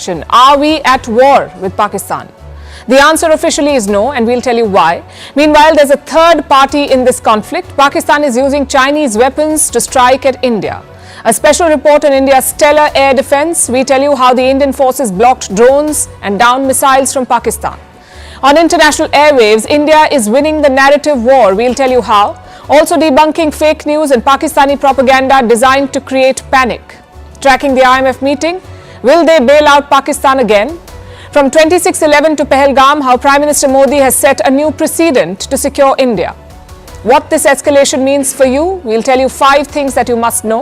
question, are we at war with Pakistan? The answer officially is no, and we'll tell you why. Meanwhile, there's a third party in this conflict. Pakistan is using Chinese weapons to strike at India. A special report on India's stellar air defense. We tell you how the Indian forces blocked drones and downed missiles from Pakistan. On international airwaves, India is winning the narrative war. We'll tell you how. Also debunking fake news and Pakistani propaganda designed to create panic. Tracking the IMF meeting. Will they bail out Pakistan again? From 26/11 to Pahalgam, how Prime Minister Modi has set a new precedent to secure India. What this escalation means for you, we'll tell you 5 things that you must know.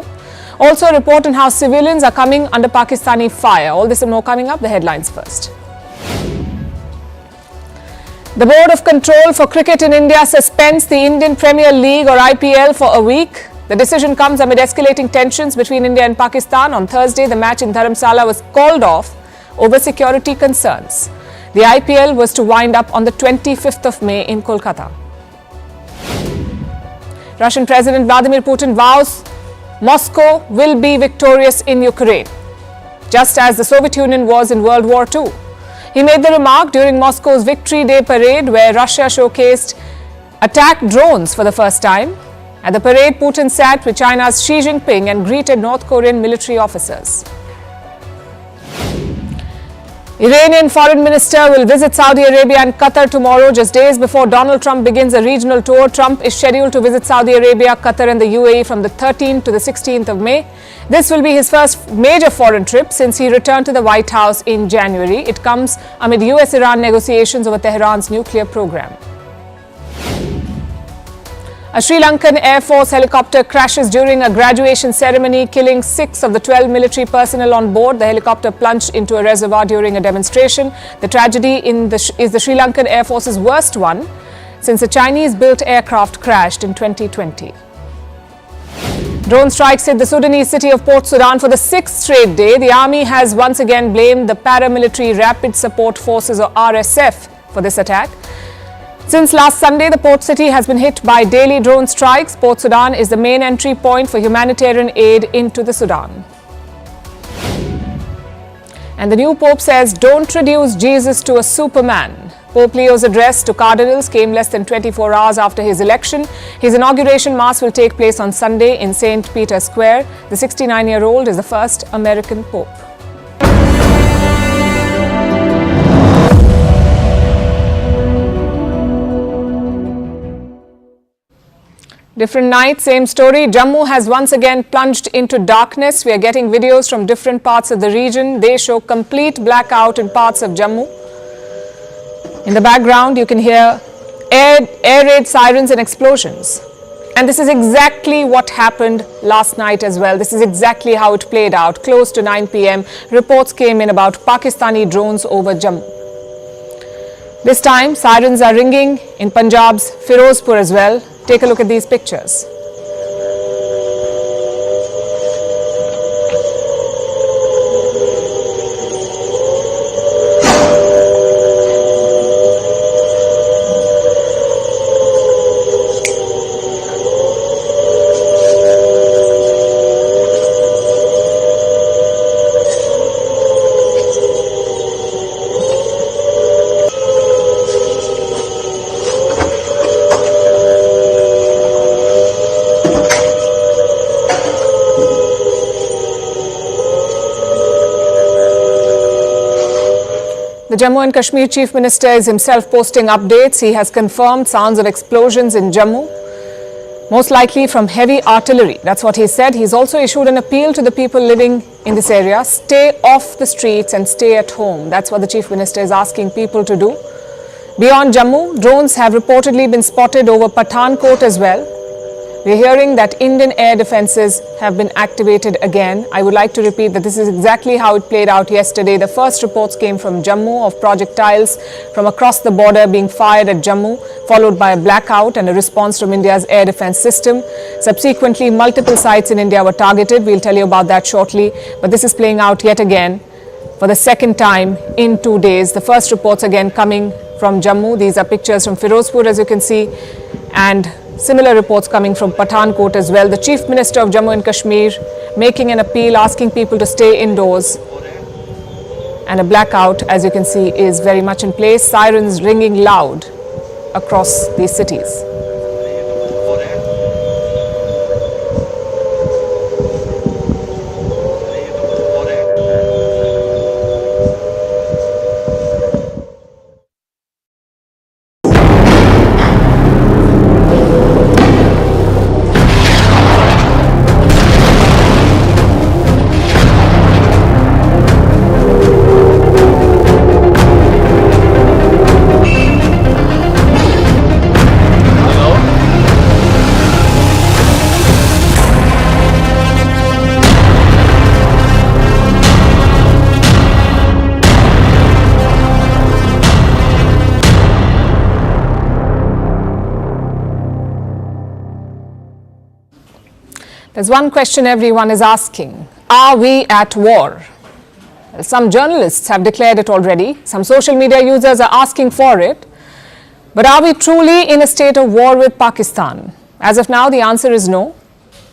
Also a report on how civilians are coming under Pakistani fire. All this and more coming up. The headlines first. The Board of Control for Cricket in India suspends the Indian Premier League or IPL for a week. The decision comes amid escalating tensions between India and Pakistan. On Thursday, the match in Dharamsala was called off over security concerns. The IPL was to wind up on the 25th of May in Kolkata. Russian President Vladimir Putin vows Moscow will be victorious in Ukraine, just as the Soviet Union was in World War II. He made the remark during Moscow's Victory Day parade, where Russia showcased attack drones for the first time. At the parade, Putin sat with China's Xi Jinping and greeted North Korean military officers. Iranian Foreign Minister will visit Saudi Arabia and Qatar tomorrow, just days before Donald Trump begins a regional tour. Trump is scheduled to visit Saudi Arabia, Qatar and the UAE from the 13th to the 16th of May. This will be his first major foreign trip since he returned to the White House in January. It comes amid US-Iran negotiations over Tehran's nuclear program. A Sri Lankan Air Force helicopter crashes during a graduation ceremony, killing 6 of the 12 military personnel on board. The helicopter plunged into a reservoir during a demonstration. The tragedy is the Sri Lankan Air Force's worst one since a Chinese-built aircraft crashed in 2020. Drone strikes hit the Sudanese city of Port Sudan for the 6th straight day. The army has once again blamed the Paramilitary Rapid Support Forces or RSF for this attack. Since last Sunday, the port city has been hit by daily drone strikes. Port Sudan is the main entry point for humanitarian aid into the Sudan. And the new Pope says, don't reduce Jesus to a superman. Pope Leo's address to cardinals came less than 24 hours after his election. His inauguration mass will take place on Sunday in St. Peter's Square. The 69-year-old is the first American Pope. Different night, same story. Jammu has once again plunged into darkness. We are getting videos from different parts of the region. They show complete blackout in parts of Jammu. In the background, you can hear air raid sirens and explosions. And this is exactly what happened last night as well. This is exactly how it played out. Close to 9 p.m., reports came in about Pakistani drones over Jammu. This time, sirens are ringing in Punjab's Firozpur as well. Take a look at these pictures. The Jammu and Kashmir Chief Minister is himself posting updates. He has confirmed sounds of explosions in Jammu, most likely from heavy artillery. That's what he said. He's also issued an appeal to the people living in this area. Stay off the streets and stay at home. That's what the Chief Minister is asking people to do. Beyond Jammu, drones have reportedly been spotted over Pathankot as well. We're hearing that Indian air defenses have been activated again. I would like to repeat that this is exactly how it played out yesterday. The first reports came from Jammu of projectiles from across the border being fired at Jammu, followed by a blackout and a response from India's air defense system. Subsequently, multiple sites in India were targeted. We'll tell you about that shortly. But this is playing out yet again for the second time in 2 days. The first reports again coming from Jammu. These are pictures from Firozpur, as you can see, and similar reports coming from Pathankot as well. The Chief Minister of Jammu and Kashmir making an appeal, asking people to stay indoors and a blackout, as you can see, is very much in place. Sirens ringing loud across these cities. There's one question everyone is asking. Are we at war? Well, some journalists have declared it already. Some social media users are asking for it. But are we truly in a state of war with Pakistan? As of now, the answer is no.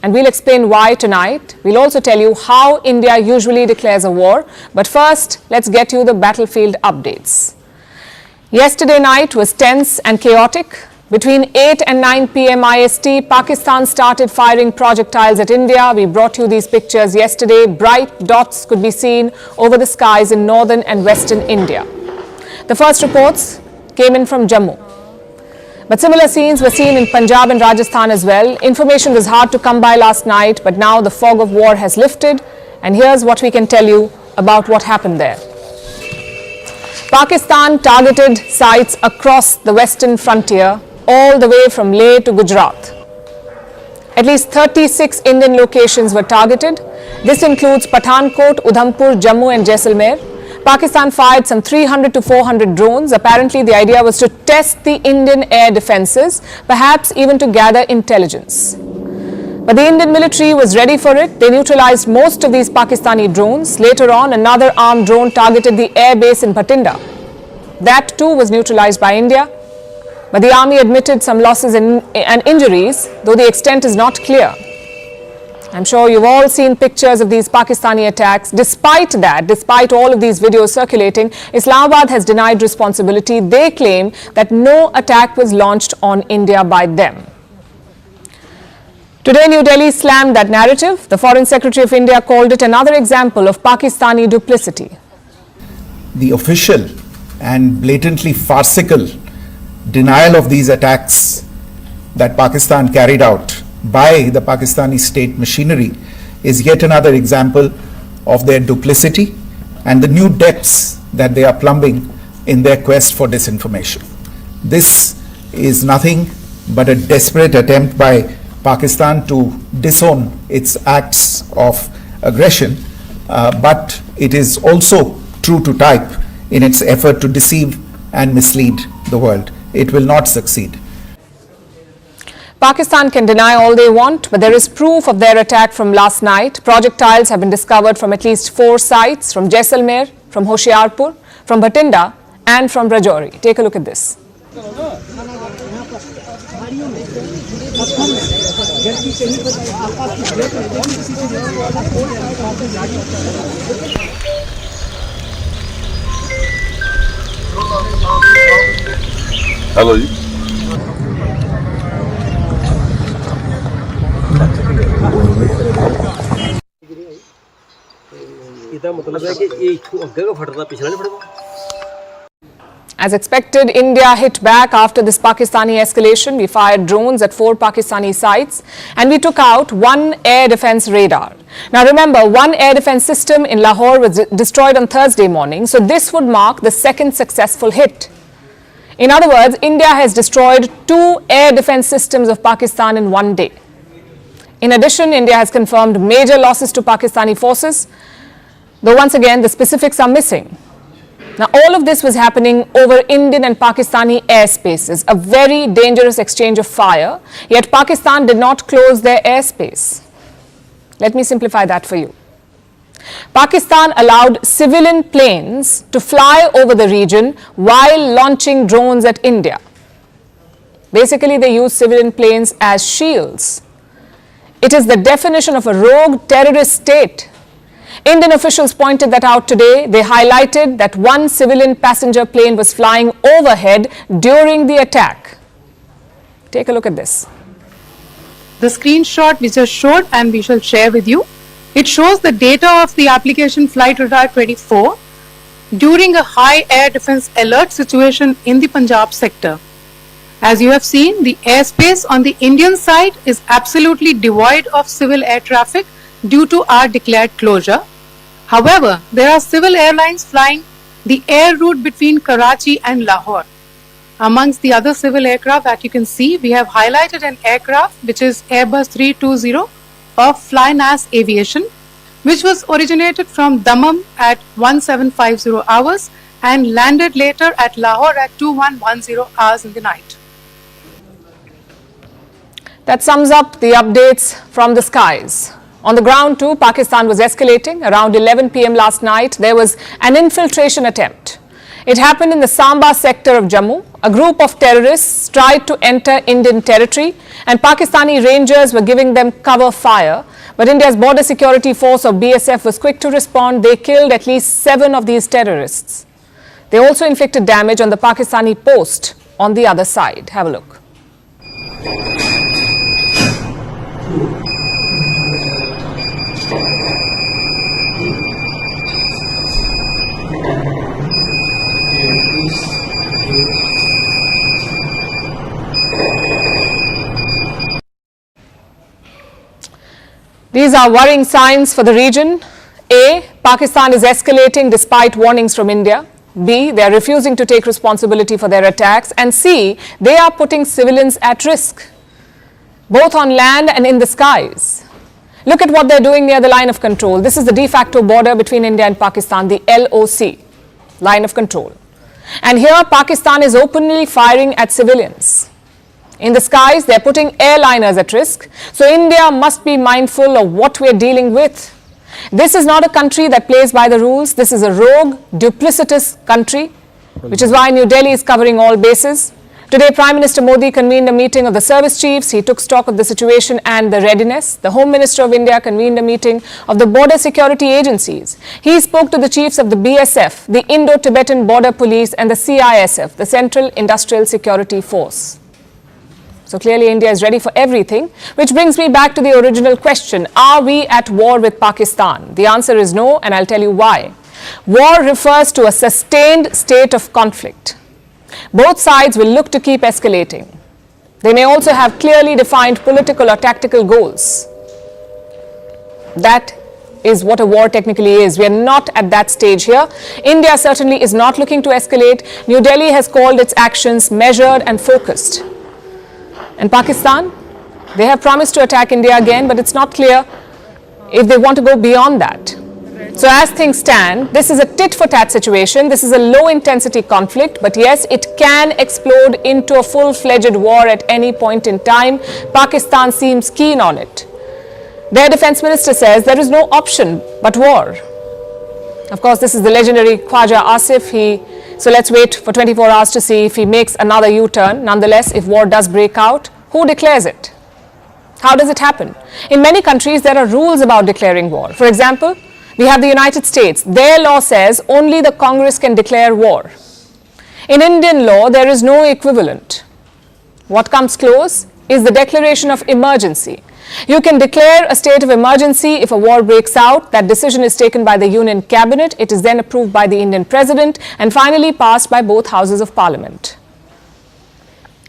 And we'll explain why tonight. We'll also tell you how India usually declares a war. But first, let's get you the battlefield updates. Yesterday night was tense and chaotic. Between 8 and 9 p.m. IST, Pakistan started firing projectiles at India. We brought you these pictures yesterday. Bright dots could be seen over the skies in northern and western India. The first reports came in from Jammu. But similar scenes were seen in Punjab and Rajasthan as well. Information was hard to come by last night, but now the fog of war has lifted. And here's what we can tell you about what happened there. Pakistan targeted sites across the western frontier, all the way from Leh to Gujarat. At least 36 Indian locations were targeted. This includes Pathankot, Udhampur, Jammu and Jaisalmer. Pakistan fired some 300 to 400 drones. Apparently, the idea was to test the Indian air defenses, perhaps even to gather intelligence. But the Indian military was ready for it. They neutralized most of these Pakistani drones. Later on, another armed drone targeted the air base in Bathinda. That too was neutralized by India. But the army admitted some losses and injuries, though the extent is not clear. I'm sure you've all seen pictures of these Pakistani attacks. Despite that, despite all of these videos circulating, Islamabad has denied responsibility. They claim that no attack was launched on India by them. Today, New Delhi slammed that narrative. The Foreign Secretary of India called it another example of Pakistani duplicity. The official and blatantly farcical denial of these attacks that Pakistan carried out by the Pakistani state machinery is yet another example of their duplicity and the new depths that they are plumbing in their quest for disinformation. This is nothing but a desperate attempt by Pakistan to disown its acts of aggression, but it is also true to type in its effort to deceive and mislead the world. It will not succeed. Pakistan can deny all they want, but there is proof of their attack from last night. Projectiles have been discovered from at least 4 sites, from Jaisalmer, from Hoshiarpur, from Bathinda and from Rajouri. Take a look at this. Hello ji ਇਹਦਾ ਮਤਲਬ ਹੈ ਕਿ ਇਹ ਇੱਥੋਂ ਅੱਗੇ ਕੋ ਫਟਦਾ ਪਿਛਲਾ ਨਹੀਂ ਫਟਦਾ As expected, India hit back after this Pakistani escalation. We fired drones at 4 Pakistani sites and we took out 1 air defense radar. Now remember, 1 air defense system in Lahore was destroyed on Thursday morning, so this would mark the second successful hit. In other words, India has destroyed 2 air defense systems of Pakistan in one day. In addition, India has confirmed major losses to Pakistani forces, though once again the specifics are missing. Now, all of this was happening over Indian and Pakistani airspaces, a very dangerous exchange of fire, yet Pakistan did not close their airspace. Let me simplify that for you. Pakistan allowed civilian planes to fly over the region while launching drones at India. Basically, they use civilian planes as shields. It is the definition of a rogue terrorist state. Indian officials pointed that out today. They highlighted that one civilian passenger plane was flying overhead during the attack. Take a look at this. The screenshot we just showed and we shall share with you. It shows the data of the application Flight Radar 24 during a high air defense alert situation in the Punjab sector. As you have seen, the airspace on the Indian side is absolutely devoid of civil air traffic due to our declared closure. However, there are civil airlines flying the air route between Karachi and Lahore. Amongst the other civil aircraft that you can see, we have highlighted an aircraft which is Airbus 320 of Flynas Aviation, which was originated from Dammam at 1750 hours and landed later at Lahore at 2110 hours in the night. That sums up the updates from the skies. On the ground too, Pakistan was escalating. Around 11 p.m. last night, there was an infiltration attempt. It happened in the Samba sector of Jammu. A group of terrorists tried to enter Indian territory and Pakistani rangers were giving them cover fire. But India's border security force of BSF was quick to respond. They killed at least 7 of these terrorists. They also inflicted damage on the Pakistani post on the other side. Have a look. These are worrying signs for the region. A, Pakistan is escalating despite warnings from India. B, they are refusing to take responsibility for their attacks. And C, they are putting civilians at risk, both on land and in the skies. Look at what they're doing near the line of control. This is the de facto border between India and Pakistan, the LOC, line of control. And here Pakistan is openly firing at civilians. In the skies, they're putting airliners at risk. So India must be mindful of what we're dealing with. This is not a country that plays by the rules. This is a rogue, duplicitous country, which is why New Delhi is covering all bases. Today, Prime Minister Modi convened a meeting of the service chiefs. He took stock of the situation and the readiness. The Home Minister of India convened a meeting of the border security agencies. He spoke to the chiefs of the BSF, the Indo-Tibetan Border Police, and the CISF, the Central Industrial Security Force. So clearly India is ready for everything, which brings me back to the original question. Are we at war with Pakistan? The answer is no, and I'll tell you why. War refers to a sustained state of conflict. Both sides will look to keep escalating. They may also have clearly defined political or tactical goals. That is what a war technically is. We are not at that stage here. India certainly is not looking to escalate. New Delhi has called its actions measured and focused. And Pakistan, they have promised to attack India again, but it's not clear if they want to go beyond that. So as things stand, this is a tit-for-tat situation. This is a low-intensity conflict, but yes, it can explode into a full-fledged war at any point in time. Pakistan seems keen on it. Their defense minister says there is no option but war. Of course, this is the legendary Khwaja Asif. So let's wait for 24 hours to see if he makes another U-turn. Nonetheless, if war does break out, who declares it? How does it happen? In many countries, there are rules about declaring war. For example, we have the United States. Their law says only the Congress can declare war. In Indian law, there is no equivalent. What comes close is the declaration of emergency. You can declare a state of emergency if a war breaks out. That decision is taken by the Union Cabinet. It is then approved by the Indian President and finally passed by both houses of Parliament.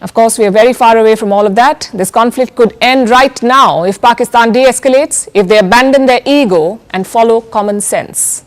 Of course, we are very far away from all of that. This conflict could end right now if Pakistan de-escalates, if they abandon their ego and follow common sense.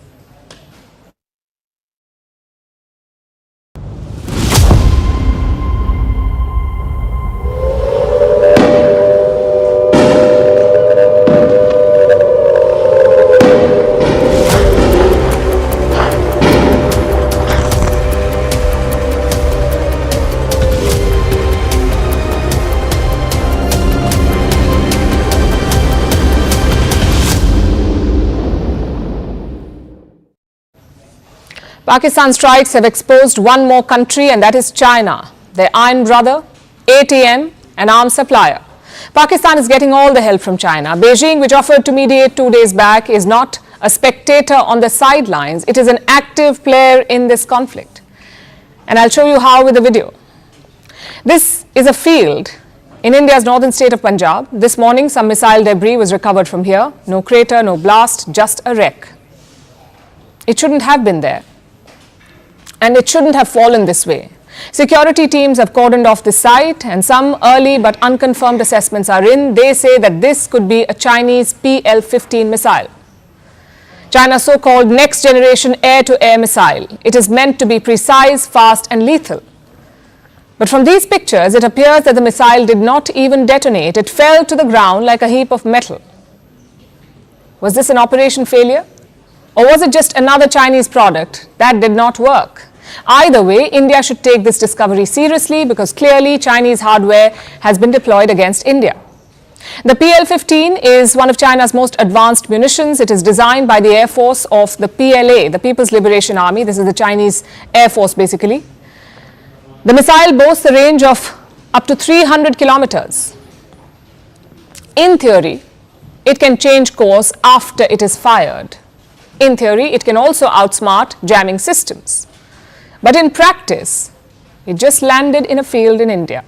Pakistan strikes have exposed one more country, and that is China, their iron brother, ATM, an arms supplier. Pakistan is getting all the help from China. Beijing, which offered to mediate 2 days back, is not a spectator on the sidelines. It is an active player in this conflict. And I'll show you how with a video. This is a field in India's northern state of Punjab. This morning, some missile debris was recovered from here. No crater, no blast, just a wreck. It shouldn't have been there. And it shouldn't have fallen this way. Security teams have cordoned off the site, and some early but unconfirmed assessments are in. They say that this could be a Chinese PL-15 missile. China's so-called next-generation air-to-air missile. It is meant to be precise, fast and lethal. But from these pictures, it appears that the missile did not even detonate. It fell to the ground like a heap of metal. Was this an operation failure? Or was it just another Chinese product that did not work? Either way, India should take this discovery seriously because clearly Chinese hardware has been deployed against India. The PL-15 is one of China's most advanced munitions. It is designed by the Air Force of the PLA, the People's Liberation Army. This is the Chinese Air Force basically. The missile boasts a range of up to 300 kilometers. In theory, it can change course after it is fired. In theory, it can also outsmart jamming systems. But in practice, it just landed in a field in India.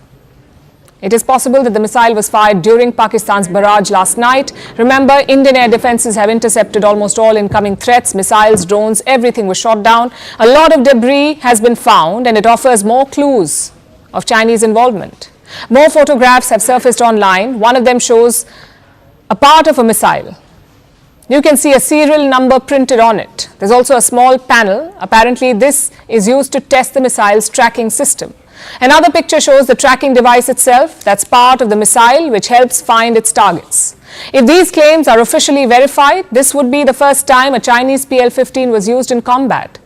It is possible that the missile was fired during Pakistan's barrage last night. Remember, Indian air defenses have intercepted almost all incoming threats, missiles, drones, everything was shot down. A lot of debris has been found and it offers more clues of Chinese involvement. More photographs have surfaced online. One of them shows a part of a missile. You can see a serial number printed on it. There's also a small panel. Apparently, this is used to test the missile's tracking system. Another picture shows the tracking device itself. That's part of the missile which helps find its targets. If these claims are officially verified, this would be the first time a Chinese PL-15 was used in combat.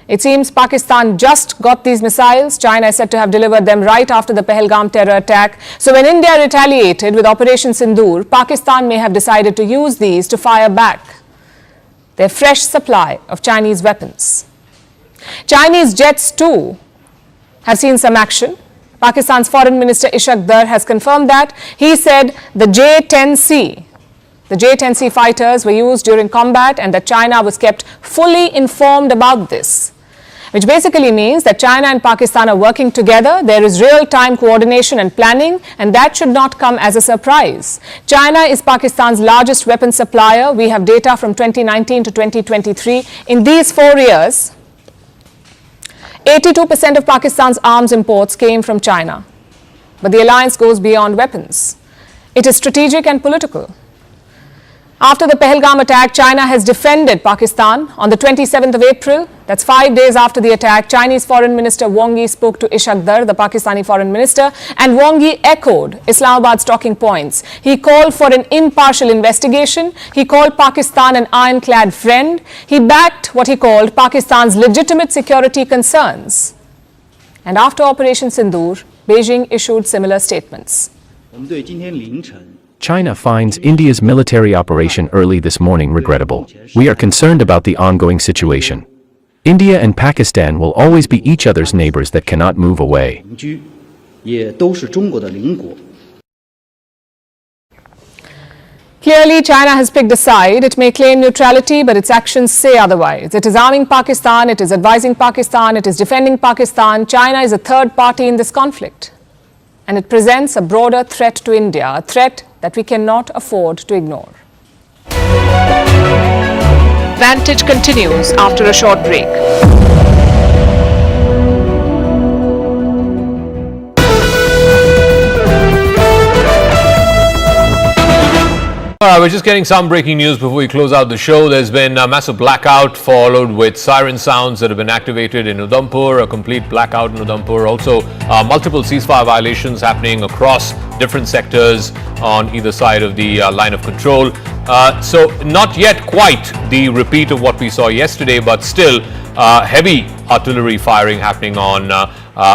It seems Pakistan just got these missiles. China is said to have delivered them right after the Pahalgam terror attack. So when India retaliated with Operation Sindoor, Pakistan may have decided to use these to fire back their fresh supply of Chinese weapons. Chinese jets too have seen some action. Pakistan's Foreign Minister Ishaq Dar has confirmed that. He said the J-10C fighters were used during combat and that China was kept fully informed about this, which basically means that China and Pakistan are working together. There is real-time coordination and planning, and that should not come as a surprise. China is Pakistan's largest weapons supplier. We have data from 2019 to 2023. In these 4 years, 82% of Pakistan's arms imports came from China. But the alliance goes beyond weapons. It is strategic and political. After the Pahalgam attack, China has defended Pakistan. On the 27th of April, that's 5 days after the attack, Chinese Foreign Minister Wang Yi spoke to Ishaq Dar, the Pakistani Foreign Minister, and Wang Yi echoed Islamabad's talking points. He called for an impartial investigation. He called Pakistan an ironclad friend. He backed what he called Pakistan's legitimate security concerns. And after Operation Sindoor, Beijing issued similar statements. China finds India's military operation early this morning regrettable. We are concerned about the ongoing situation. India and Pakistan will always be each other's neighbors that cannot move away. Clearly, China has picked a side. It may claim neutrality, but its actions say otherwise. It is arming Pakistan, it is advising Pakistan, it is defending Pakistan. China is a third party in this conflict. And it presents a broader threat to India, a threat that we cannot afford to ignore. Vantage continues after a short break. We're just getting some breaking news before we close out the show. There's been a massive blackout followed with siren sounds that have been activated in Udhampur, a complete blackout in Udhampur. Also, multiple ceasefire violations happening across different sectors on either side of the line of control. So not yet quite the repeat of what we saw yesterday, but still heavy artillery firing happening on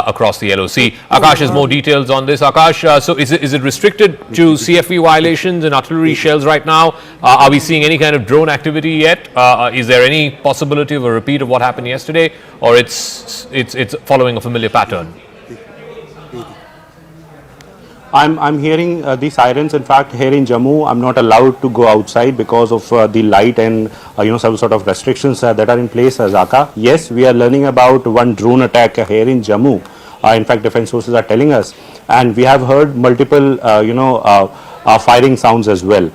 across the LOC. Akash has more details on this. Akash, so is it restricted to CFV violations and artillery shells right now? Are we seeing any kind of drone activity yet? Is there any possibility of a repeat of what happened yesterday, or it's following a familiar pattern? I'm hearing the sirens. In fact, here in Jammu, I'm not allowed to go outside because of the light and some sort of restrictions that are in place. Zaka, yes, we are learning about one drone attack here in Jammu. In fact, defense sources are telling us, and we have heard multiple firing sounds as well.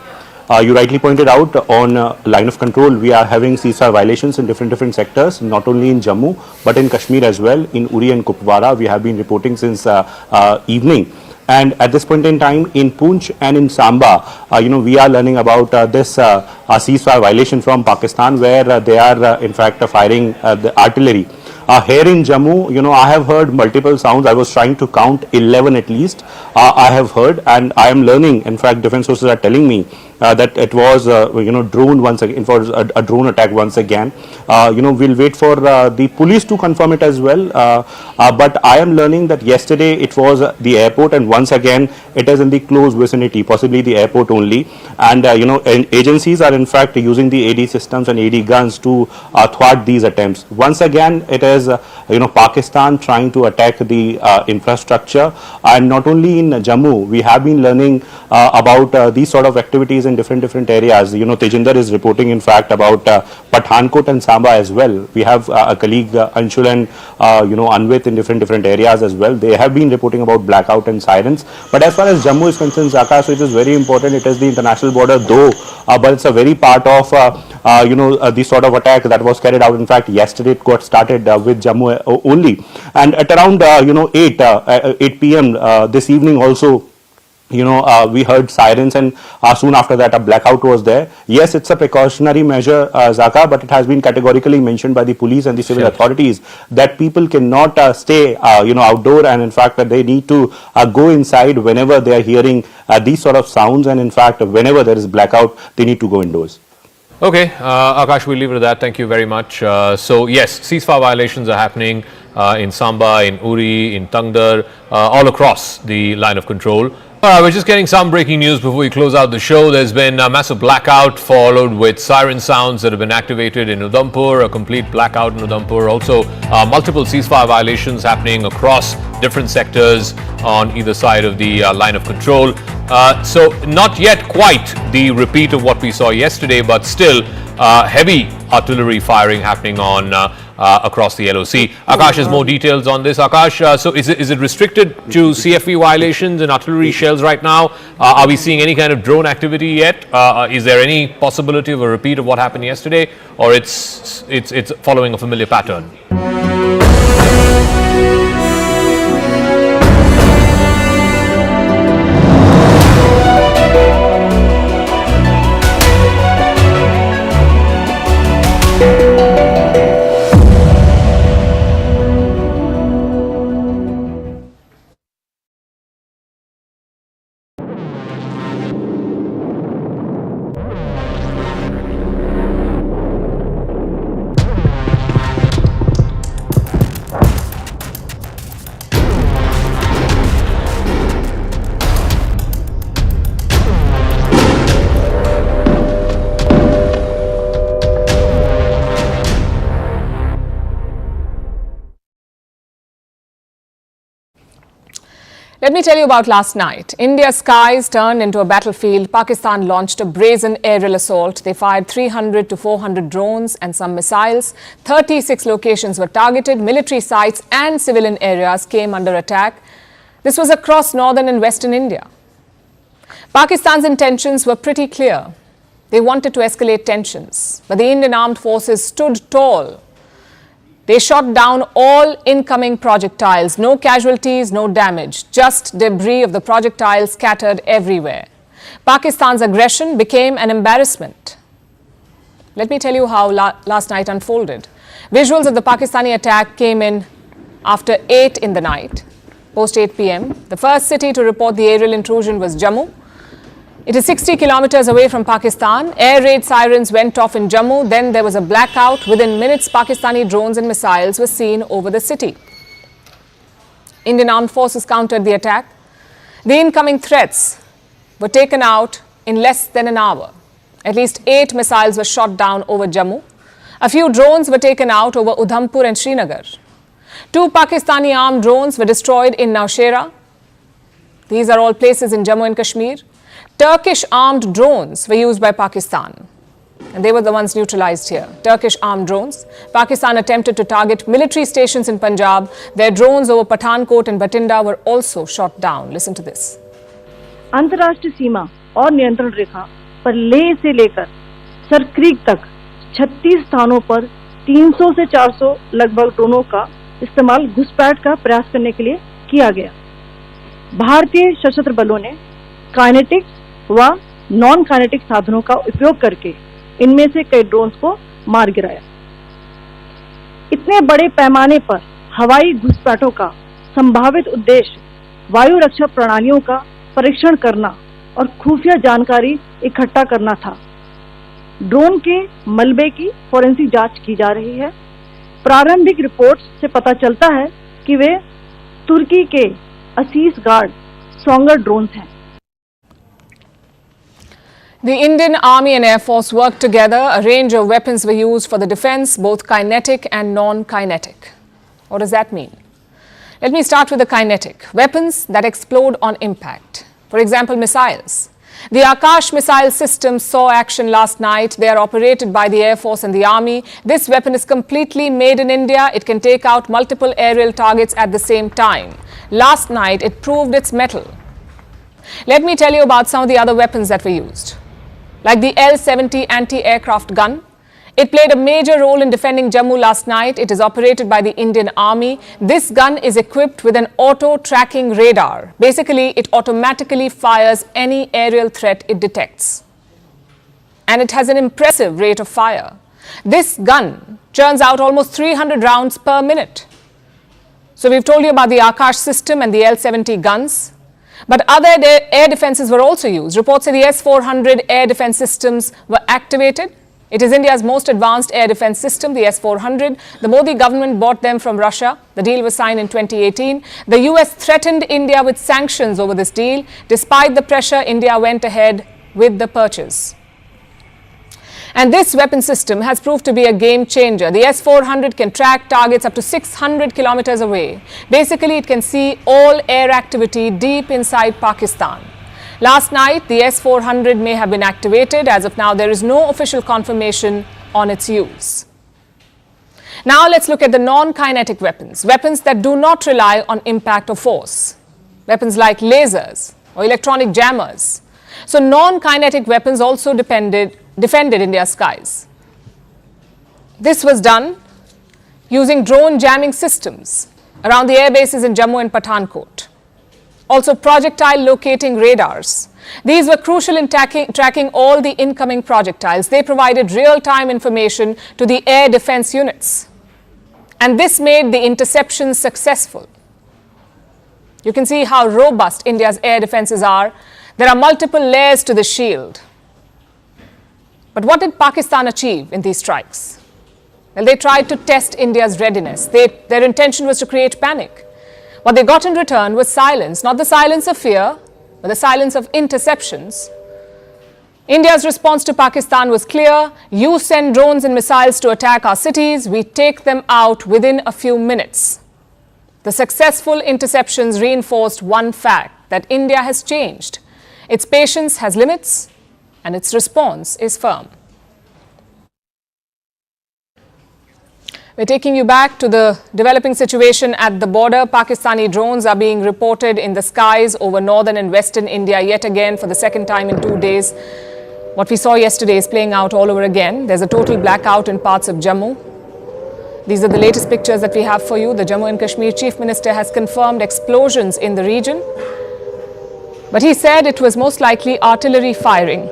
You rightly pointed out on line of control, we are having ceasefire violations in different sectors, not only in Jammu, but in Kashmir as well. In Uri and Kupwara, we have been reporting since evening. And at this point in time, in Poonch and in Samba, we are learning about this ceasefire violation from Pakistan, where they are in fact firing the artillery. Here in Jammu, I have heard multiple sounds. I was trying to count 11 at least. I have heard, and I am learning. In fact, defense sources are telling me that it was, drone once again, for a drone attack once again. We'll wait for the police to confirm it as well. But I am learning that yesterday it was the airport, and once again it is in the close vicinity, possibly the airport only. And agencies are in fact using the AD systems and AD guns to thwart these attempts. Once again, it is Pakistan trying to attack the infrastructure, and not only in Jammu. We have been learning about these sort of activities in different areas. Tejinder is reporting in fact about Pathankot and Samba as well. We have a colleague Anshul and Anvit in different areas as well. They have been reporting about blackout and sirens. But as far as Jammu is concerned, Zaka, so it is very important. It is the international border though, but it's a very part of the sort of attack that was carried out. In fact, yesterday it got started with Jammu only, and at around 8 p.m. This evening also, we heard sirens, and soon after that a blackout was there. Yes, it's a precautionary measure, Zaka, but it has been categorically mentioned by the police and the civil authorities that people cannot stay outdoor, and in fact that they need to go inside whenever they are hearing these sort of sounds, and in fact whenever there is blackout they need to go indoors. Okay, Akash, we'll leave it at that. Thank you very much. So yes, ceasefire violations are happening in Samba, in Uri, in Tangdar, all across the line of control. We're just getting some breaking news before we close out the show. There's been a massive blackout followed with siren sounds that have been activated in Udhampur, a complete blackout in Udhampur. Also, multiple ceasefire violations happening across different sectors on either side of the line of control. So not yet quite the repeat of what we saw yesterday, but still heavy artillery firing happening on across the LOC. Akash has more details on this. Akash, so is it restricted to CFV violations and artillery shells right now? Are we seeing any kind of drone activity yet? Is there any possibility of a repeat of what happened yesterday, or it's following a familiar pattern? Let me tell you about last night. India's skies turned into a battlefield. Pakistan launched a brazen aerial assault. They fired 300 to 400 drones and some missiles. 36 locations were targeted. Military sites and civilian areas came under attack. This was across northern and western India. Pakistan's intentions were pretty clear. They wanted to escalate tensions, but the Indian armed forces stood tall. They shot down all incoming projectiles. No casualties, no damage, just debris of the projectiles scattered everywhere. Pakistan's aggression became an embarrassment. Let me tell you how last night unfolded. Visuals of the Pakistani attack came in after 8 in the night, post 8 p.m. The first city to report the aerial intrusion was Jammu. It is 60 kilometers away from Pakistan. Air raid sirens went off in Jammu. Then there was a blackout. Within minutes, Pakistani drones and missiles were seen over the city. Indian armed forces countered the attack. The incoming threats were taken out in less than an hour. At least 8 missiles were shot down over Jammu. A few drones were taken out over Udhampur and Srinagar. 2 Pakistani armed drones were destroyed in Naushera. These are all places in Jammu and Kashmir. Turkish armed drones were used by Pakistan. And they were the ones neutralized here. Turkish armed drones. Pakistan attempted to target military stations in Punjab. Their drones over Pathankot and Batinda were also shot down. Listen to this. अंतर्राष्ट्रीय सीमा और नियंत्रण रेखा पर लेह से लेकर Sir Creek तक 36 स्थानों पर 300 से 400 लगभग ड्रोनों का इस्तेमाल घुसपैठ का प्रयास करने के लिए किया गया। भारतीय सशस्त्र बलों ने काइनेटिक व नॉन काइनेटिक साधनों का उपयोग करके इनमें से कई ड्रोन्स को मार गिराया। इतने बड़े पैमाने पर हवाई घुसपैठों का संभावित उद्देश्य वायु रक्षा प्रणालियों का परीक्षण करना और खुफिया जानकारी इकट्ठा करना था। ड्रोन के मलबे की फोरेंसिक जांच की जा रही है। प्रारंभिक रिपोर्ट्स से पता चलता है कि वे तुर्की के असीस गार्ड सोंगर ड्रोन्स हैं। The Indian Army and Air Force worked together. A range of weapons were used for the defense, both kinetic and non-kinetic. What does that mean? Let me start with the kinetic. Weapons that explode on impact. For example, missiles. The Akash missile system saw action last night. They are operated by the Air Force and the Army. This weapon is completely made in India. It can take out multiple aerial targets at the same time. Last night, it proved its mettle. Let me tell you about some of the other weapons that were used. Like the L-70 anti-aircraft gun. It played a major role in defending Jammu last night. It is operated by the Indian Army. This gun is equipped with an auto-tracking radar. Basically, it automatically fires any aerial threat it detects. And it has an impressive rate of fire. This gun churns out almost 300 rounds per minute. So we've told you about the Akash system and the L-70 guns. But other air defenses were also used. Reports say the S-400 air defense systems were activated. It is India's most advanced air defense system, the S-400. The Modi government bought them from Russia. The deal was signed in 2018. The US threatened India with sanctions over this deal. Despite the pressure, India went ahead with the purchase. And this weapon system has proved to be a game changer. The S-400 can track targets up to 600 kilometers away. Basically, it can see all air activity deep inside Pakistan. Last night, the S-400 may have been activated. As of now, there is no official confirmation on its use. Now, let's look at the non-kinetic weapons, weapons that do not rely on impact or force, weapons like lasers or electronic jammers. So, non-kinetic weapons also defended India's skies. This was done using drone jamming systems around the air bases in Jammu and Pathankot. Also, projectile locating radars. These were crucial in tracking all the incoming projectiles. They provided real-time information to the air defense units. And this made the interceptions successful. You can see how robust India's air defenses are. There are multiple layers to the shield. But what did Pakistan achieve in these strikes? Well, they tried to test India's readiness. Their intention was to create panic. What they got in return was silence, not the silence of fear, but the silence of interceptions. India's response to Pakistan was clear. You send drones and missiles to attack our cities, we take them out within a few minutes. The successful interceptions reinforced one fact, that India has changed. Its patience has limits, and its response is firm. We're taking you back to the developing situation at the border. Pakistani drones are being reported in the skies over northern and western India yet again for the second time in 2 days. What we saw yesterday is playing out all over again. There's a total blackout in parts of Jammu. These are the latest pictures that we have for you. The Jammu and Kashmir Chief Minister has confirmed explosions in the region, but he said it was most likely artillery firing.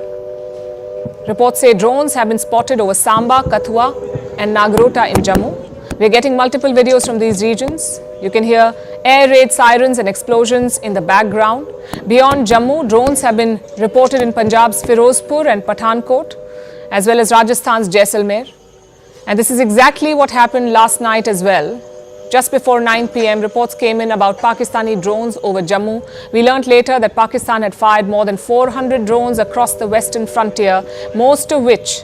Reports say drones have been spotted over Samba, Kathua and Nagrota in Jammu. We're getting multiple videos from these regions. You can hear air raid sirens and explosions in the background. Beyond Jammu, drones have been reported in Punjab's Firozpur and Pathankot, as well as Rajasthan's Jaisalmer. And this is exactly what happened last night as well. Just before 9 p.m., reports came in about Pakistani drones over Jammu. We learnt later that Pakistan had fired more than 400 drones across the western frontier, most of which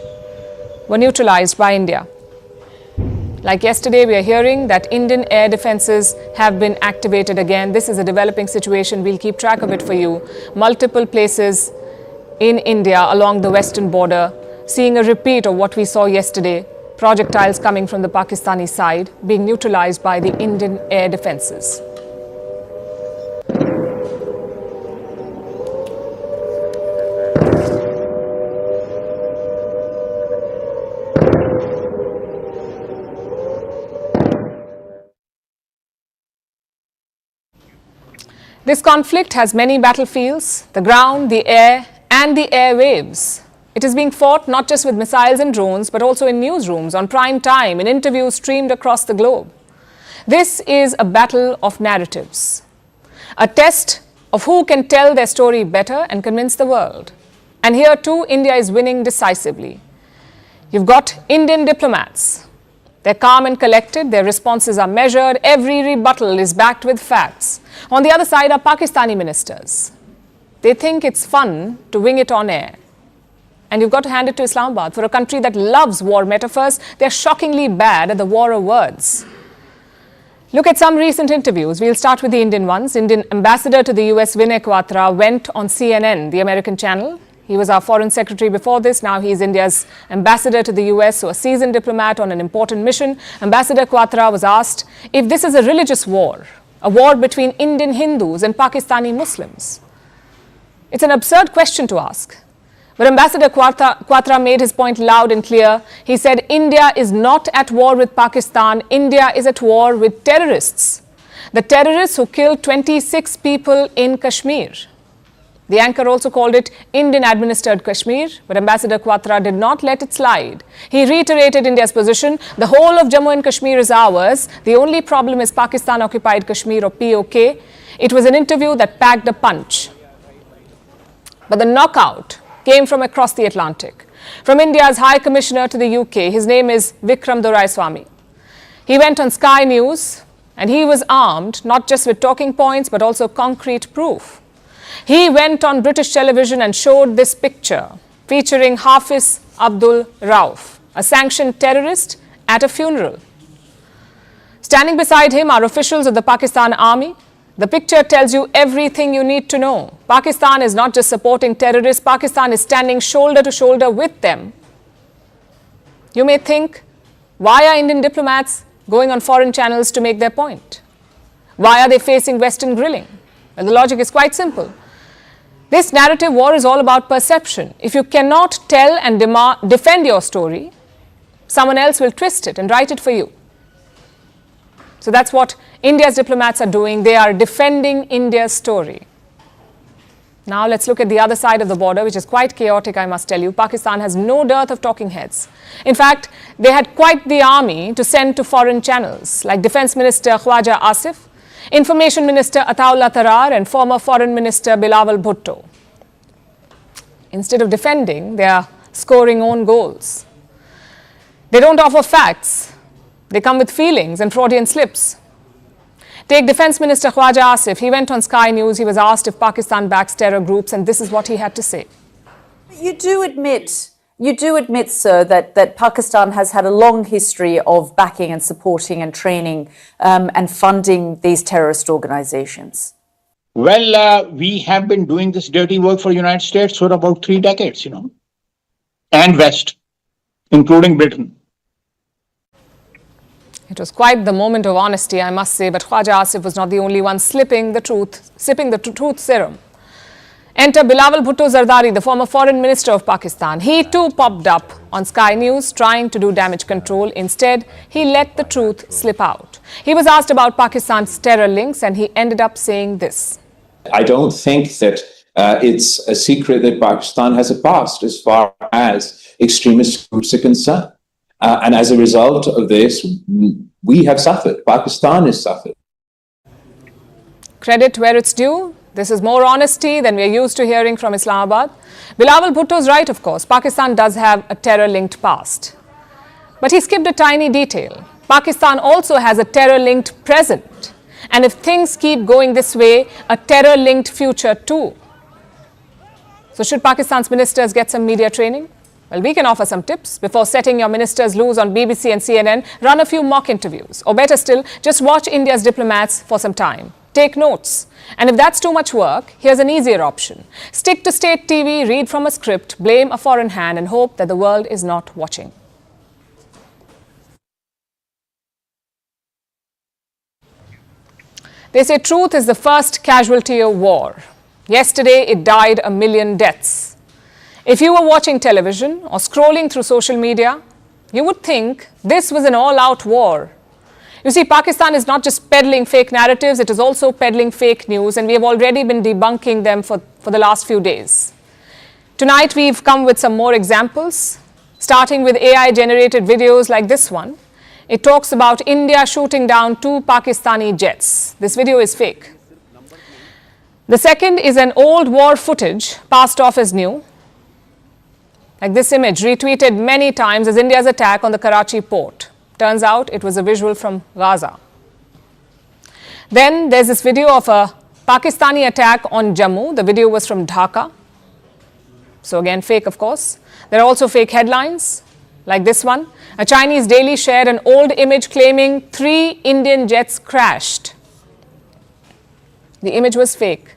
were neutralized by India. Like yesterday, we are hearing that Indian air defenses have been activated again. This is a developing situation. We'll keep track of it for you. Multiple places in India along the western border, seeing a repeat of what we saw yesterday. Projectiles coming from the Pakistani side being neutralized by the Indian air defenses. This conflict has many battlefields, the ground, the air and the airwaves. It is being fought not just with missiles and drones, but also in newsrooms, on prime time, in interviews streamed across the globe. This is a battle of narratives, a test of who can tell their story better and convince the world. And here too, India is winning decisively. You've got Indian diplomats. They're calm and collected, their responses are measured, every rebuttal is backed with facts. On the other side are Pakistani ministers. They think it's fun to wing it on air. And you've got to hand it to Islamabad. For a country that loves war metaphors, they're shockingly bad at the war of words. Look at some recent interviews. We'll start with the Indian ones. Indian ambassador to the US, Vinay Quatra, went on CNN, the American channel. He was our foreign secretary before this. Now he's India's ambassador to the US, so a seasoned diplomat on an important mission. Ambassador Quatra was asked if this is a religious war, a war between Indian Hindus and Pakistani Muslims. It's an absurd question to ask. But Ambassador Quatra made his point loud and clear. He said, India is not at war with Pakistan. India is at war with terrorists. The terrorists who killed 26 people in Kashmir. The anchor also called it Indian-administered Kashmir, but Ambassador Quatra did not let it slide. He reiterated India's position, the whole of Jammu and Kashmir is ours. The only problem is Pakistan-occupied Kashmir, or POK. It was an interview that packed a punch. But the knockout came from across the Atlantic. From India's High Commissioner to the UK, his name is Vikram Doraiswamy. He went on Sky News and he was armed not just with talking points but also concrete proof. He went on British television and showed this picture featuring Hafiz Abdul Rauf, a sanctioned terrorist, at a funeral. Standing beside him are officials of the Pakistan Army. The picture tells you everything you need to know. Pakistan is not just supporting terrorists, Pakistan is standing shoulder to shoulder with them. You may think, why are Indian diplomats going on foreign channels to make their point? Why are they facing Western grilling? Well, the logic is quite simple. This narrative war is all about perception. If you cannot tell and defend your story, someone else will twist it and write it for you. So that's what India's diplomats are doing. They are defending India's story. Now let's look at the other side of the border, which is quite chaotic, I must tell you. Pakistan has no dearth of talking heads. In fact, they had quite the army to send to foreign channels, like Defence Minister Khwaja Asif, Information Minister Ataullah Tarar and former Foreign Minister Bilawal Bhutto. Instead of defending, they are scoring own goals. They don't offer facts. They come with feelings and Freudian slips. Take Defence Minister Khwaja Asif. He went on Sky News. He was asked if Pakistan backs terror groups, and this is what he had to say. You do admit, sir, that Pakistan has had a long history of backing and supporting and training and funding these terrorist organizations. Well, we have been doing this dirty work for the United States for about 3 decades, and West, including Britain. It was quite the moment of honesty, I must say, but Khwaja Asif was not the only one sipping the truth serum. Enter Bilawal Bhutto Zardari, the former foreign minister of Pakistan. He too popped up on Sky News trying to do damage control. Instead, he let the truth slip out. He was asked about Pakistan's terror links and he ended up saying this. I don't think that it's a secret that Pakistan has a past as far as extremist groups are concerned. And as a result of this, we have suffered. Pakistan has suffered. Credit where it's due. This is more honesty than we're used to hearing from Islamabad. Bilawal Bhutto is right, of course. Pakistan does have a terror-linked past. But he skipped a tiny detail. Pakistan also has a terror-linked present. And if things keep going this way, a terror-linked future too. So should Pakistan's ministers get some media training? Well, we can offer some tips. Before setting your ministers loose on BBC and CNN, run a few mock interviews. Or better still, just watch India's diplomats for some time. Take notes. And if that's too much work, here's an easier option. Stick to state TV, read from a script, blame a foreign hand and hope that the world is not watching. They say truth is the first casualty of war. Yesterday, it died 1 million deaths. If you were watching television or scrolling through social media, you would think this was an all-out war. You see, Pakistan is not just peddling fake narratives, it is also peddling fake news, and we have already been debunking them for the last few days. Tonight, we've come with some more examples, starting with AI-generated videos like this one. It talks about India shooting down 2 Pakistani jets. This video is fake. The second is an old war footage passed off as new. Like this image, retweeted many times as India's attack on the Karachi port. Turns out it was a visual from Gaza. Then there's this video of a Pakistani attack on Jammu. The video was from Dhaka. So again, fake, of course. There are also fake headlines, like this one. A Chinese daily shared an old image claiming 3 Indian jets crashed. The image was fake.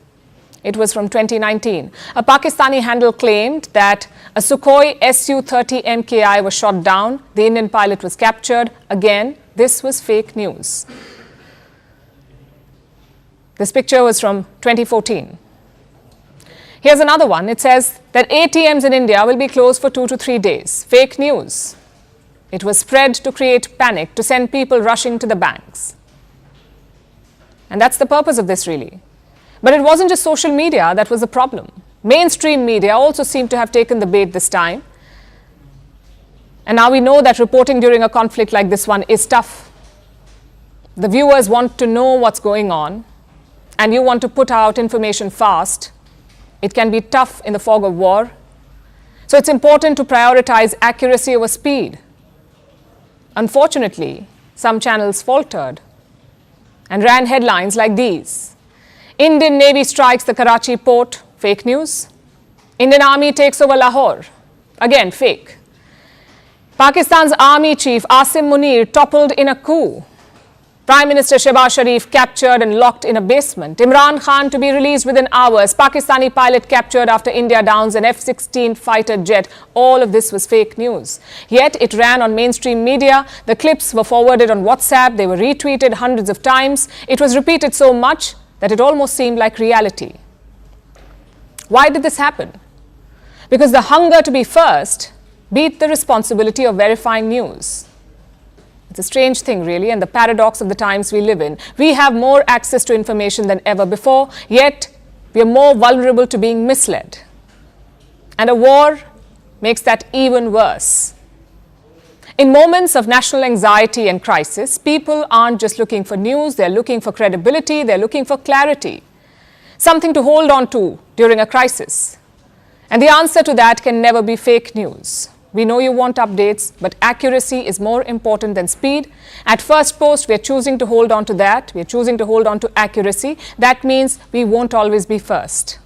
It was from 2019. A Pakistani handle claimed that a Sukhoi Su-30 MKI was shot down. The Indian pilot was captured. Again, this was fake news. This picture was from 2014. Here's another one. It says that ATMs in India will be closed for 2 to 3 days. Fake news. It was spread to create panic, to send people rushing to the banks. And that's the purpose of this, really. But it wasn't just social media that was the problem. Mainstream media also seemed to have taken the bait this time. And now we know that reporting during a conflict like this one is tough. The viewers want to know what's going on, and you want to put out information fast. It can be tough in the fog of war. So it's important to prioritize accuracy over speed. Unfortunately, some channels faltered and ran headlines like these. Indian Navy strikes the Karachi port, fake news. Indian Army takes over Lahore, again fake. Pakistan's Army Chief Asim Munir toppled in a coup. Prime Minister Shehbaz Sharif captured and locked in a basement. Imran Khan to be released within hours. Pakistani pilot captured after India downs an F-16 fighter jet. All of this was fake news. Yet it ran on mainstream media. The clips were forwarded on WhatsApp. They were retweeted hundreds of times. It was repeated so much that it almost seemed like reality. Why did this happen? Because the hunger to be first beat the responsibility of verifying news. It's a strange thing, really, and the paradox of the times we live in. We have more access to information than ever before, yet we are more vulnerable to being misled. And a war makes that even worse. In moments of national anxiety and crisis, people aren't just looking for news, they're looking for credibility, they're looking for clarity, something to hold on to during a crisis. And the answer to that can never be fake news. We know you want updates, but accuracy is more important than speed. At Firstpost, we are choosing to hold on to that. We are choosing to hold on to accuracy. That means we won't always be first.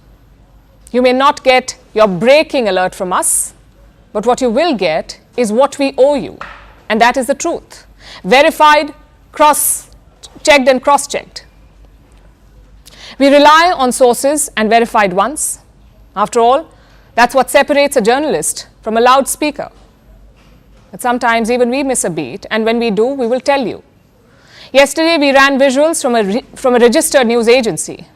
You may not get your breaking alert from us, but what you will get is what we owe you, and that is the truth. Verified, cross-checked and cross-checked. We rely on sources and verified ones. After all, that's what separates a journalist from a loudspeaker. But sometimes even we miss a beat, and when we do, we will tell you. Yesterday, we ran visuals from a registered news agency.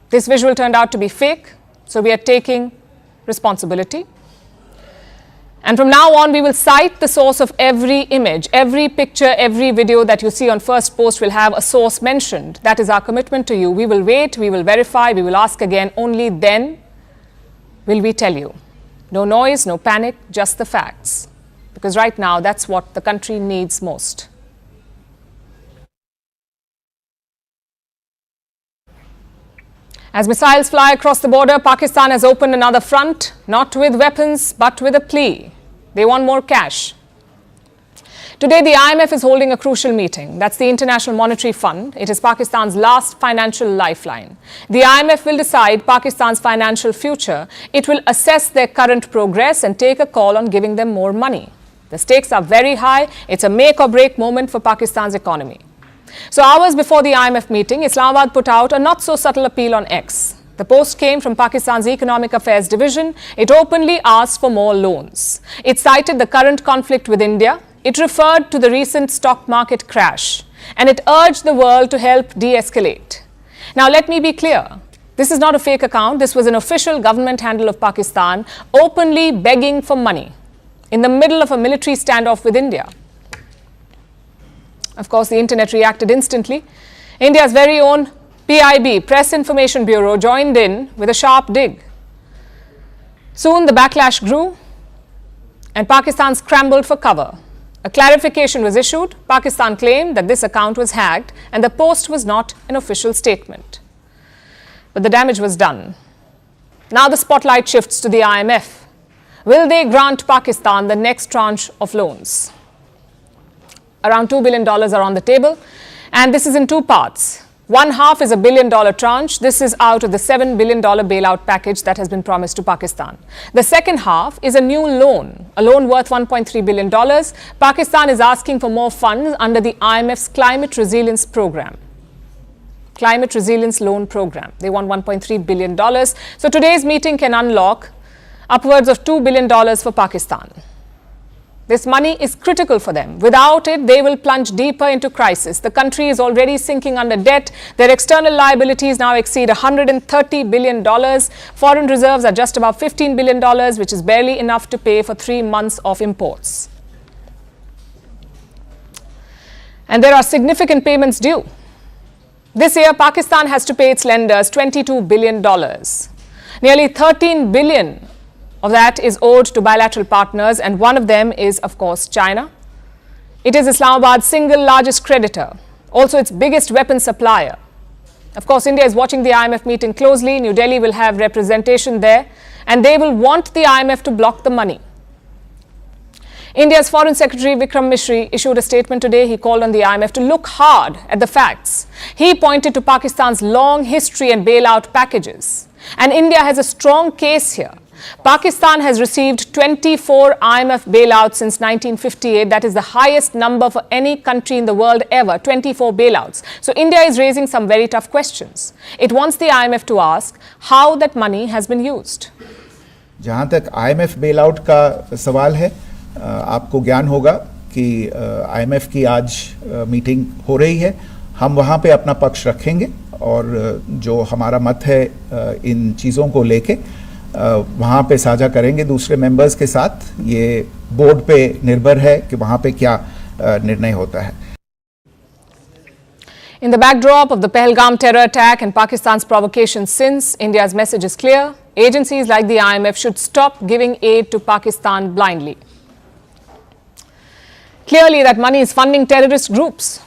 This visual turned out to be fake, so we are taking responsibility. And from now on, we will cite the source of every image, every picture, every video that you see on Firstpost will have a source mentioned. That is our commitment to you. We will wait, we will verify, we will ask again. Only then will we tell you. No noise, no panic, just the facts. Because right now, that's what the country needs most. As missiles fly across the border, Pakistan has opened another front, not with weapons, but with a plea. They want more cash. Today, the IMF is holding a crucial meeting. That's the International Monetary Fund. It is Pakistan's last financial lifeline. The IMF will decide Pakistan's financial future. It will assess their current progress and take a call on giving them more money. The stakes are very high. It's a make or break moment for Pakistan's economy. So hours before the IMF meeting, Islamabad put out a not so subtle appeal on X. The post came from Pakistan's Economic Affairs Division. It openly asked for more loans. It cited the current conflict with India. It referred to the recent stock market crash. And it urged the world to help de-escalate. Now, let me be clear. This is not a fake account. This was an official government handle of Pakistan openly begging for money in the middle of a military standoff with India. Of course, the internet reacted instantly. India's very own PIB, Press Information Bureau, joined in with a sharp dig. Soon the backlash grew and Pakistan scrambled for cover. A clarification was issued. Pakistan claimed that this account was hacked and the post was not an official statement. But the damage was done. Now the spotlight shifts to the IMF. Will they grant Pakistan the next tranche of loans? Around $2 billion are on the table, and this is in two parts. One half is a $1 billion tranche. This is out of the $7 billion bailout package that has been promised to Pakistan. The second half is a new loan, a loan worth $1.3 billion. Pakistan is asking for more funds under the IMF's Climate Resilience Program. Climate Resilience Loan Program. They want $1.3 billion. So today's meeting can unlock upwards of $2 billion for Pakistan. This money is critical for them. Without it, they will plunge deeper into crisis. The country is already sinking under debt. Their external liabilities now exceed $130 billion. Foreign reserves are just about $15 billion, which is barely enough to pay for 3 months of imports. And there are significant payments due. This year, Pakistan has to pay its lenders $22 billion. Nearly $13 billion of that is owed to bilateral partners, and one of them is, of course, China. It is Islamabad's single largest creditor, also its biggest weapon supplier. Of course, India is watching the IMF meeting closely. New Delhi will have representation there, and they will want the IMF to block the money. India's Foreign Secretary Vikram Misri issued a statement today. He called on the IMF to look hard at the facts. He pointed to Pakistan's long history and bailout packages. And India has a strong case here. Pakistan has received 24 IMF bailouts since 1958. That is the highest number for any country in the world ever, 24 bailouts. So India is raising some very tough questions. It wants the IMF to ask how that money has been used. जहाँ तक IMF bailout का सवाल है, आपको ज्ञान होगा कि IMF की आज मीटिंग हो रही है. हम वहाँ पे अपना पक्ष रखेंगे और जो हमारा मत है इन चीज़ों को लेके वहाँ पे साझा करेंगे दूसरे मेंबर्स के साथ. ये बोर्ड पे निर्भर है कि वहाँ पे क्या निर्णय होता है. In the backdrop of the Pahalgam terror attack and Pakistan's provocations since, India's message is clear. Agencies like the IMF should stop giving aid to Pakistan blindly. Clearly, that money is funding terrorist groups.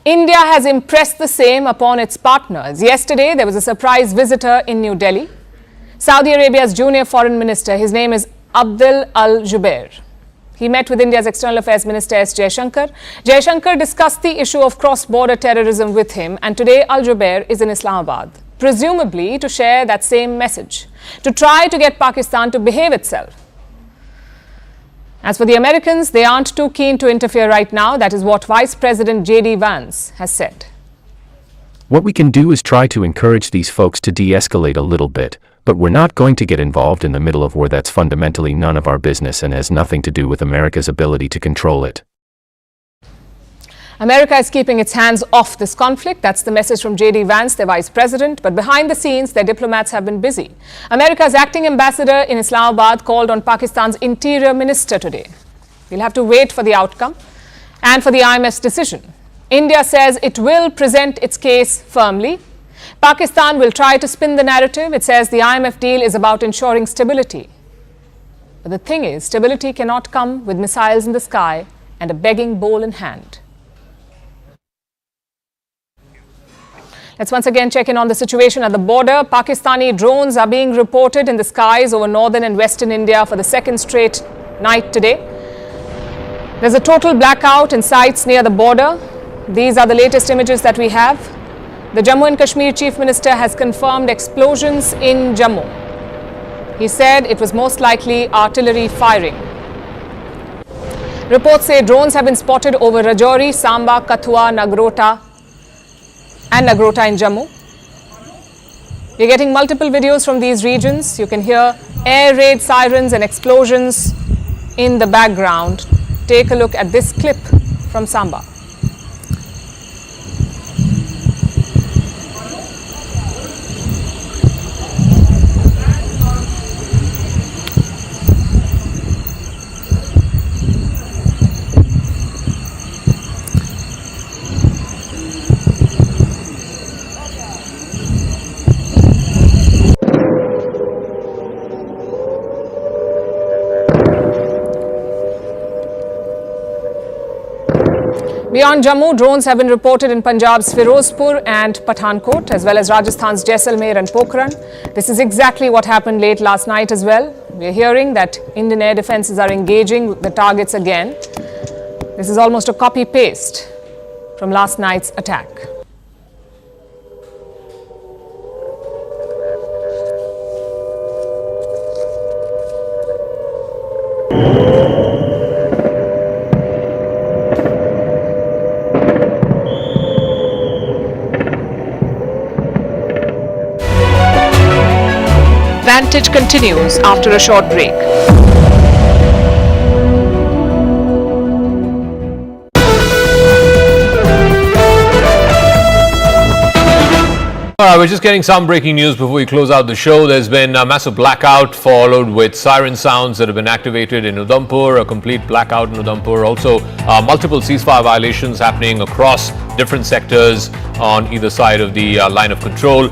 India has impressed the same upon its partners. Yesterday, there was a surprise visitor in New Delhi. Saudi Arabia's junior foreign minister, his name is Abdul Al-Jubair. He met with India's External Affairs Minister S. Jaishankar. Jaishankar discussed the issue of cross-border terrorism with him, and today Al-Jubair is in Islamabad, presumably to share that same message, to try to get Pakistan to behave itself. As for the Americans, they aren't too keen to interfere right now. That is what Vice President J.D. Vance has said. What we can do is try to encourage these folks to de-escalate a little bit, but we're not going to get involved in the middle of war. That's fundamentally none of our business and has nothing to do with America's ability to control it. America is keeping its hands off this conflict. That's the message from J.D. Vance, their vice president. But behind the scenes, their diplomats have been busy. America's acting ambassador in Islamabad called on Pakistan's interior minister today. We'll have to wait for the outcome and for the IMF's decision. India says it will present its case firmly. Pakistan will try to spin the narrative. It says the IMF deal is about ensuring stability. But the thing is, stability cannot come with missiles in the sky and a begging bowl in hand. Let's once again check in on the situation at the border. Pakistani drones are being reported in the skies over northern and western India for the second straight night today. There's a total blackout in sites near the border. These are the latest images that we have. The Jammu and Kashmir Chief Minister has confirmed explosions in Jammu. He said it was most likely artillery firing. Reports say drones have been spotted over Rajouri, Samba, Kathua, Nagrota in Jammu. We're getting multiple videos from these regions. You can hear air raid sirens and explosions in the background. Take a look at this clip from Samba. Beyond Jammu, drones have been reported in Punjab's Firozpur and Pathankot, as well as Rajasthan's Jaisalmer and Pokhran. This is exactly what happened late last night as well. We're hearing that Indian air defenses are engaging the targets again. This is almost a copy-paste from last night's attack. Vantage continues after a short break. We're just getting some breaking news before we close out the show. There's been a massive blackout followed with siren sounds that have been activated in Udhampur, a complete blackout in Udhampur. Also, multiple ceasefire violations happening across different sectors on either side of the line of control.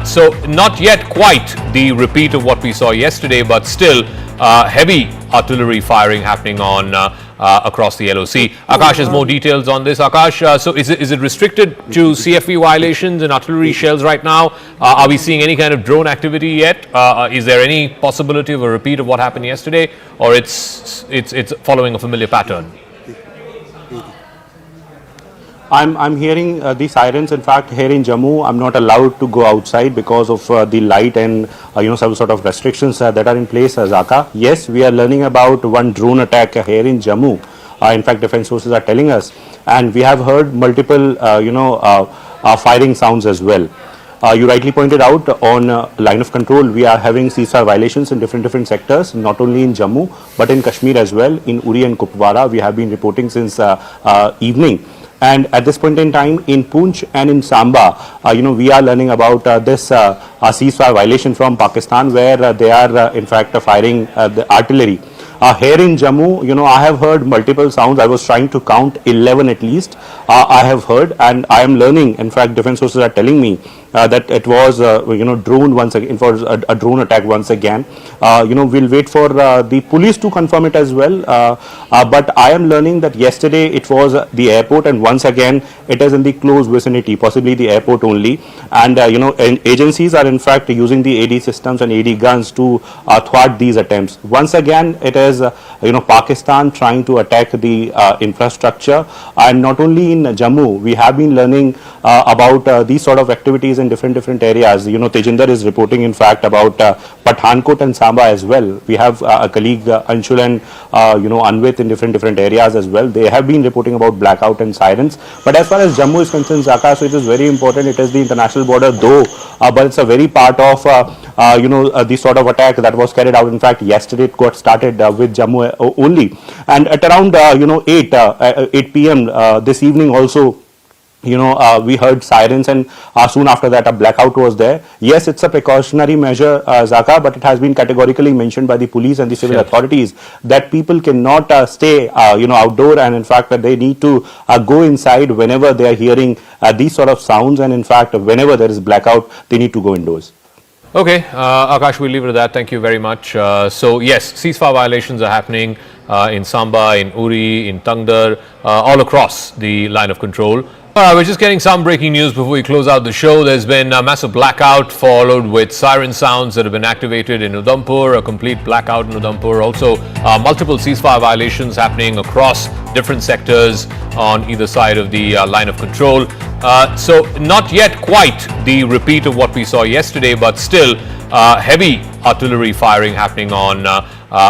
So not yet quite the repeat of what we saw yesterday, but still heavy artillery firing happening on across the LOC. Akash has more details on this. Akash, so is it restricted to CFV violations and artillery shells right now? Are we seeing any kind of drone activity yet? Is there any possibility of a repeat of what happened yesterday, or it's following a familiar pattern? I'm hearing the sirens. In fact, here in Jammu, I'm not allowed to go outside because of the light and some sort of restrictions that are in place. Zaka. Yes, we are learning about one drone attack here in Jammu. In fact, defense sources are telling us, and we have heard multiple firing sounds as well. You rightly pointed out on line of control, we are having ceasefire violations in different sectors, not only in Jammu but in Kashmir as well. In Uri and Kupwara, we have been reporting since evening. And at this point in time, in Poonch and in Samba, we are learning about this ceasefire violation from Pakistan, where they are in fact firing the artillery. Here in Jammu, I have heard multiple sounds. I was trying to count 11 at least. I have heard, and I am learning. In fact, defense sources are telling me that it was drone once again, for a drone attack once again. We'll wait for the police to confirm it as well. But I am learning that yesterday it was the airport, and once again it is in the close vicinity, possibly the airport only. And agencies are in fact using the AD systems and AD guns to thwart these attempts. Once again, it is Pakistan trying to attack the infrastructure, and not only in Jammu. We have been learning about these sort of activities in different areas. Tejinder is reporting in fact about Pathankot and Samba as well. We have a colleague Anshul and Anvit in different areas as well. They have been reporting about blackout and sirens. But as far as Jammu is concerned, Zaka, so it is very important. It is the international border though, but it's a very part of the sort of attack that was carried out. In fact, yesterday it got started with Jammu only, and at around 8 p.m. This evening also, we heard sirens, and soon after that a blackout was there. Yes, it's a precautionary measure, Zaka, but it has been categorically mentioned by the police and the civil authorities that people cannot stay outdoor, and in fact that they need to go inside whenever they are hearing these sort of sounds, and in fact whenever there is blackout they need to go indoors. Okay, Akash, we'll leave it at that. Thank you very much. So yes, ceasefire violations are happening in Samba, in Uri, in Tangdar, all across the line of control. We're just getting some breaking news before we close out the show. There's been a massive blackout followed with siren sounds that have been activated in Udhampur, a complete blackout in Udhampur. Also, multiple ceasefire violations happening across different sectors on either side of the line of control. So not yet quite the repeat of what we saw yesterday, but still heavy artillery firing happening on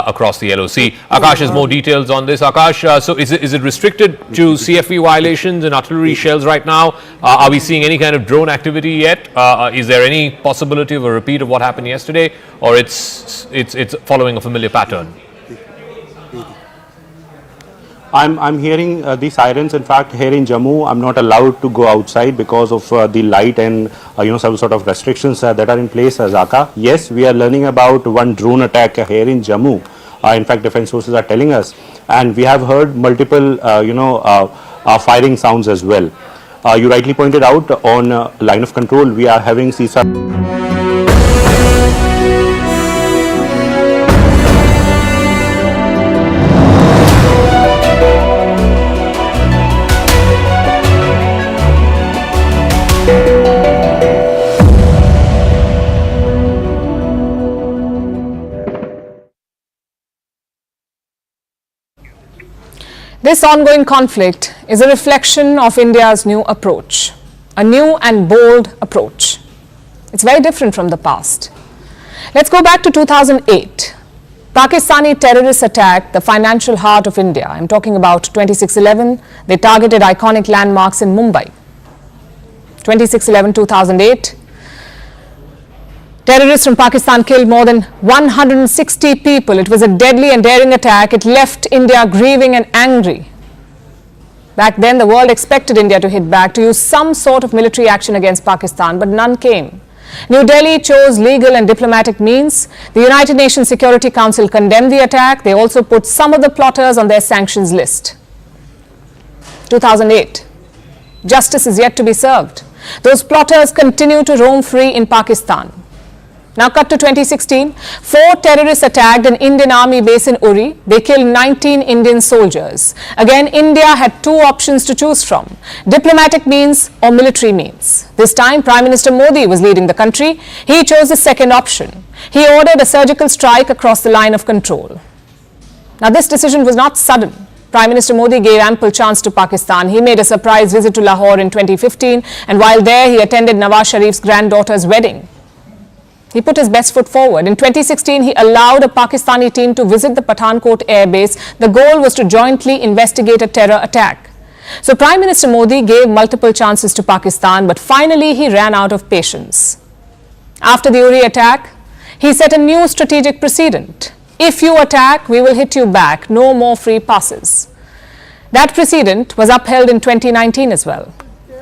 across the LOC. Akash has more details on this. Akash, so is it restricted to CFV violations and artillery shells right now? Are we seeing any kind of drone activity yet? Is there any possibility of a repeat of what happened yesterday, or it's following a familiar pattern? I'm hearing the sirens. In fact, here in Jammu, I'm not allowed to go outside because of the light and some sort of restrictions that are in place as Zaka. Yes, we are learning about one drone attack here in Jammu. In fact, defense forces are telling us, and we have heard multiple firing sounds as well. You rightly pointed out on line of control, we are having ceasefire. This ongoing conflict is a reflection of India's new approach, a new and bold approach. It's very different from the past. Let's go back to 2008. Pakistani terrorists attacked the financial heart of India. I'm talking about 26/11. They targeted iconic landmarks in Mumbai. 26/11-2008. Terrorists from Pakistan killed more than 160 people. It was a deadly and daring attack. It left India grieving and angry. Back then, the world expected India to hit back, to use some sort of military action against Pakistan, but none came. New Delhi chose legal and diplomatic means. The United Nations Security Council condemned the attack. They also put some of the plotters on their sanctions list. 2008. Justice is yet to be served. Those plotters continue to roam free in Pakistan. Now cut to 2016. 4 terrorists attacked an Indian army base in Uri. They killed 19 Indian soldiers. Again, India had 2 options to choose from: diplomatic means or military means. This time, Prime Minister Modi was leading the country. He chose the second option. He ordered a surgical strike across the line of control. Now, this decision was not sudden. Prime Minister Modi gave ample chance to Pakistan. He made a surprise visit to Lahore in 2015, and while there, he attended Nawaz Sharif's granddaughter's wedding. He put his best foot forward. In 2016, he allowed a Pakistani team to visit the Pathankot air base. The goal was to jointly investigate a terror attack. So Prime Minister Modi gave multiple chances to Pakistan, but finally he ran out of patience. After the Uri attack, he set a new strategic precedent. If you attack, we will hit you back. No more free passes. That precedent was upheld in 2019 as well.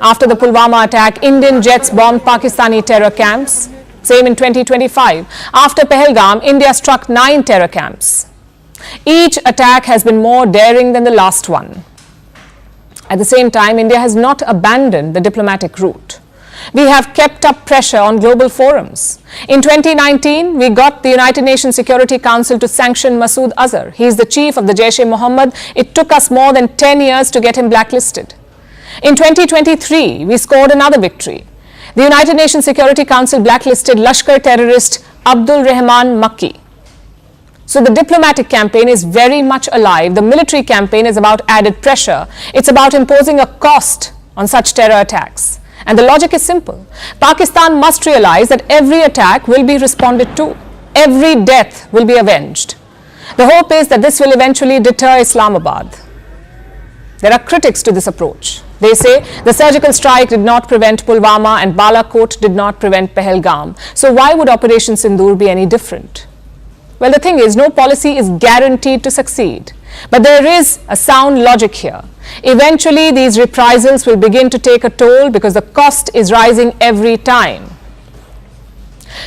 After the Pulwama attack, Indian jets bombed Pakistani terror camps. Same in 2025. After Pahalgam, India struck 9 terror camps. Each attack has been more daring than the last one. At the same time, India has not abandoned the diplomatic route. We have kept up pressure on global forums. In 2019, we got the United Nations Security Council to sanction Masood Azhar. He is the chief of the Jaish-e-Mohammed. It took us more than 10 years to get him blacklisted. In 2023, we scored another victory. The United Nations Security Council blacklisted Lashkar terrorist Abdul Rahman Makki. So the diplomatic campaign is very much alive. The military campaign is about added pressure. It's about imposing a cost on such terror attacks. And the logic is simple. Pakistan must realize that every attack will be responded to. Every death will be avenged. The hope is that this will eventually deter Islamabad. There are critics to this approach. They say the surgical strike did not prevent Pulwama and Balakot did not prevent Pahalgam. So why would Operation Sindoor be any different? Well, the thing is, no policy is guaranteed to succeed. But there is a sound logic here. Eventually, these reprisals will begin to take a toll because the cost is rising every time.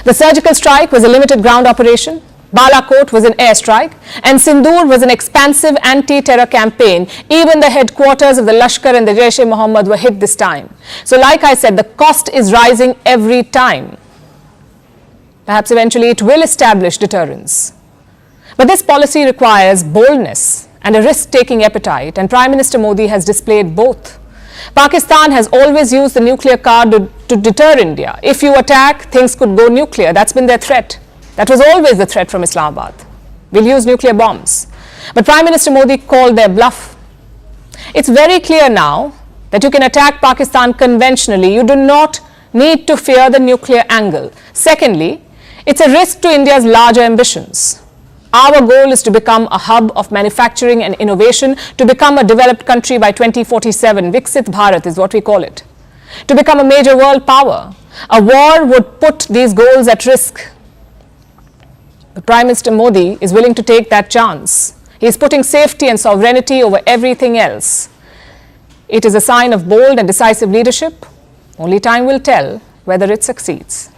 The surgical strike was a limited ground operation. Balakot was an airstrike, and Sindoor was an expansive anti-terror campaign. Even the headquarters of the Lashkar and the Jaish-e-Mohammed were hit this time. So like I said, the cost is rising every time. Perhaps eventually it will establish deterrence. But this policy requires boldness and a risk-taking appetite, and Prime Minister Modi has displayed both. Pakistan has always used the nuclear card to deter India. If you attack, things could go nuclear. That's been their threat. That was always the threat from Islamabad. We'll use nuclear bombs. But Prime Minister Modi called their bluff. It's very clear now that you can attack Pakistan conventionally. You do not need to fear the nuclear angle. Secondly, it's a risk to India's larger ambitions. Our goal is to become a hub of manufacturing and innovation, to become a developed country by 2047. Viksit Bharat is what we call it. To become a major world power. A war would put these goals at risk. But Prime Minister Modi is willing to take that chance. He is putting safety and sovereignty over everything else. It is a sign of bold and decisive leadership. Only time will tell whether it succeeds.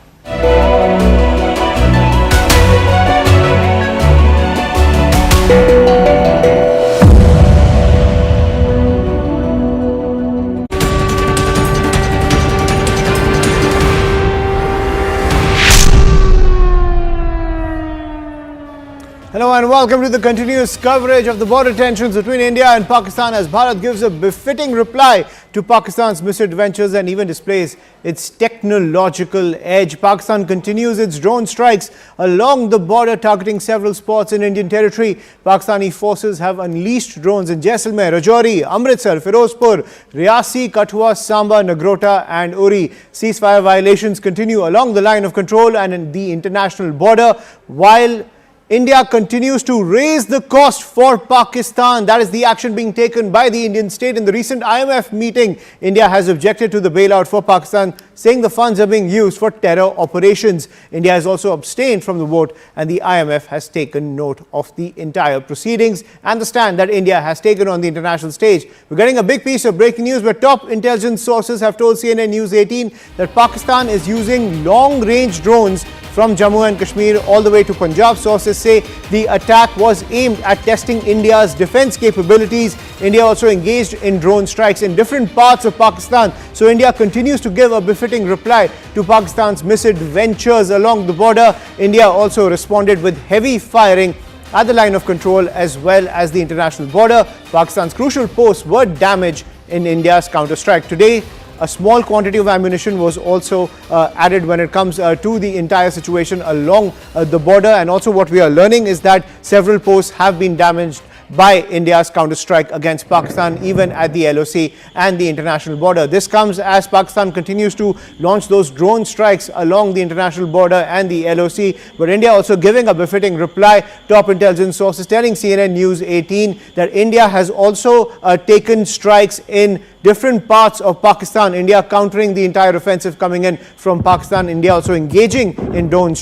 Hello and welcome to the continuous coverage of the border tensions between India and Pakistan as Bharat gives a befitting reply to Pakistan's misadventures and even displays its technological edge. Pakistan continues its drone strikes along the border targeting several spots in Indian territory. Pakistani forces have unleashed drones in Jaisalmer, Rajouri, Amritsar, Firozpur, Riyasi, Kathua, Samba, Nagrota and Uri. Ceasefire violations continue along the line of control and in the international border while India continues to raise the cost for Pakistan. That is the action being taken by the Indian state. In the recent IMF meeting, India has objected to the bailout for Pakistan, saying the funds are being used for terror operations. India has also abstained from the vote and the IMF has taken note of the entire proceedings and the stand that India has taken on the international stage. We're getting a big piece of breaking news where top intelligence sources have told CNN News 18 that Pakistan is using long-range drones from Jammu and Kashmir all the way to Punjab. Sources say the attack was aimed at testing India's defense capabilities. India also engaged in drone strikes in different parts of Pakistan. So India continues to give a befitting reply to Pakistan's misadventures along the border. India also responded with heavy firing at the line of control as well as the international border. Pakistan's crucial posts were damaged in India's counter-strike. Today, a small quantity of ammunition was also added when it comes to the entire situation along the border. And also what we are learning is that several posts have been damaged by India's counter-strike against Pakistan, even at the LOC and the international border. This comes as Pakistan continues to launch those drone strikes along the international border and the LOC, but India also giving a befitting reply. Top intelligence sources telling CNN News 18 that India has also taken strikes in different parts of Pakistan. India countering the entire offensive coming in from Pakistan. India also engaging in drone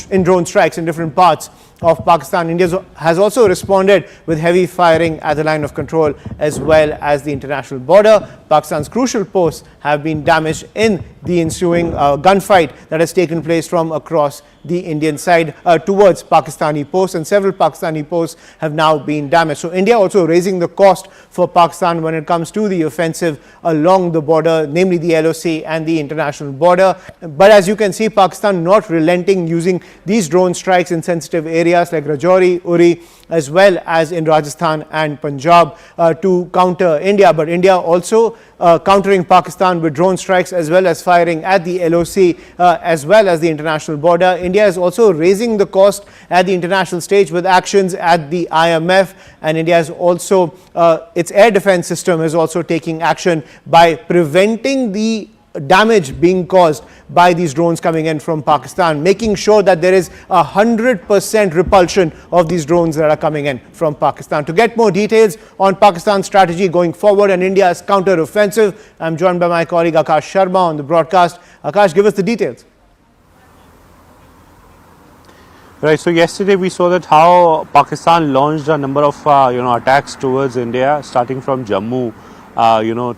strikes in different parts of Pakistan. India has also responded with heavy firing at the line of control as well as the international border. Pakistan's crucial posts have been damaged in the ensuing gunfight that has taken place from across the Indian side towards Pakistani posts, and several Pakistani posts have now been damaged. So India also raising the cost for Pakistan when it comes to the offensive along the border, namely the LOC and the international border. But as you can see, Pakistan not relenting, using these drone strikes in sensitive areas like Rajouri, Uri, as well as in Rajasthan and Punjab to counter India. But India also countering Pakistan with drone strikes as well as firing at the LOC as well as the international border. India is also raising the cost at the international stage with actions at the IMF, and India is also its air defense system is also taking action by preventing the damage being caused by these drones coming in from Pakistan, making sure that there is 100% repulsion of these drones that are coming in from Pakistan. To get more details on Pakistan's strategy going forward and India's counter-offensive, I'm joined by my colleague Akash Sharma on the broadcast. Akash, give us the details. Right, so yesterday we saw that how Pakistan launched a number of attacks towards India, starting from Jammu,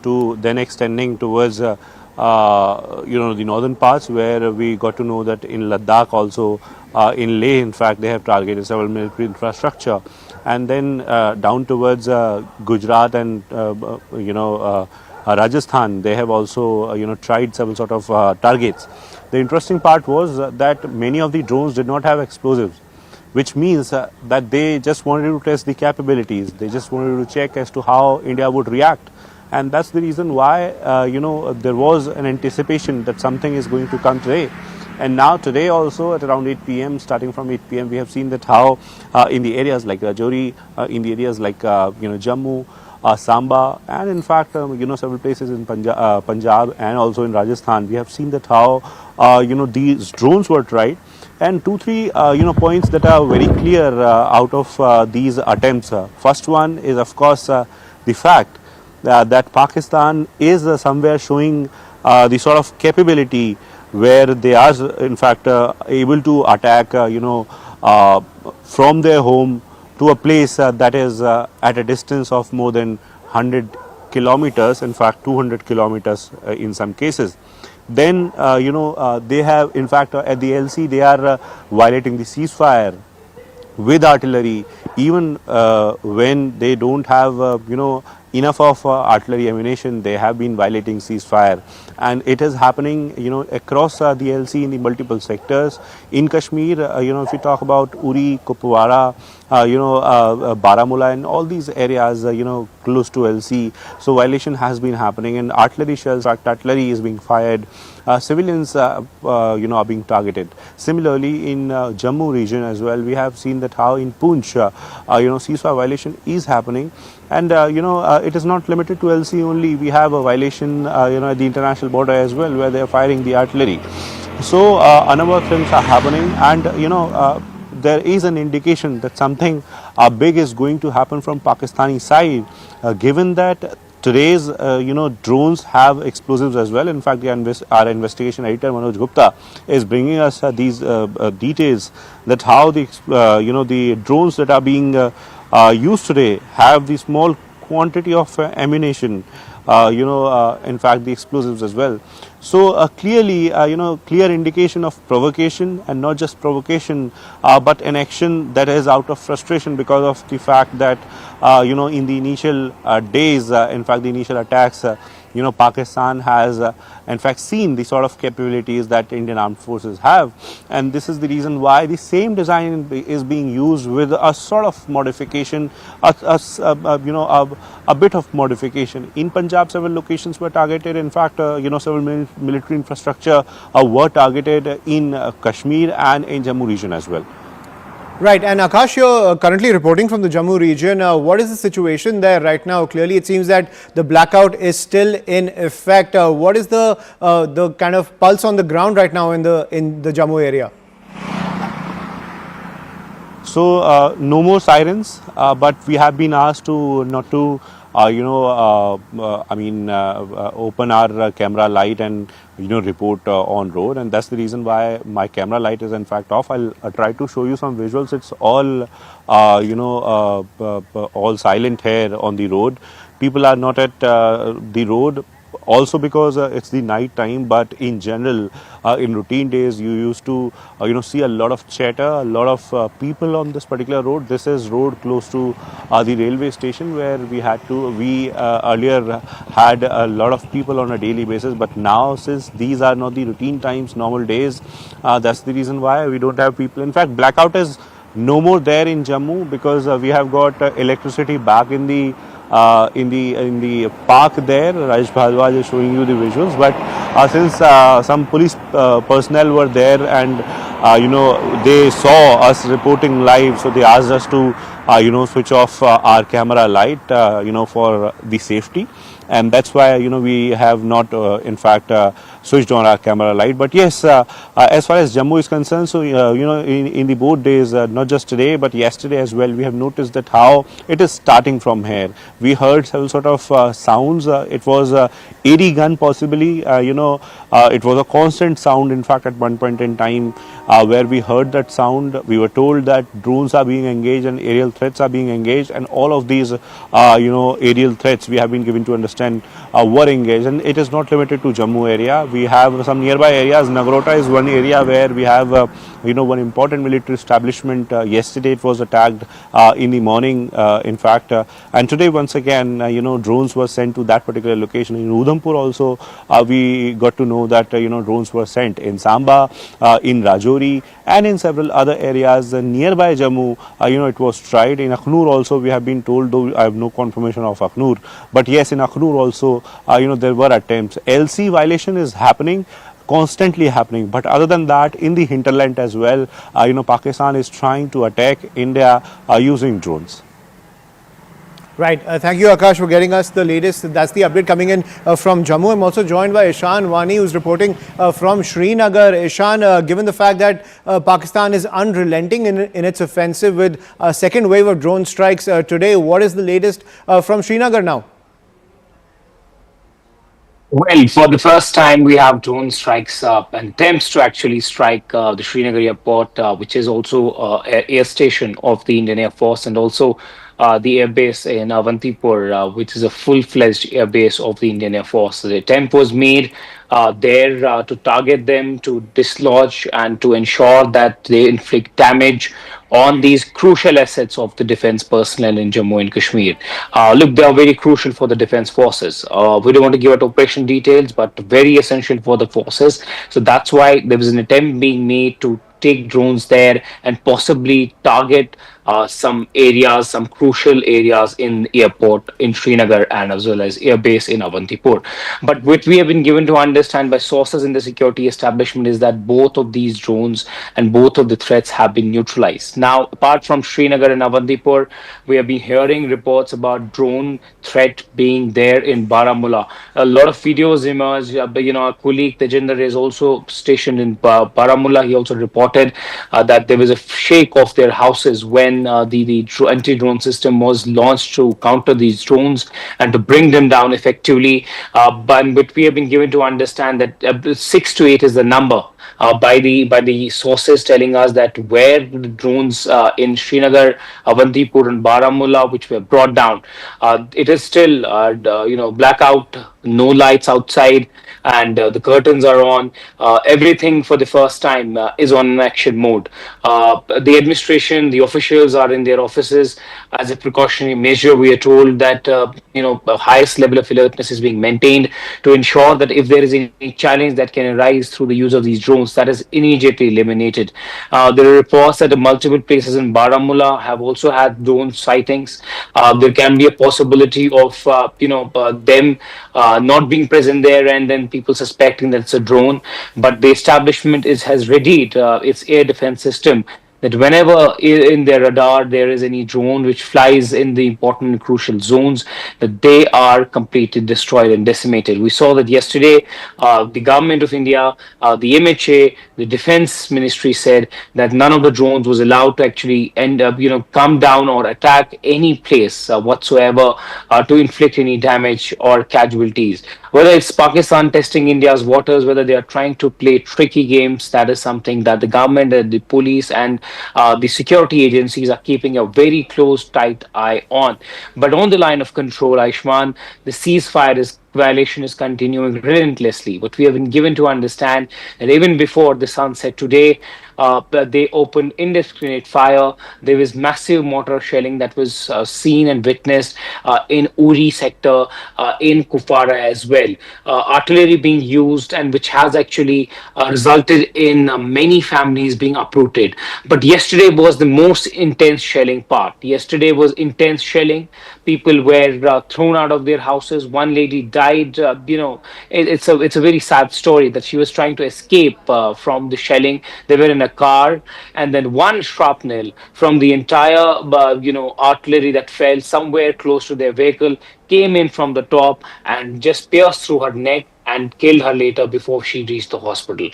to then extending towards the northern parts, where we got to know that in Ladakh also, in Leh in fact they have targeted several military infrastructure, and then down towards Gujarat and Rajasthan they have also tried several sort of targets. The interesting part was that many of the drones did not have explosives, which means that they just wanted to test the capabilities. They just wanted to check as to how India would react. And that's the reason why, there was an anticipation that something is going to come today. And now today also at around 8 p.m., starting from 8 p.m., we have seen that how in the areas like Rajouri, in the areas like, Jammu, Samba, and in fact, several places in Punjab and also in Rajasthan, we have seen that how, these drones were tried. And 2-3 points that are very clear out of these attempts. First one is of course the fact that Pakistan is somewhere showing the sort of capability where they are in fact able to attack from their home to a place that is at a distance of more than 100 kilometers, in fact 200 kilometers in some cases. Then they have in fact at the LC they are violating the ceasefire with artillery, even when they don't have enough of artillery ammunition. They have been violating ceasefire, and it is happening across the LC in the multiple sectors. In Kashmir, if you talk about Uri, Kupwara, Baramulla and all these areas close to LC, so violation has been happening, and artillery shells, in fact artillery is being fired. Civilians are being targeted. Similarly in Jammu region as well, we have seen that how in Poonch ceasefire violation is happening, and it is not limited to LC only. We have a violation at the international border as well, where they are firing the artillery. So a number of things are happening, and there is an indication that something big is going to happen from Pakistani side, given that today's drones have explosives as well. In fact, our investigation editor Manoj Gupta is bringing us these details that how the the drones that are being used today have the small quantity of ammunition, in fact the explosives as well. So clearly, clear indication of provocation, and not just provocation, but an action that is out of frustration because of the fact that, in the initial days, in fact, the initial attacks, Pakistan has in fact seen the sort of capabilities that Indian armed forces have, and this is the reason why the same design is being used with a sort of modification, a bit of modification. In Punjab, several locations were targeted. In fact, several military infrastructure were targeted in Kashmir and in Jammu region as well. Right, and Akash, you're currently reporting from the Jammu region. What is the situation there right now? Clearly, it seems that the blackout is still in effect. What is the kind of pulse on the ground right now in the Jammu area? So no more sirens, but we have been asked to not to open our camera light and report on road, and that's the reason why my camera light is in fact off. I'll try to show you some visuals. It's all all silent here on the road. People are not at the road, also because it's the night time, but in general in routine days you used to see a lot of chatter, a lot of people on this particular road. This is road close to the railway station, where we earlier had a lot of people on a daily basis, but now since these are not the routine times, normal days, that's the reason why we don't have people. In fact, blackout is no more there in Jammu, because we have got electricity back in the park there. Rajesh Bhardwaj is showing you the visuals, but since some police personnel were there and they saw us reporting live, so they asked us to switch off our camera light for the safety, and that's why we have not in fact switched on our camera light. But yes, as far as Jammu is concerned, so in the both days, not just today but yesterday as well, we have noticed that how it is starting from here. We heard several sort of sounds. It was AD gun possibly. It was a constant sound. In fact, at one point in time, where we heard that sound, we were told that drones are being engaged and aerial threats are being engaged, and all of these aerial threats we have been given to understand were engaged. And it is not limited to Jammu area. We have some nearby areas. Nagrota is one area where we have one important military establishment. Yesterday it was attacked in the morning, in fact, and today once again drones were sent to that particular location. In Udhampur also we got to know that drones were sent. In Samba, in Rajouri, and in several other areas nearby Jammu, it was tried. In Akhnur also we have been told, though I have no confirmation of Akhnur, but yes, in Akhnur Sindoor also, there were attempts. LC violation is happening, constantly happening. But other than that, in the hinterland as well, Pakistan is trying to attack India using drones. Right. Thank you, Akash, for getting us the latest. That's the update coming in from Jammu. I'm also joined by Ishan Wani, who's reporting from Srinagar. Ishan, given the fact that Pakistan is unrelenting in its offensive with a second wave of drone strikes today, what is the latest from Srinagar now? Well, for the first time, we have drone strikes and attempts to actually strike the Srinagar airport, which is also an air station of the Indian Air Force, and also the air base in Avantipur, which is a full-fledged air base of the Indian Air Force. The attempt was made there to target them, to dislodge and to ensure that they inflict damage on these crucial assets of the defense personnel in Jammu and Kashmir. Look, they are very crucial for the defense forces. We don't want to give out operation details, but very essential for the forces. So that's why there was an attempt being made to take drones there and possibly target some areas, some crucial areas in the airport in Srinagar and as well as airbase in Avantipur. But what we have been given to understand by sources in the security establishment is that both of these drones and both of the threats have been neutralized. Now, apart from Srinagar and Avantipur, we have been hearing reports about drone threat being there in Baramulla. A lot of videos emerged. Our colleague Tejinder is also stationed in Baramulla. He also reported that there was a shake of their houses when the anti-drone system was launched to counter these drones and to bring them down effectively. But we have been given to understand that 6 to 8 is the number by the sources telling us that where the drones in Srinagar, Avantipur and Baramulla, which were brought down, it is still blackout, no lights outside, and the curtains are on. Everything for the first time is on action mode. The administration, the officials are in their offices as a precautionary measure. We are told that the highest level of alertness is being maintained to ensure that if there is any challenge that can arise through the use of these drones, that is immediately eliminated. There are reports that multiple places in Baramulla have also had drone sightings. There can be a possibility of them not being present there and then people suspecting that it's a drone. But the establishment has readied its air defense system that whenever in their radar there is any drone which flies in the important and crucial zones, that they are completely destroyed and decimated. We saw that yesterday, the government of India, the MHA, the defense ministry said that none of the drones was allowed to actually come down or attack any place whatsoever to inflict any damage or casualties. Whether it's Pakistan testing India's waters, whether they are trying to play tricky games, that is something that the government, the police and the security agencies are keeping a very close, tight eye on. But on the line of control, Aishman, the ceasefire violation is continuing relentlessly. But we have been given to understand that even before the sunset today, they opened indiscriminate fire. There was massive mortar shelling that was seen and witnessed in Uri sector, in Kupwara as well. Artillery being used, and which has actually resulted in many families being uprooted. But yesterday was the most intense shelling part. Yesterday was intense shelling. People were thrown out of their houses. One lady died. It's a very sad story that she was trying to escape from the shelling. They were in a car, and then one shrapnel from the entire artillery that fell somewhere close to their vehicle came in from the top and just pierced through her neck and killed her later before she reached the hospital.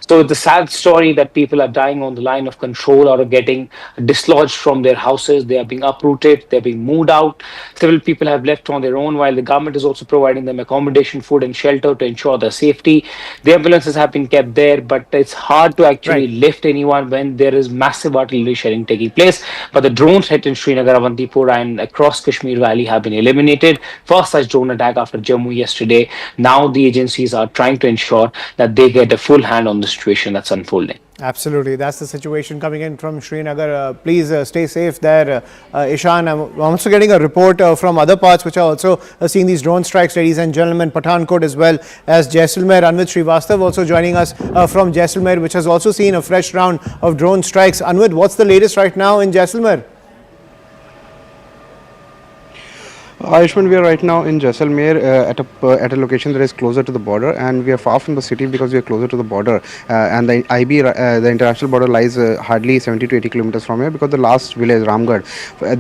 So it's a sad story that people are dying on the line of control or are getting dislodged from their houses. They are being uprooted. They're being moved out. Several people have left on their own, while the government is also providing them accommodation, food and shelter to ensure their safety. The ambulances have been kept there, but it's hard to actually lift anyone when there is massive artillery shelling taking place. But the drone threat in Srinagar, Avantipur and across Kashmir Valley have been eliminated. First such drone attack after Jammu yesterday. Now the agencies are trying to ensure that they get a full hand on the situation that's unfolding. Absolutely. That's the situation coming in from Srinagar. Please stay safe there, Ishan. I'm also getting a report from other parts which are also seeing these drone strikes, ladies and gentlemen. Pathankot as well as Jaisalmer. Anvid Srivastav also joining us from Jaisalmer, which has also seen a fresh round of drone strikes. Anvid, what's the latest right now in Jaisalmer? Ayushman, we are right now in Jaisalmer at a location that is closer to the border, and we are far from the city because we are closer to the border. And the the international border, lies hardly 70 to 80 kilometers from here, because the last village, Ramgarh,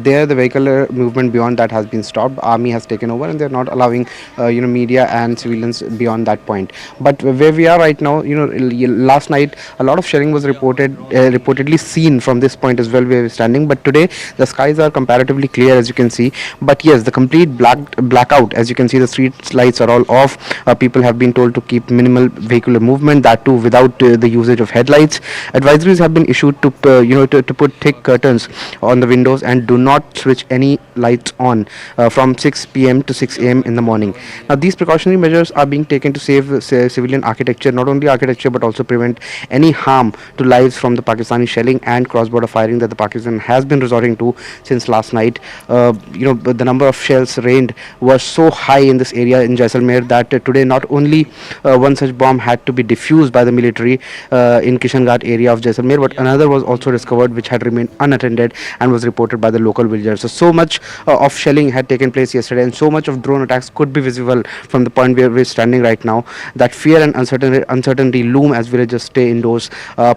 there the vehicular movement beyond that has been stopped. Army has taken over, and they are not allowing media and civilians beyond that point. But where we are right now, last night a lot of shelling was reportedly seen from this point as well where we're standing. But today the skies are comparatively clear, as you can see. But yes, the complete blackout, as you can see, the street lights are all off. People have been told to keep minimal vehicular movement, that too without the usage of headlights. Advisories have been issued to to put thick curtains on the windows and do not switch any lights on from 6 p.m. to 6 a.m. in the morning. Now these precautionary measures are being taken to save civilian architecture, not only architecture but also prevent any harm to lives from the Pakistani shelling and cross-border firing that the Pakistan has been resorting to since last night. The number of shells rained was so high in this area in Jaisalmer that today not only one such bomb had to be defused by the military in Kishangarh area of Jaisalmer, but another was also discovered which had remained unattended and was reported by the local villagers. So much of shelling had taken place yesterday, and so much of drone attacks could be visible from the point where we're standing right now, that fear and uncertainty loom as villagers stay indoors.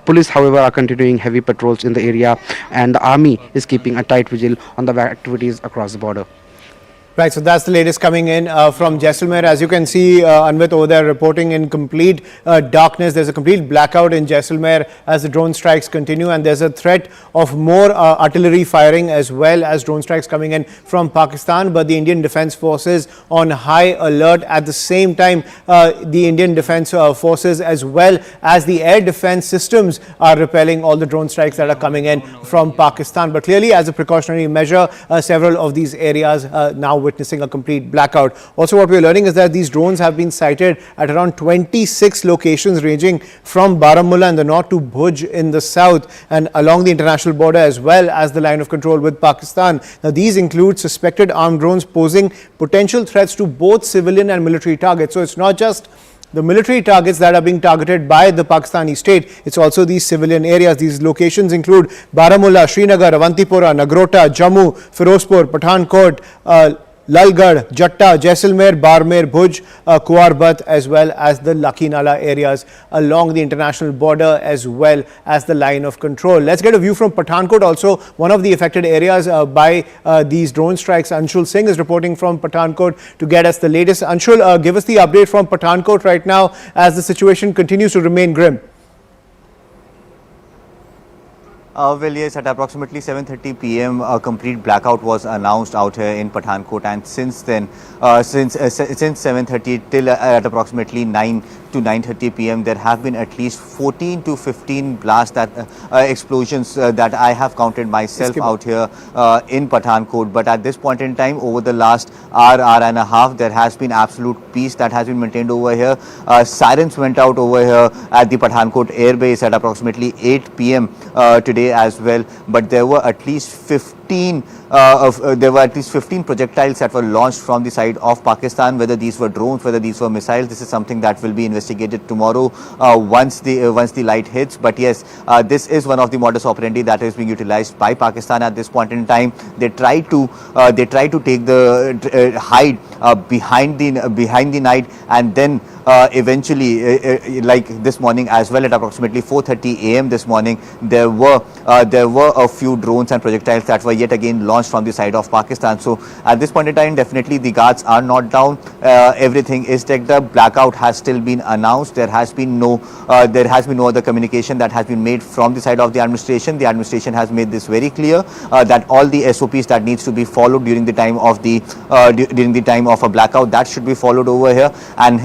Police, however, are continuing heavy patrols in the area, and the army is keeping a tight vigil on the activities across the border. Right, so that's the latest coming in from Jaisalmer. As you can see, Anvit over there reporting in complete darkness. There's a complete blackout in Jaisalmer as the drone strikes continue, and there's a threat of more artillery firing as well as drone strikes coming in from Pakistan. But the Indian Defence Forces on high alert. At the same time, the Indian Defence Forces as well as the air defence systems are repelling all the drone strikes that are coming in from Pakistan. But clearly, as a precautionary measure, several of these areas now witnessing a complete blackout. Also, what we're learning is that these drones have been sighted at around 26 locations ranging from Baramulla in the north to Bhuj in the south, and along the international border as well as the line of control with Pakistan. Now, these include suspected armed drones posing potential threats to both civilian and military targets. So it's not just the military targets that are being targeted by the Pakistani state, it's also these civilian areas. These locations include Baramulla, Srinagar, Avantipora, Nagrota, Jammu, Firozpur, Pathankot, Lalgarh, Jatta, Jaisalmer, Barmer, Bhuj, Kuwarbat, as well as the Lucky Nala areas along the international border as well as the line of control. Let's get a view from Pathankot, also one of the affected areas by these drone strikes. Anshul Singh is reporting from Pathankot to get us the latest. Anshul, give us the update from Pathankot right now as the situation continues to remain grim. Well, yes, at approximately 7:30 p.m. a complete blackout was announced out here in Pathankot, and since then, since 7:30 till at approximately 9 to 9:30 p.m. there have been at least 14 to 15 blast explosions that I have counted myself out here in Pathankot. But at this point in time, over the last hour and a half, there has been absolute peace that has been maintained over here. Sirens went out over here at the Pathankot Air Base at approximately 8 p.m. Today as well. But there were at least 15 projectiles that were launched from the side of Pakistan. Whether these were drones, whether these were missiles, this is something that will be investigated tomorrow once the light hits. But yes, this is one of the modus operandi that is being utilized by Pakistan at this point in time. They try to take the hide behind the night, and then eventually, like this morning as well, at approximately 4:30 a.m. this morning, there were a few drones and projectiles that were yet again launched from the side of Pakistan. So at this point in time, definitely the guards are not down. Everything is checked up. Blackout has still been announced. There has been no other communication that has been made from the side of the administration. The administration has made this very clear that all the SOPs that needs to be followed during the time of a blackout, that should be followed over here, and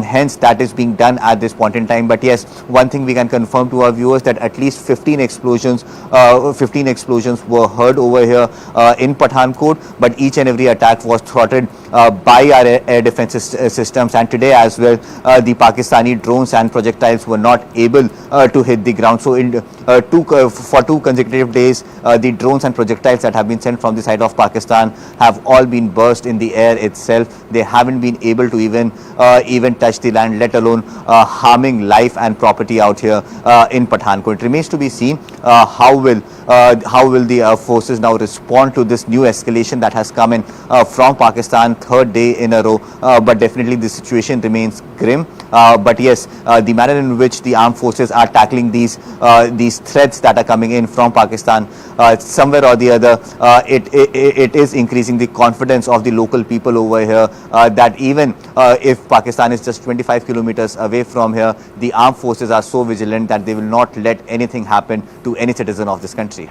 hence that is being done at this point in time. But yes, one thing we can confirm to our viewers that at least 15 explosions were heard over here in Pathankot, but each and every attack was thwarted by our air defense systems. And today as well, the Pakistani drones and projectiles were not able to hit the ground. So for 2 consecutive days, the drones and projectiles that have been sent from the side of Pakistan have all been burst in the air itself. They haven't been able to even touch touch the land, let alone harming life and property out here in Pathankot. It remains to be seen how will the forces now respond to this new escalation that has come in from Pakistan, third day in a row. But definitely the situation remains grim. But yes, the manner in which the armed forces are tackling these threats that are coming in from Pakistan, somewhere or the other, it is increasing the confidence of the local people over here that even if Pakistan is just 25 kilometers away from here, the armed forces are so vigilant that they will not let anything happen to any citizen of this country.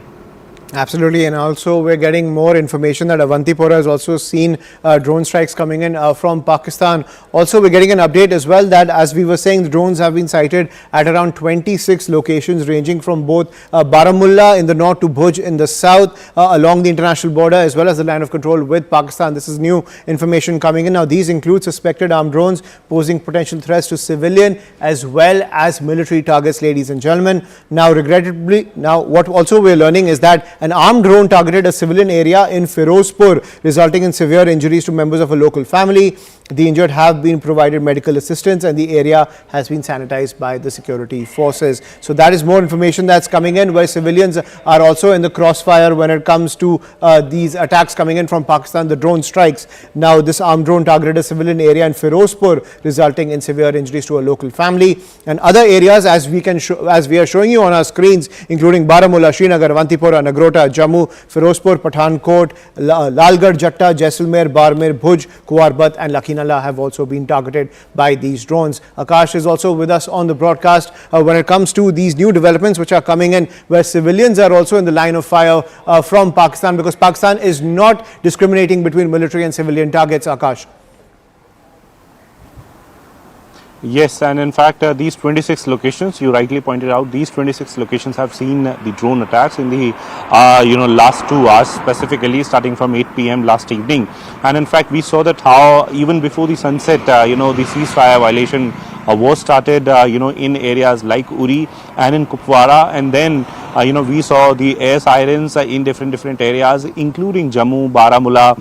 Absolutely, and also we're getting more information that Avantipora has also seen drone strikes coming in from Pakistan. Also, we're getting an update as well that, as we were saying, the drones have been sighted at around 26 locations ranging from both Baramulla in the north to Bhuj in the south, along the international border as well as the line of control with Pakistan. This is new information coming in. Now, these include suspected armed drones posing potential threats to civilian as well as military targets, ladies and gentlemen. Now, regrettably, what also we're learning is that an armed drone targeted a civilian area in Firozpur, resulting in severe injuries to members of a local family. The injured have been provided medical assistance and the area has been sanitized by the security forces. So that is more information that's coming in, where civilians are also in the crossfire when it comes to these attacks coming in from Pakistan, the drone strikes. Now, this armed drone targeted a civilian area in Firozpur, resulting in severe injuries to a local family. And other areas, as we are showing you on our screens, including Baramulla, Srinagar, Avantipora, Nagrota, Jammu, Firozpur, Pathankot, Lalgarh, Jatta, Jaisalmer, Barmer, Bhuj, Kuwarbat and Lakhinala have also been targeted by these drones. Akash is also with us on the broadcast when it comes to these new developments which are coming in, where civilians are also in the line of fire from Pakistan, because Pakistan is not discriminating between military and civilian targets. Akash. Yes, and in fact, these 26 locations, you rightly pointed out, these 26 locations have seen the drone attacks in the last 2 hours, specifically starting from 8 p.m. last evening. And in fact, we saw that how even before the sunset, the ceasefire violation was started, in areas like Uri and in Kupwara, and then we saw the air sirens in different areas, including Jammu, Baramulla,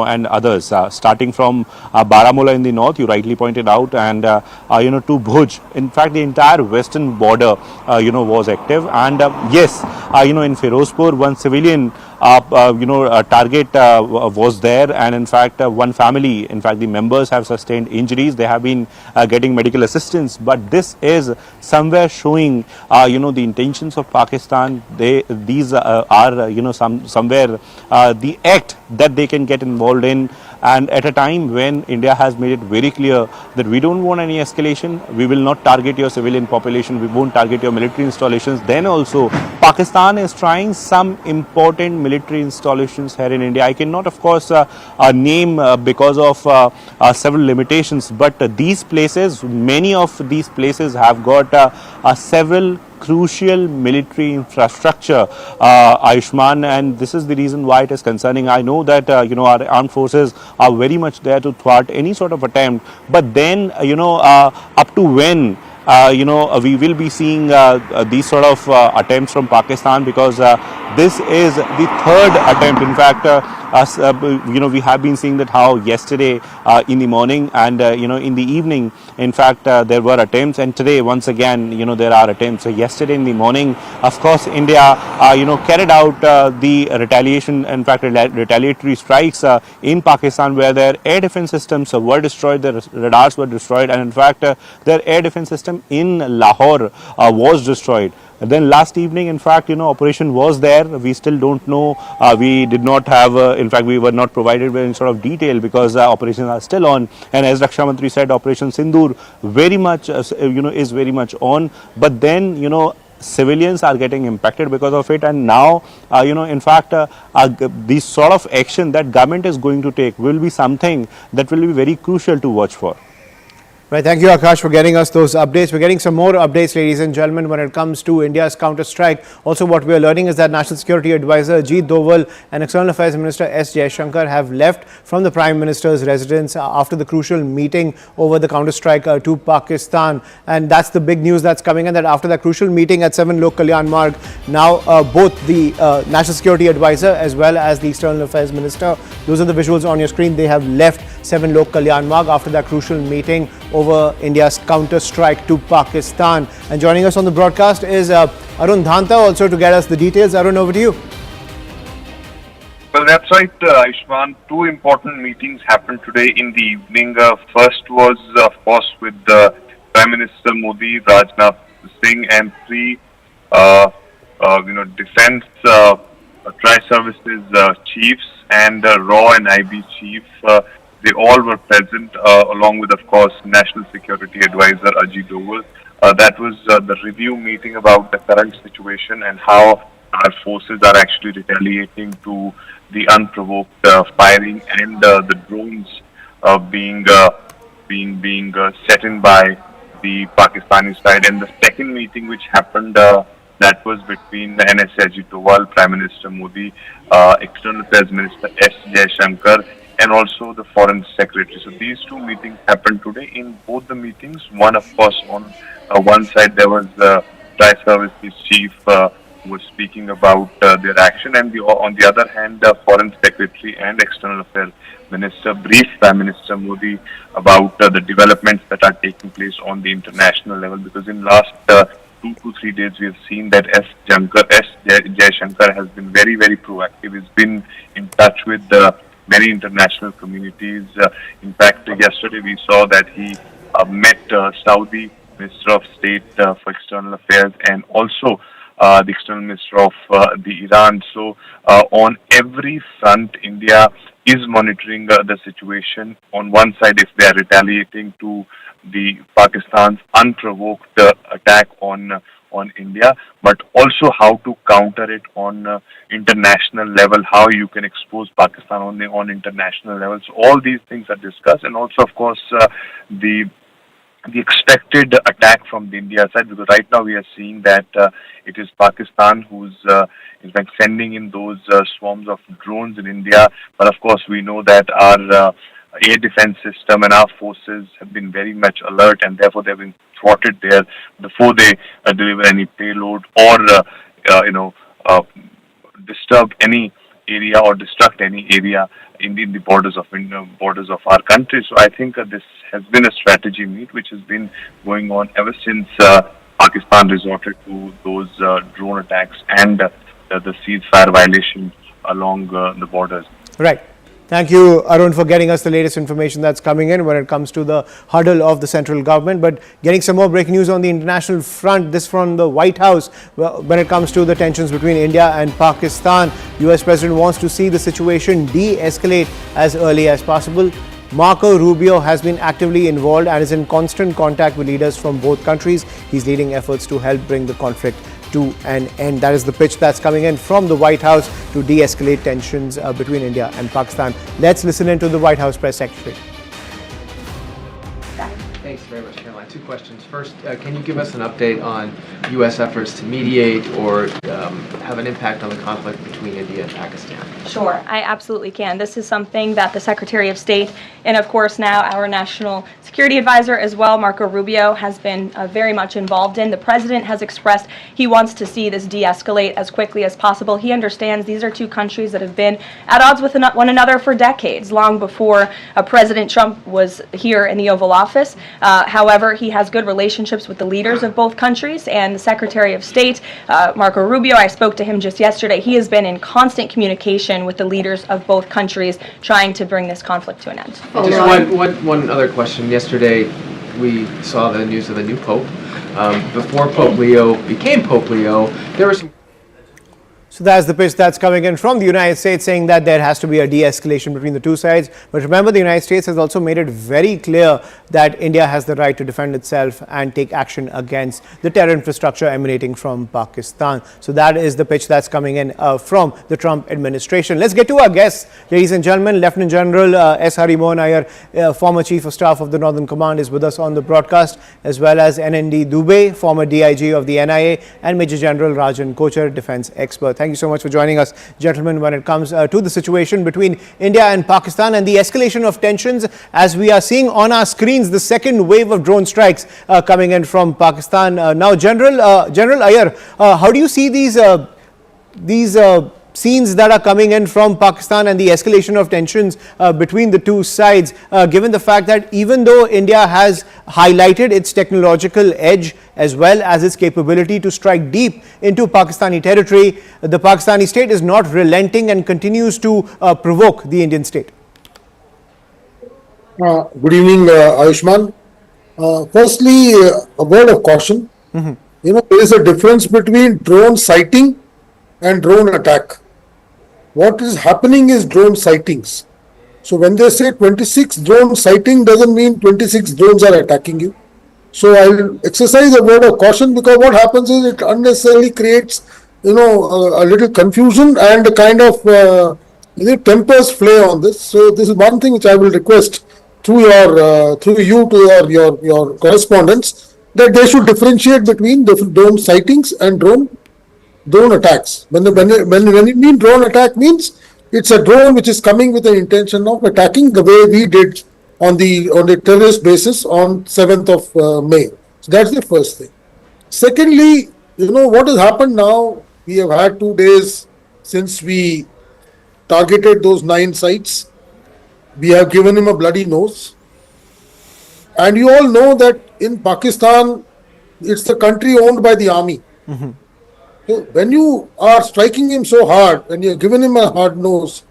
and others. Starting from Baramulla in the north, you rightly pointed out, and to Bhuj. In fact, the entire western border, was active. And yes, in Firozpur, one civilian target was there, and in fact one family, in fact the members have sustained injuries. They have been getting medical assistance, but this is somewhere showing the intentions of Pakistan. These are somewhere the act that they can get involved in. And at a time when India has made it very clear that we don't want any escalation, we will not target your civilian population, we won't target your military installations, then also Pakistan is trying some important military installations here in India. I cannot, of course, name because of several limitations, but these places, many of these places have got several crucial military infrastructure, Ayushman, and this is the reason why it is concerning. I know that our armed forces are very much there to thwart any sort of attempt, but then up to when we will be seeing these sort of attempts from Pakistan, because this is the third attempt. In fact, we have been seeing that how yesterday in the morning and in the evening, in fact there were attempts, and today once again there are attempts. So yesterday in the morning, of course, India carried out the retaliation, in fact retaliatory strikes in Pakistan, where their air defense systems were destroyed, their radars were destroyed, and in fact their air defense system in Lahore was destroyed. Then last evening, in fact, operation was there. We still don't know. We did not have, in fact, we were not provided with any sort of detail, because operations are still on. And as Raksha Mantri said, Operation Sindoor very much, is very much on. But then, civilians are getting impacted because of it. And now, in fact, this sort of action that government is going to take will be something that will be very crucial to watch for. Right, thank you, Akash, for getting us those updates. We're getting some more updates, ladies and gentlemen, when it comes to India's counter-strike. Also, what we are learning is that National Security Advisor Ajit Doval and External Affairs Minister S. Jaishankar have left from the Prime Minister's residence after the crucial meeting over the counter-strike to Pakistan. And that's the big news that's coming in, that after that crucial meeting at 7 Lok Kalyan Marg, now both the National Security Advisor as well as the External Affairs Minister, those are the visuals on your screen, they have left 7 Lok Kalyan Marg after that crucial meeting over India's counter-strike to Pakistan. And joining us on the broadcast is Arun Dhanta also to get us the details. Arun, over to you. Well, that's right, Aishman. Two important meetings happened today in the evening. First was, of course, with Prime Minister Modi, Rajnath Singh, and three, defense tri-services chiefs and RAW and IB chief. They all were present, along with, of course, National Security Advisor Ajit Doval. That was the review meeting about the current situation and how our forces are actually retaliating to the unprovoked firing and the drones being set in by the Pakistani side. And the second meeting, which happened, that was between the NSA Ajit Doval, Prime Minister Modi, External Affairs Minister S. Jaishankar, and also the Foreign Secretary. So these two meetings happened today. In both the meetings, one, of course, on one side there was the Tri-Services Chief was speaking about their action, and on the other hand, the Foreign Secretary and External Affairs Minister briefed Prime Minister Modi about the developments that are taking place on the international level. Because in last 2 to 3 days, we have seen that S. Jaishankar has been very, very proactive. He's been in touch with many international communities. In fact, yesterday we saw that he met Saudi Minister of State for External Affairs and also the External Minister of the Iran. So on every front, India is monitoring the situation. On one side, if they are retaliating to the Pakistan's unprovoked attack on India, but also how to counter it on international level, how you can expose Pakistan on international level. So all these things are discussed, and also, of course, the expected attack from the India side, because right now we are seeing that it is Pakistan who's in fact sending in those swarms of drones in India. But of course, we know that our air defense system and our forces have been very much alert, and therefore they've been thwarted there before they deliver any payload or disturb any area or destruct any area in the borders of our country. So I think this has been a strategy meet which has been going on ever since Pakistan resorted to those drone attacks and the ceasefire violation along the borders. Right. Thank you, Arun, for getting us the latest information that's coming in when it comes to the huddle of the central government. But getting some more breaking news on the international front, this from the White House, when it comes to the tensions between India and Pakistan. US President wants to see the situation de-escalate as early as possible. Marco Rubio has been actively involved and is in constant contact with leaders from both countries. He's leading efforts to help bring the conflict to an end. That is the pitch that's coming in from the White House to de-escalate tensions between India and Pakistan. Let's listen in to the White House Press Secretary. Thanks very much, Caroline. Two questions. First, can you give us an update on U.S. efforts to mediate or have an impact on the conflict between India and Pakistan? Sure, I absolutely can. This is something that the Secretary of State and, of course, now our National Security Advisor as well, Marco Rubio, has been very much involved in. The President has expressed he wants to see this de-escalate as quickly as possible. He understands these are two countries that have been at odds with one another for decades, long before President Trump was here in the Oval Office. However, he has good relationships with the leaders of both countries, and the Secretary of State, Marco Rubio, I spoke to him just yesterday. He has been in constant communication with the leaders of both countries trying to bring this conflict to an end. Just one other question. Yesterday, we saw the news of the new Pope. Before Pope Leo became Pope Leo, there were some... So that's the pitch that's coming in from the United States, saying that there has to be a de-escalation between the two sides. But remember, the United States has also made it very clear that India has the right to defend itself and take action against the terror infrastructure emanating from Pakistan. So that is the pitch that's coming in from the Trump administration. Let's get to our guests, ladies and gentlemen. Lieutenant General S. Hari Mohan Iyer, former Chief of Staff of the Northern Command, is with us on the broadcast, as well as NND Dubey, former DIG of the NIA, and Major General Rajan Kochar, defense expert. Thank you so much for joining us, gentlemen, when it comes to the situation between India and Pakistan and the escalation of tensions, as we are seeing on our screens the second wave of drone strikes coming in from Pakistan. Now, General Iyer, how do you see these scenes that are coming in from Pakistan and the escalation of tensions between the two sides, given the fact that even though India has highlighted its technological edge as well as its capability to strike deep into Pakistani territory, the Pakistani state is not relenting and continues to provoke the Indian state? Good evening, Ayushman. Firstly, a word of caution. There is a difference between drone sighting and drone attack. What is happening is drone sightings. So when they say 26 drone sighting, doesn't mean 26 drones are attacking you. So I'll exercise a word of caution, because what happens is it unnecessarily creates, a little confusion and a kind of tempers flare on this. So this is one thing which I will request through you to your correspondents, that they should differentiate between different drone sightings and drone attacks. When you mean drone attack, means it's a drone which is coming with the intention of attacking, the way we did on the terrorist basis on 7th of May. So that's the first thing. Secondly, what has happened now, we have had 2 days since we targeted those 9 sites. We have given him a bloody nose. And you all know that in Pakistan, it's the country owned by the army. So when you are striking him so hard, when you're giving him a hard nose,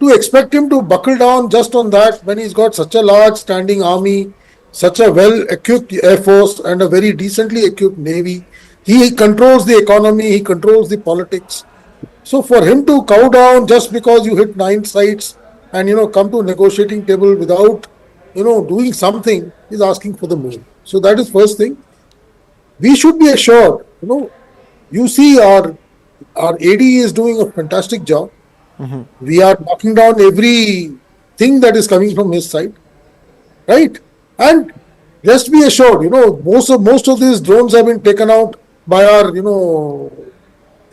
to expect him to buckle down just on that, when he's got such a large standing army, such a well-equipped air force and a very decently equipped navy, he controls the economy, he controls the politics. So for him to cow down just because you hit 9 sites and come to a negotiating table without doing something, is asking for the moon. So that is first thing. We should be assured, you see our AD is doing a fantastic job. We are knocking down everything that is coming from his side, right? And just be assured, most of these drones have been taken out by our,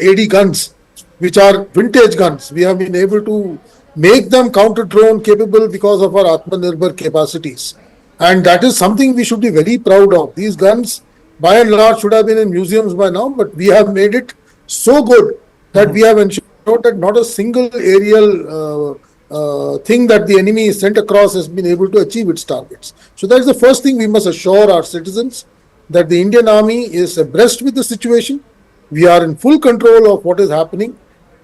AD guns, which are vintage guns. We have been able to make them counter-drone capable because of our Atmanirbhar capacities. And that is something we should be very proud of. These guns, by and large, should have been in museums by now, but we have made it so good that we have ensured that not a single aerial thing that the enemy is sent across has been able to achieve its targets. So that is the first thing we must assure our citizens, that the Indian Army is abreast with the situation. We are in full control of what is happening.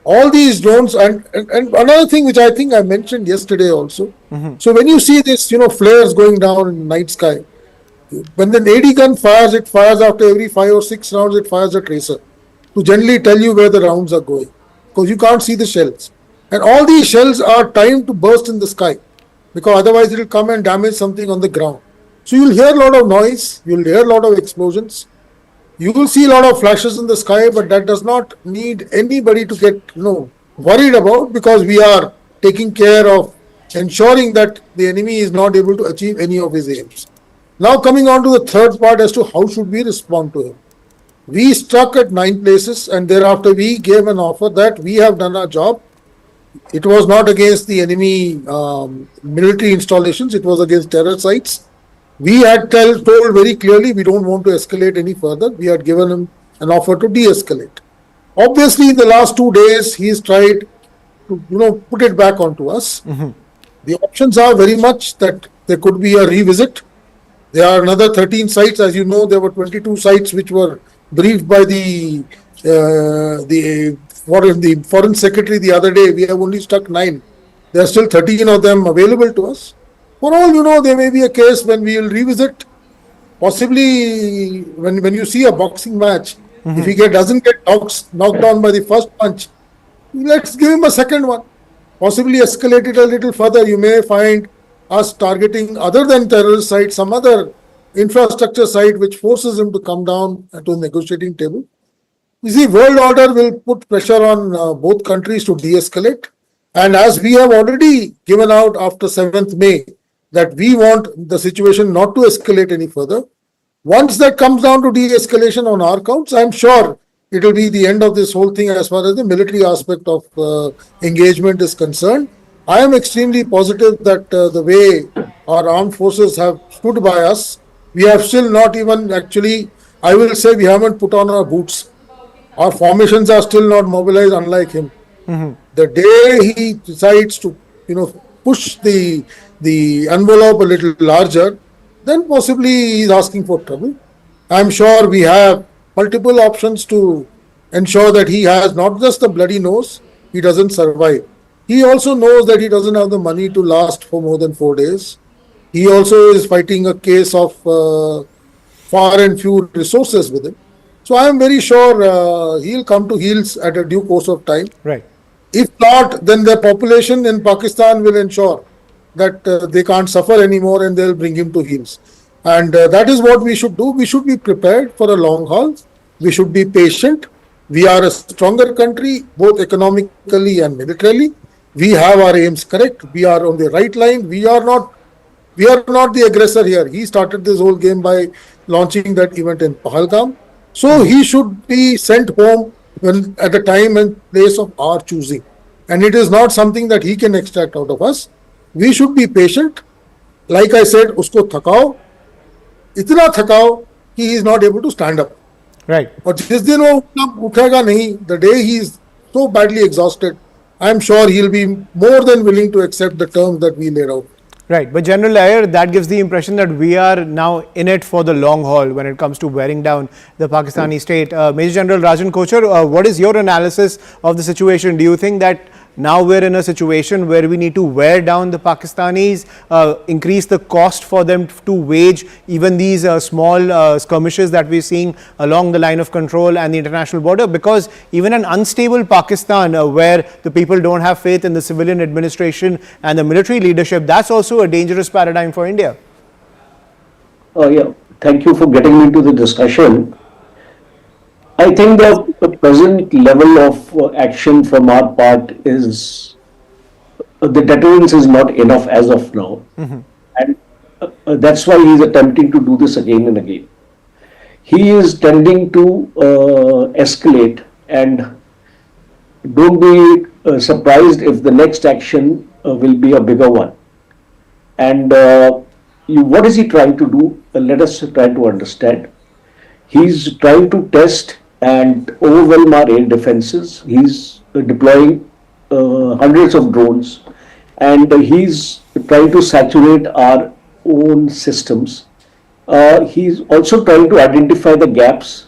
All these drones, and another thing which I think I mentioned yesterday also. So when you see this, flares going down in the night sky, when the AD gun fires, it fires after every 5 or 6 rounds, it fires a tracer to generally tell you where the rounds are going, because you can't see the shells. And all these shells are timed to burst in the sky, because otherwise it will come and damage something on the ground. So you'll hear a lot of noise, you'll hear a lot of explosions, you will see a lot of flashes in the sky, but that does not need anybody to get worried about, because we are taking care of ensuring that the enemy is not able to achieve any of his aims. Now coming on to the third part as to how should we respond to him. We struck at 9 places, and thereafter we gave an offer that we have done our job. It was not against the enemy military installations, it was against terror sites. We had told very clearly we don't want to escalate any further. We had given him an offer to de-escalate. Obviously, in the last 2 days, he's tried to put it back onto us. The options are very much that there could be a revisit. There are another 13 sites. As you know, there were 22 sites which were briefed by the foreign secretary the other day. We have only struck 9. There are still 13 of them available to us. For all you know, there may be a case when we will revisit. Possibly, when you see a boxing match, if he doesn't get knocked down by the first punch, let's give him a second one. Possibly escalate it a little further. You may find us targeting, other than terrorist site, some other infrastructure site which forces him to come down to the negotiating table. You see, world order will put pressure on both countries to de-escalate. And as we have already given out after 7th May that we want the situation not to escalate any further, once that comes down to de-escalation on our counts, I'm sure it will be the end of this whole thing as far as the military aspect of engagement is concerned. I am extremely positive that the way our armed forces have stood by us, we have still not even actually, I will say we haven't put on our boots. Our formations are still not mobilized, unlike him. The day he decides to, push the envelope a little larger, then possibly he's asking for trouble. I'm sure we have multiple options to ensure that he has not just a bloody nose, he doesn't survive. He also knows that he doesn't have the money to last for more than 4 days. He also is fighting a case of far and few resources with him. So I am very sure he'll come to heels at a due course of time. Right. If not, then the population in Pakistan will ensure that they can't suffer anymore and they'll bring him to heels. And that is what we should do. We should be prepared for a long haul. We should be patient. We are a stronger country, both economically and militarily. We have our aims correct. We are on the right line. We are not the aggressor here. He started this whole game by launching that event in Pahalgam. So he should be sent home at a time and place of our choosing. And it is not something that he can extract out of us. We should be patient. Like I said, usko thakao. इतना थकाओ कि he is not able to stand up. Right. और जिस दिन वो उठेगा नहीं, the day he is so badly exhausted, I am sure he will be more than willing to accept the terms that we laid out. Right, but General Iyer, that gives the impression that we are now in it for the long haul when it comes to wearing down the Pakistani state. Major General Rajan Kochar, what is your analysis of the situation? Do you think that now we're in a situation where we need to wear down the Pakistanis, increase the cost for them to wage even these small skirmishes that we're seeing along the line of control and the international border? Because even an unstable Pakistan where the people don't have faith in the civilian administration and the military leadership, that's also a dangerous paradigm for India. Yeah, thank you for getting me into the discussion. I think the present level of action from our part is, the deterrence is not enough as of now. And that's why he is attempting to do this again and again. He is tending to escalate, and don't be surprised if the next action will be a bigger one. And what is he trying to do? Let us try to understand. He's trying to test and overwhelm our air defenses. He's deploying hundreds of drones, and he's trying to saturate our own systems. He's also trying to identify the gaps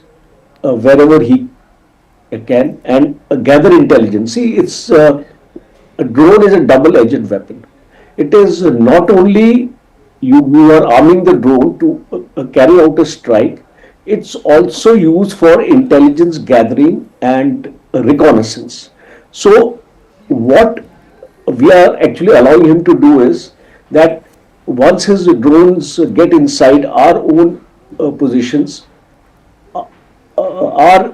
wherever he can and gather intelligence. See, a drone is a double-edged weapon. It is not only you are arming the drone to carry out a strike, it's also used for intelligence gathering and reconnaissance. So what we are actually allowing him to do is that once his drones get inside our own positions, our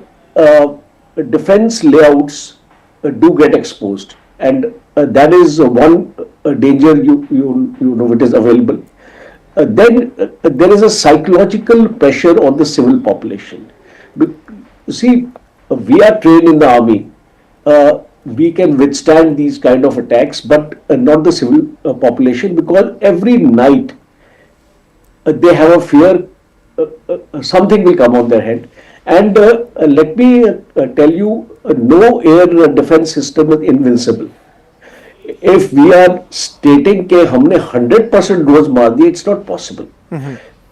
defense layouts do get exposed, and that is one danger you know it is available. Then there is a psychological pressure on the civil population. See, we are trained in the army. We can withstand these kind of attacks, but not the civil population, because every night they have a fear something will come on their head. And let me tell you, no air defense system is invincible. If we are stating that हमने 100% drones मार दिए, it's not possible.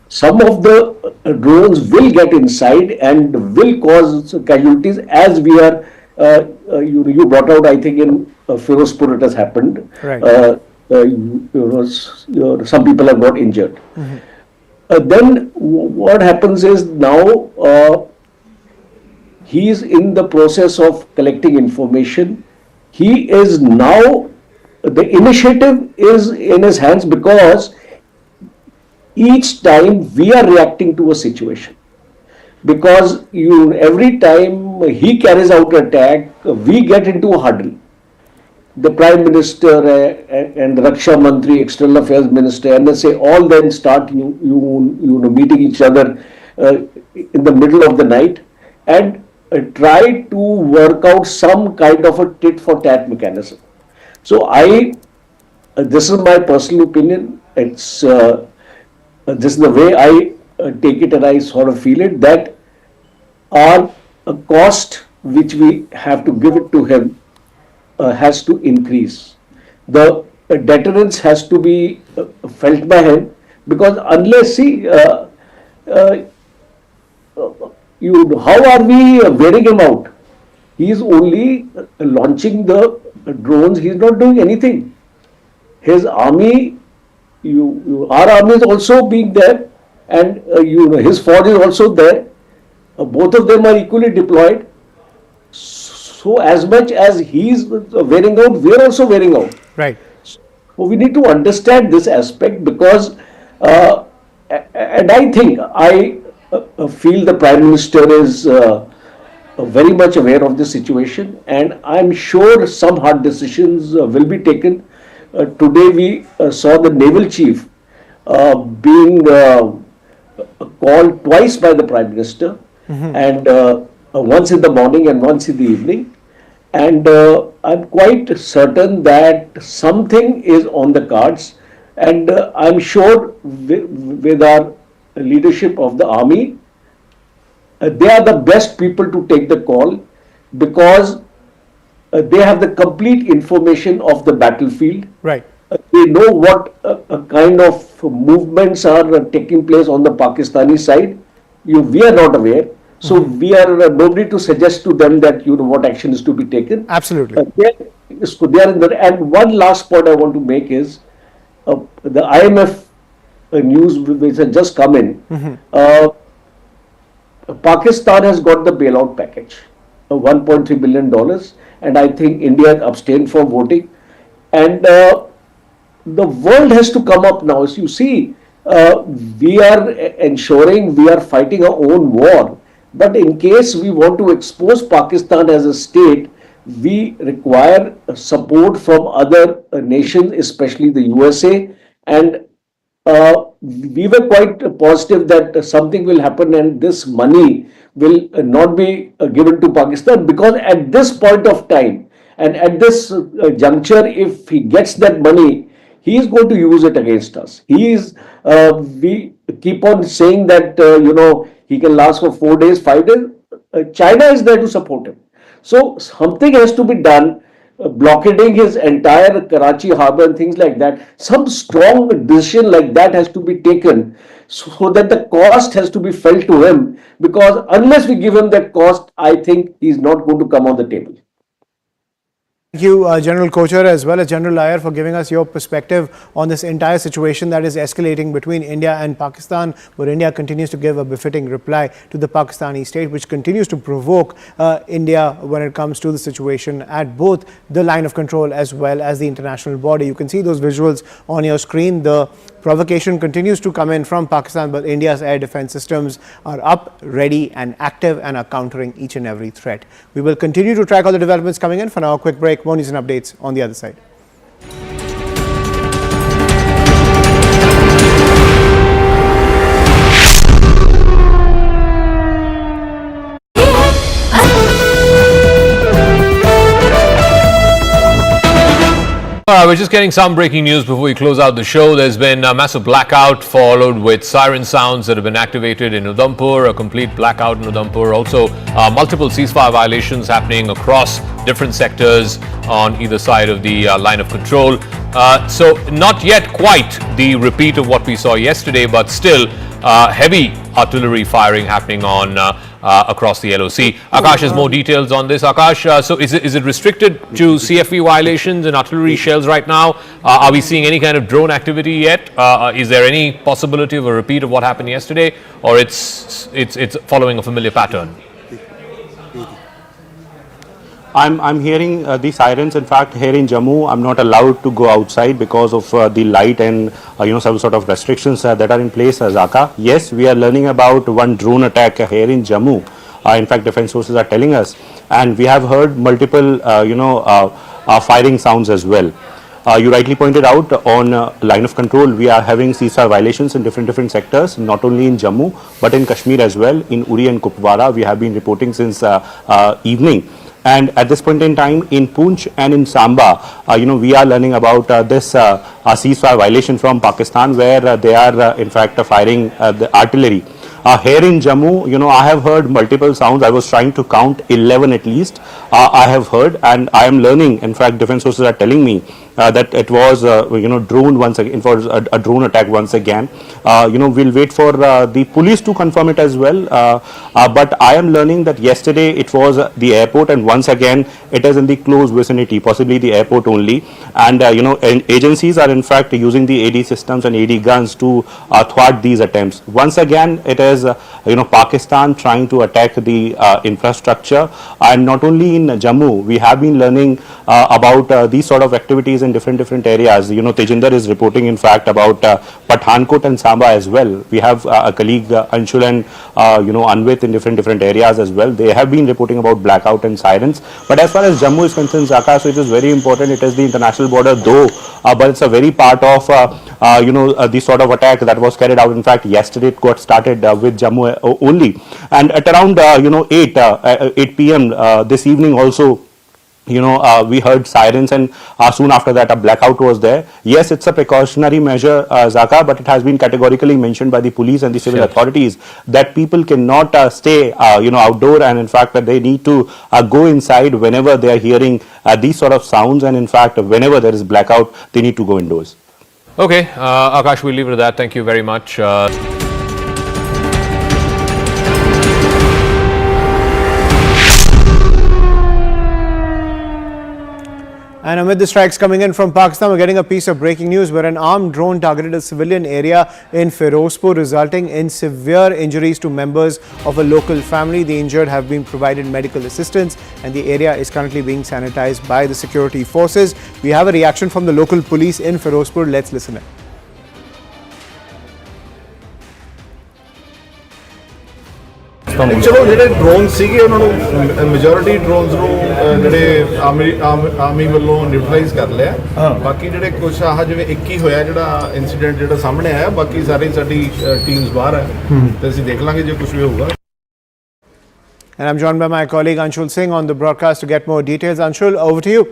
Some of the drones will get inside and will cause casualties, as we are. You brought out, I think in Firstpost it has happened. Right. Some people have got injured. Then what happens is now he is in the process of collecting information he is now, the initiative is in his hands because each time we are reacting to a situation. Because every time he carries out an attack, we get into a huddle. The Prime Minister and the Raksha Mantri, External Affairs Minister, NSA, all then start meeting each other in the middle of the night and try to work out some kind of a tit for tat mechanism. So this is my personal opinion. This is the way I take it and I sort of feel it, that our cost which we have to give it to him has to increase. The deterrence has to be felt by him, because unless how are we wearing him out? He is only launching the drones. He is not doing anything. His army, our army is also being there, and his force is also there. Both of them are equally deployed. So as much as he is wearing out, we are also wearing out. Right. So we need to understand this aspect, because, and I think I feel the Prime Minister is very much aware of the situation, and I'm sure some hard decisions will be taken. Today we saw the Naval Chief being called twice by the Prime Minister, and once in the morning and once in the evening. And I'm quite certain that something is on the cards, and I'm sure with our leadership of the army, they are the best people to take the call, because they have the complete information of the battlefield. Right. They know what kind of movements are taking place on the Pakistani side. We are not aware. So we are nobody to suggest to them that what action is to be taken. Absolutely. They are in the, and one last point I want to make is the IMF news which has just come in. Pakistan has got the bailout package, $1.3 billion, and I think India abstained from voting. And the world has to come up now. As you see, we are ensuring we are fighting our own war. But in case we want to expose Pakistan as a state, we require support from other nations, especially the USA. And we were quite positive that something will happen and this money will not be given to Pakistan, because at this point of time and at this juncture, if he gets that money, he is going to use it against us. We keep on saying that, he can last for 4 days, 5 days. China is there to support him. So something has to be done, blockading his entire Karachi harbor and things like that. Some strong decision like that has to be taken, so that the cost has to be felt to him, because unless we give him that cost, I think he's not going to come on the table. Thank you, General Kochhar, as well as General Iyer, for giving us your perspective on this entire situation that is escalating between India and Pakistan, where India continues to give a befitting reply to the Pakistani state, which continues to provoke India when it comes to the situation at both the line of control as well as the international border. You can see those visuals on your screen. The provocation continues to come in from Pakistan, but India's air defense systems are up, ready and active, and are countering each and every threat. We will continue to track all the developments coming in. For now, a quick break. More news and updates on the other side. We're just getting some breaking news before we close out the show. There's been a massive blackout followed with siren sounds that have been activated in Udhampur, a complete blackout in Udhampur. Also, multiple ceasefire violations happening across different sectors on either side of the line of control. So not yet quite the repeat of what we saw yesterday, but still heavy artillery firing happening on across the LOC. Akash has more details on this. Akash, so is it restricted to CFV violations and artillery shells right now? Are we seeing any kind of drone activity yet? Is there any possibility of a repeat of what happened yesterday, or it's following a familiar pattern? I'm hearing the sirens. In fact, here in Jammu, I'm not allowed to go outside because of the light and some sort of restrictions that are in place. Zaka. Yes, we are learning about one drone attack here in Jammu. In fact, defense forces are telling us, and we have heard multiple firing sounds as well. You rightly pointed out on line of control, we are having ceasefire violations in different sectors, not only in Jammu, but in Kashmir as well. In Uri and Kupwara, we have been reporting since evening. And at this point in time, in Poonch and in Samba, we are learning about this ceasefire violation from Pakistan, where they are in fact firing the artillery. Here in Jammu, I have heard multiple sounds. I was trying to count 11 at least. I have heard, and I am learning. In fact, defense forces are telling me that it was, drone once again. It was a drone attack once again. We'll wait for the police to confirm it as well. But I am learning that yesterday it was the airport, and once again it is in the close vicinity, possibly the airport only. And agencies are in fact using the AD systems and AD guns to thwart these attempts. Once again, it is Pakistan trying to attack the infrastructure, and not only in Jammu. We have been learning about these sort of activities in different areas. Tejinder is reporting in fact about Pathankot and Samba as well. We have a colleague Anshul and Anvit in different areas as well. They have been reporting about blackout and sirens. But as far as Jammu is concerned, Zaka, so it is very important. It is the international border though, but it's a very part of the sort of attack that was carried out. In fact, yesterday it got started with Jammu only, and at around 8 p.m. This evening also, we heard sirens, and soon after that a blackout was there. Yes, it's a precautionary measure, Zaka, but it has been categorically mentioned by the police and the civil authorities that people cannot stay outdoor, and in fact that they need to go inside whenever they are hearing these sort of sounds, and in fact whenever there is blackout they need to go indoors. Okay, Akash, we'll leave it at that. Thank you very much. And amid the strikes coming in from Pakistan, we're getting a piece of breaking news where an armed drone targeted a civilian area in Firozpur, resulting in severe injuries to members of a local family. The injured have been provided medical assistance, and the area is currently being sanitized by the security forces. We have a reaction from the local police in Firozpur. Let's listen in. ਚਲੋ ਜਿਹੜੇ drone ਸੀਗੇ ਉਹਨਾਂ ਨੂੰ majority drones ਨੂੰ ਜਿਹੜੇ army ਵੱਲੋਂ neutralise ਕਰ ਲਿਆ ਬਾਕੀ ਜਿਹੜੇ ਕੁਝ ਆਹ ਜਿਵੇਂ 21 ਹੋਇਆ ਜਿਹੜਾ ਇਨਸੀਡੈਂਟ ਜਿਹੜਾ ਸਾਹਮਣੇ ਆਇਆ ਬਾਕੀ ਸਾਰੀ ਸਾਡੀ ਟੀਮਸ ਬਾਹਰ ਹੈ ਤੇ ਅਸੀਂ ਦੇਖ ਲਾਂਗੇ ਜੇ ਕੁਝ ਵੀ ਹੋਊਗਾ And I'm joined by my colleague Anshul Singh on the broadcast to get more details. Anshul, over to you.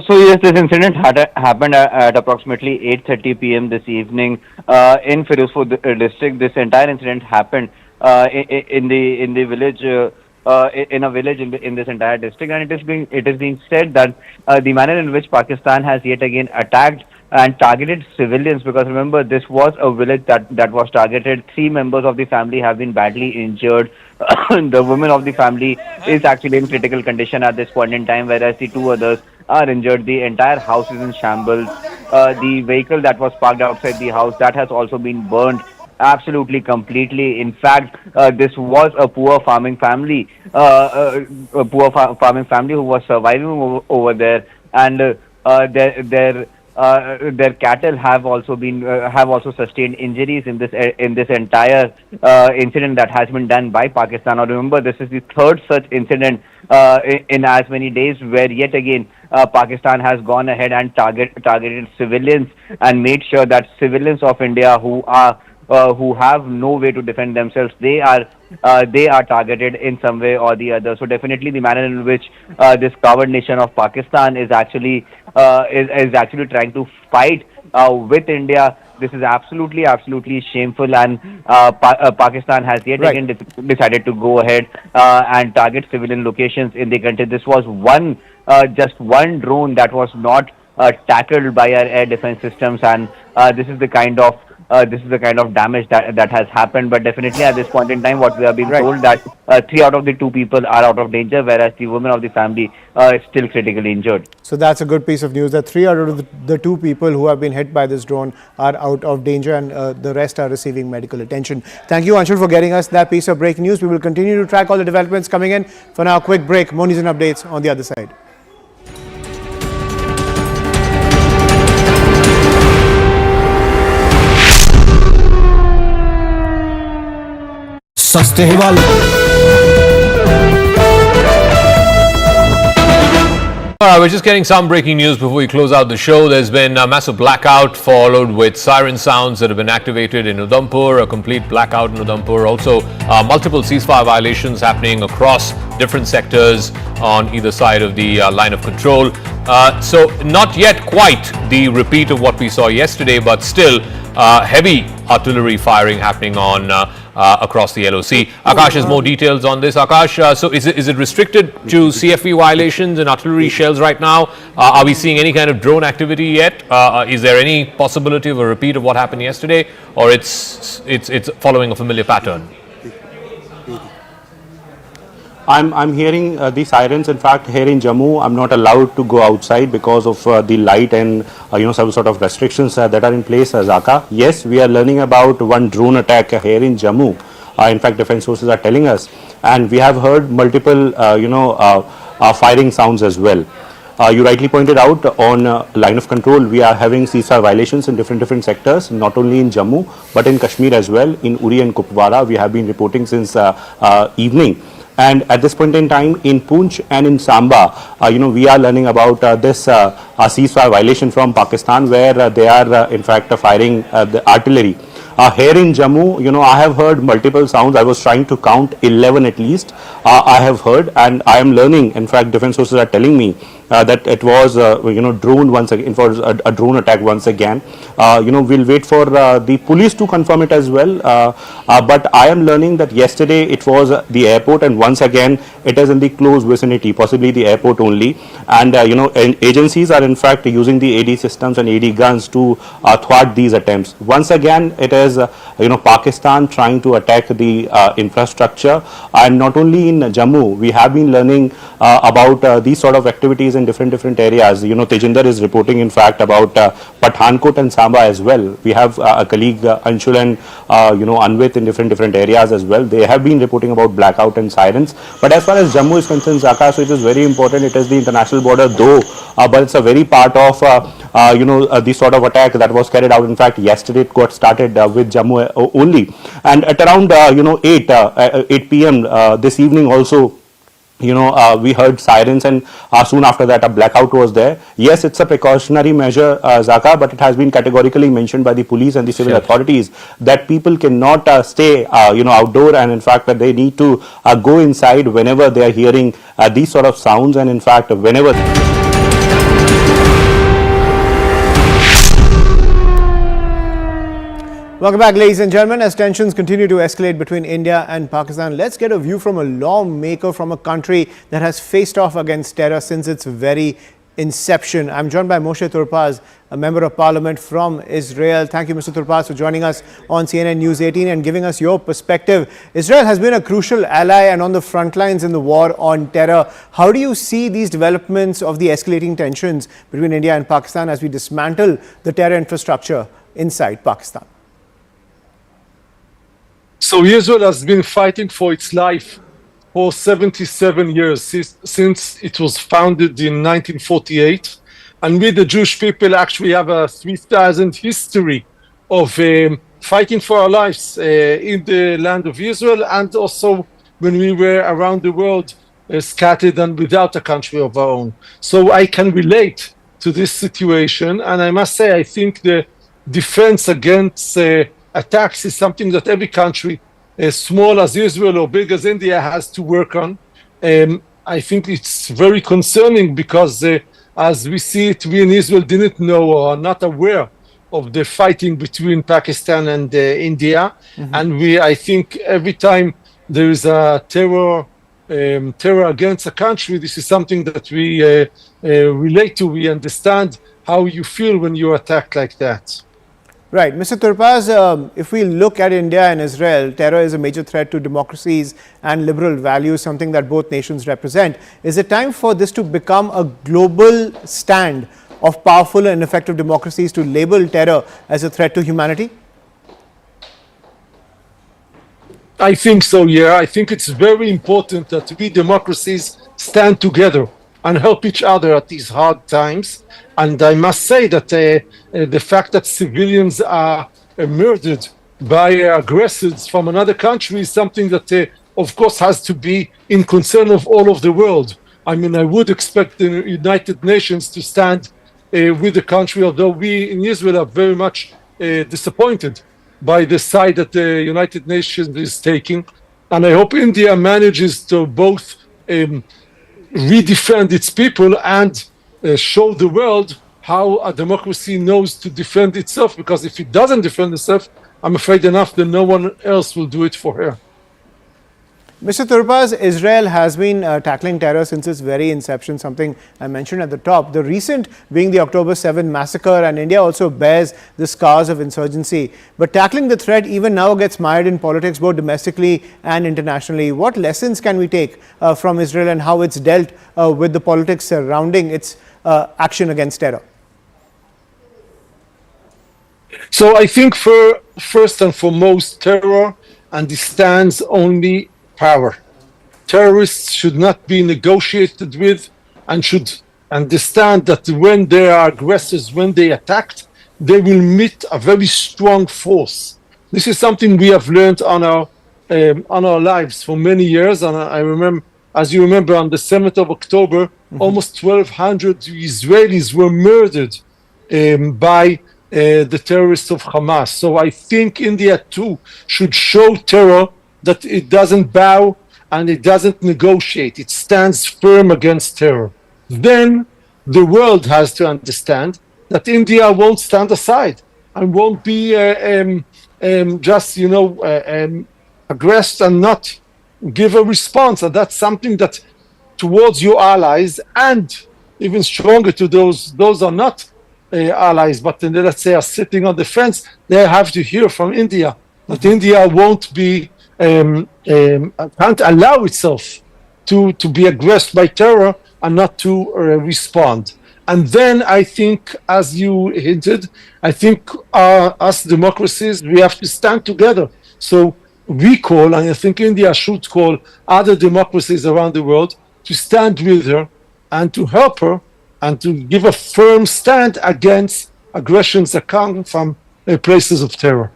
So yes, this incident happened at approximately 8:30 p.m. this evening in Firozpur district. This entire incident happened in the village, in a village in this entire district, and it is being said that the manner in which Pakistan has yet again attacked and targeted civilians, because remember this was a village that was targeted. 3 members of the family have been badly injured. The woman of the family is actually in critical condition at this point in time, whereas the 2 others are injured. The entire house is in shambles. The vehicle that was parked outside the house, that has also been burned absolutely completely. In fact, this was a poor farming family, farming family who was surviving over there, and their cattle have also sustained injuries in this entire incident that has been done by Pakistan. Now remember, this is the 3rd such incident in as many days, where yet again Pakistan has gone ahead and targeted civilians and made sure that civilians of India who have no way to defend themselves, they are targeted in some way or the other. So definitely the manner in which this coward nation of Pakistan is actually trying to fight with India, this is absolutely shameful, and Pakistan has yet again decided to go ahead and target civilian locations in the country. This was just one drone that was not tackled by our air defense systems, and this is the kind of this is the kind of damage that has happened. But definitely at this point in time, what we are being Right. told that 3 out of the 2 people are out of danger, whereas the woman of the family is still critically injured. So that's a good piece of news that 3 out of the 2 people who have been hit by this drone are out of danger, and the rest are receiving medical attention. Thank you, Anshul, for getting us that piece of breaking news. We will continue to track all the developments coming in. For now, quick break. More news and updates on the other side. We're just getting some breaking news before we close out the show. There's been a massive blackout followed with siren sounds that have been activated in Udhampur, a complete blackout in Udhampur. Also, multiple ceasefire violations happening across different sectors on either side of the line of control. So not yet quite the repeat of what we saw yesterday, but still heavy artillery firing happening on across the LOC. Akash has more details on this. Akash, so is it restricted to CFV violations and artillery shells right now? Are we seeing any kind of drone activity yet? Is there any possibility of a repeat of what happened yesterday, or it's following a familiar pattern? I'm hearing the sirens. In fact, here in Jammu, I'm not allowed to go outside because of the light and some sort of restrictions that are in place. Zaka, yes, we are learning about one drone attack here in Jammu. In fact, defense sources are telling us, and we have heard multiple firing sounds as well. You rightly pointed out on line of control, we are having ceasefire violations in different sectors, not only in Jammu but in Kashmir as well. In Uri and Kupwara, we have been reporting since evening. And at this point in time, in Poonch and in Samba, we are learning about this ceasefire violation from Pakistan, where they are in fact firing the artillery. Here in Jammu, I have heard multiple sounds. I was trying to count 11 at least. I have heard, and I am learning. In fact, defense sources are telling me that it was drone once again. It was a drone attack once again. We'll wait for the police to confirm it as well. But I am learning that yesterday it was the airport, and once again it is in the close vicinity, possibly the airport only. And and agencies are in fact using the AD systems and AD guns to thwart these attempts. Once again, it is Pakistan trying to attack the infrastructure, and not only in Jammu. We have been learning about these sort of activities in different areas. Tejinder is reporting in fact about Pathankot and Samba as well. We have a colleague Anshul and Anvit in different areas as well. They have been reporting about blackout and sirens. But as far as Jammu is concerned, Zaka, so it is very important. It is the international border though, but it's a very part of the sort of attack that was carried out. In fact, yesterday it got started with Jammu only, and at around 8 p.m. This evening also, we heard sirens, and soon after that a blackout was there. Yes, it's a precautionary measure, Zaka, but it has been categorically mentioned by the police and the civil authorities that people cannot stay outdoor, and in fact that they need to go inside whenever they are hearing these sort of sounds, and in fact whenever Welcome back, ladies and gentlemen. As tensions continue to escalate between India and Pakistan, let's get a view from a lawmaker from a country that has faced off against terror since its very inception. I'm joined by Moshe Turpaz, a member of parliament from Israel. Thank you, Mr. Turpaz, for joining us on CNN News 18 and giving us your perspective. Israel has been a crucial ally and on the front lines in the war on terror. How do you see these developments of the escalating tensions between India and Pakistan as we dismantle the terror infrastructure inside Pakistan? So Israel has been fighting for its life for 77 years, since it was founded in 1948. And we, the Jewish people, actually have a 3,000 history of fighting for our lives in the land of Israel, and also when we were around the world, scattered and without a country of our own. So I can relate to this situation, and I must say, I think the defense against attacks is something that every country, as small as Israel or big as India, has to work on. I think it's very concerning because as we see it, we in Israel didn't know or are not aware of the fighting between Pakistan and India. And I think every time there is a terror against a country, this is something that we relate to. We understand how you feel when you're attacked like that. Right. Mr. Turpaz, if we look at India and Israel, terror is a major threat to democracies and liberal values, something that both nations represent. Is it time for this to become a global stand of powerful and effective democracies to label terror as a threat to humanity? I think so, yeah. I think it's very important that we democracies stand together and help each other at these hard times. And I must say that the fact that civilians are murdered by aggressors from another country is something that, of course, has to be in concern of all of the world. I mean, I would expect the United Nations to stand with the country, although we in Israel are very much disappointed by the side that the United Nations is taking. And I hope India manages to both redefend its people and show the world how a democracy knows to defend itself, because if it doesn't defend itself, I'm afraid enough that no one else will do it for her. Mr. Turpaz, Israel has been tackling terror since its very inception, something I mentioned at the top. The recent being the October 7 massacre, and India also bears the scars of insurgency. But tackling the threat even now gets mired in politics, both domestically and internationally. What lessons can we take from Israel and how it's dealt with the politics surrounding its action against terror? So I think for first and foremost, terror understands only power. Terrorists should not be negotiated with and should understand that when they are aggressors, when they attacked, they will meet a very strong force. This is something we have learned on our lives for many years. And I remember, as you remember, on the 7th of October, almost 1,200 Israelis were murdered by the terrorists of Hamas. So I think India too should show terror that it doesn't bow and it doesn't negotiate. It stands firm against terror. Then the world has to understand that India won't stand aside and won't be just, aggressed and not give a response. And that's something that towards your allies, and even stronger to those are not allies, but let's say are sitting on the fence, they have to hear from India that India won't be can't allow itself to be aggressed by terror and not to respond. And then I think, as you hinted, I think us democracies, we have to stand together. So we call, and I think India should call other democracies around the world to stand with her and to help her and to give a firm stand against aggressions that come from places of terror.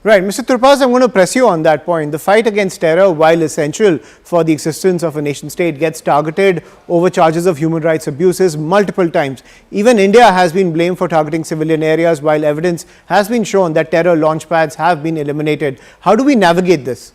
Right. Mr. Turpaz, I'm going to press you on that point. The fight against terror, while essential for the existence of a nation state, gets targeted over charges of human rights abuses multiple times. Even India has been blamed for targeting civilian areas, while evidence has been shown that terror launch pads have been eliminated. How do we navigate this?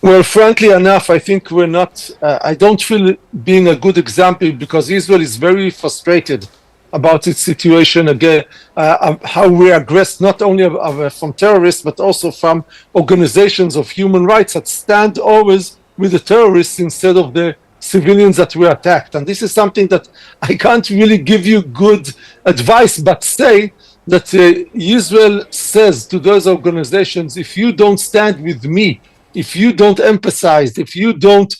Well, frankly enough, I think we're not, I don't feel being a good example, because Israel is very frustrated about its situation again, how we are aggressed not only from terrorists, but also from organizations of human rights that stand always with the terrorists instead of the civilians that were attacked. And this is something that I can't really give you good advice, but say that Israel says to those organizations, if you don't stand with me, if you don't empathize, if you don't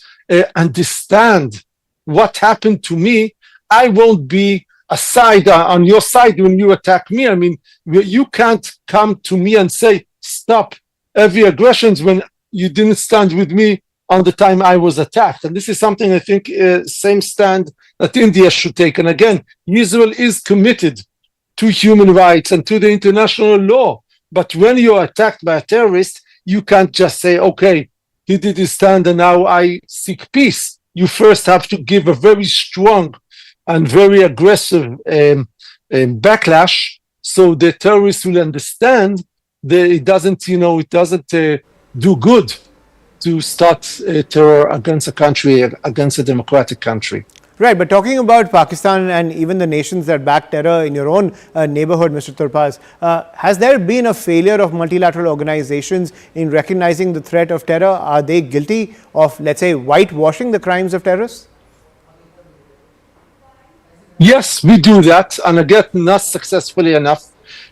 understand what happened to me, I won't be on your side when you attack me. I mean, you can't come to me and say, stop every aggressions when you didn't stand with me on the time I was attacked. And this is something I think same stand that India should take. And again, Israel is committed to human rights and to the international law. But when you're attacked by a terrorist, you can't just say, okay, he did his stand and now I seek peace. You first have to give a very strong and very aggressive backlash, so the terrorists will understand that it doesn't do good to start terror against a country, against a democratic country. Right, but talking about Pakistan and even the nations that back terror in your own neighborhood, Mr. Turpaz, has there been a failure of multilateral organizations in recognizing the threat of terror? Are they guilty of, let's say, whitewashing the crimes of terrorists? Yes, we do that, and again, not successfully enough.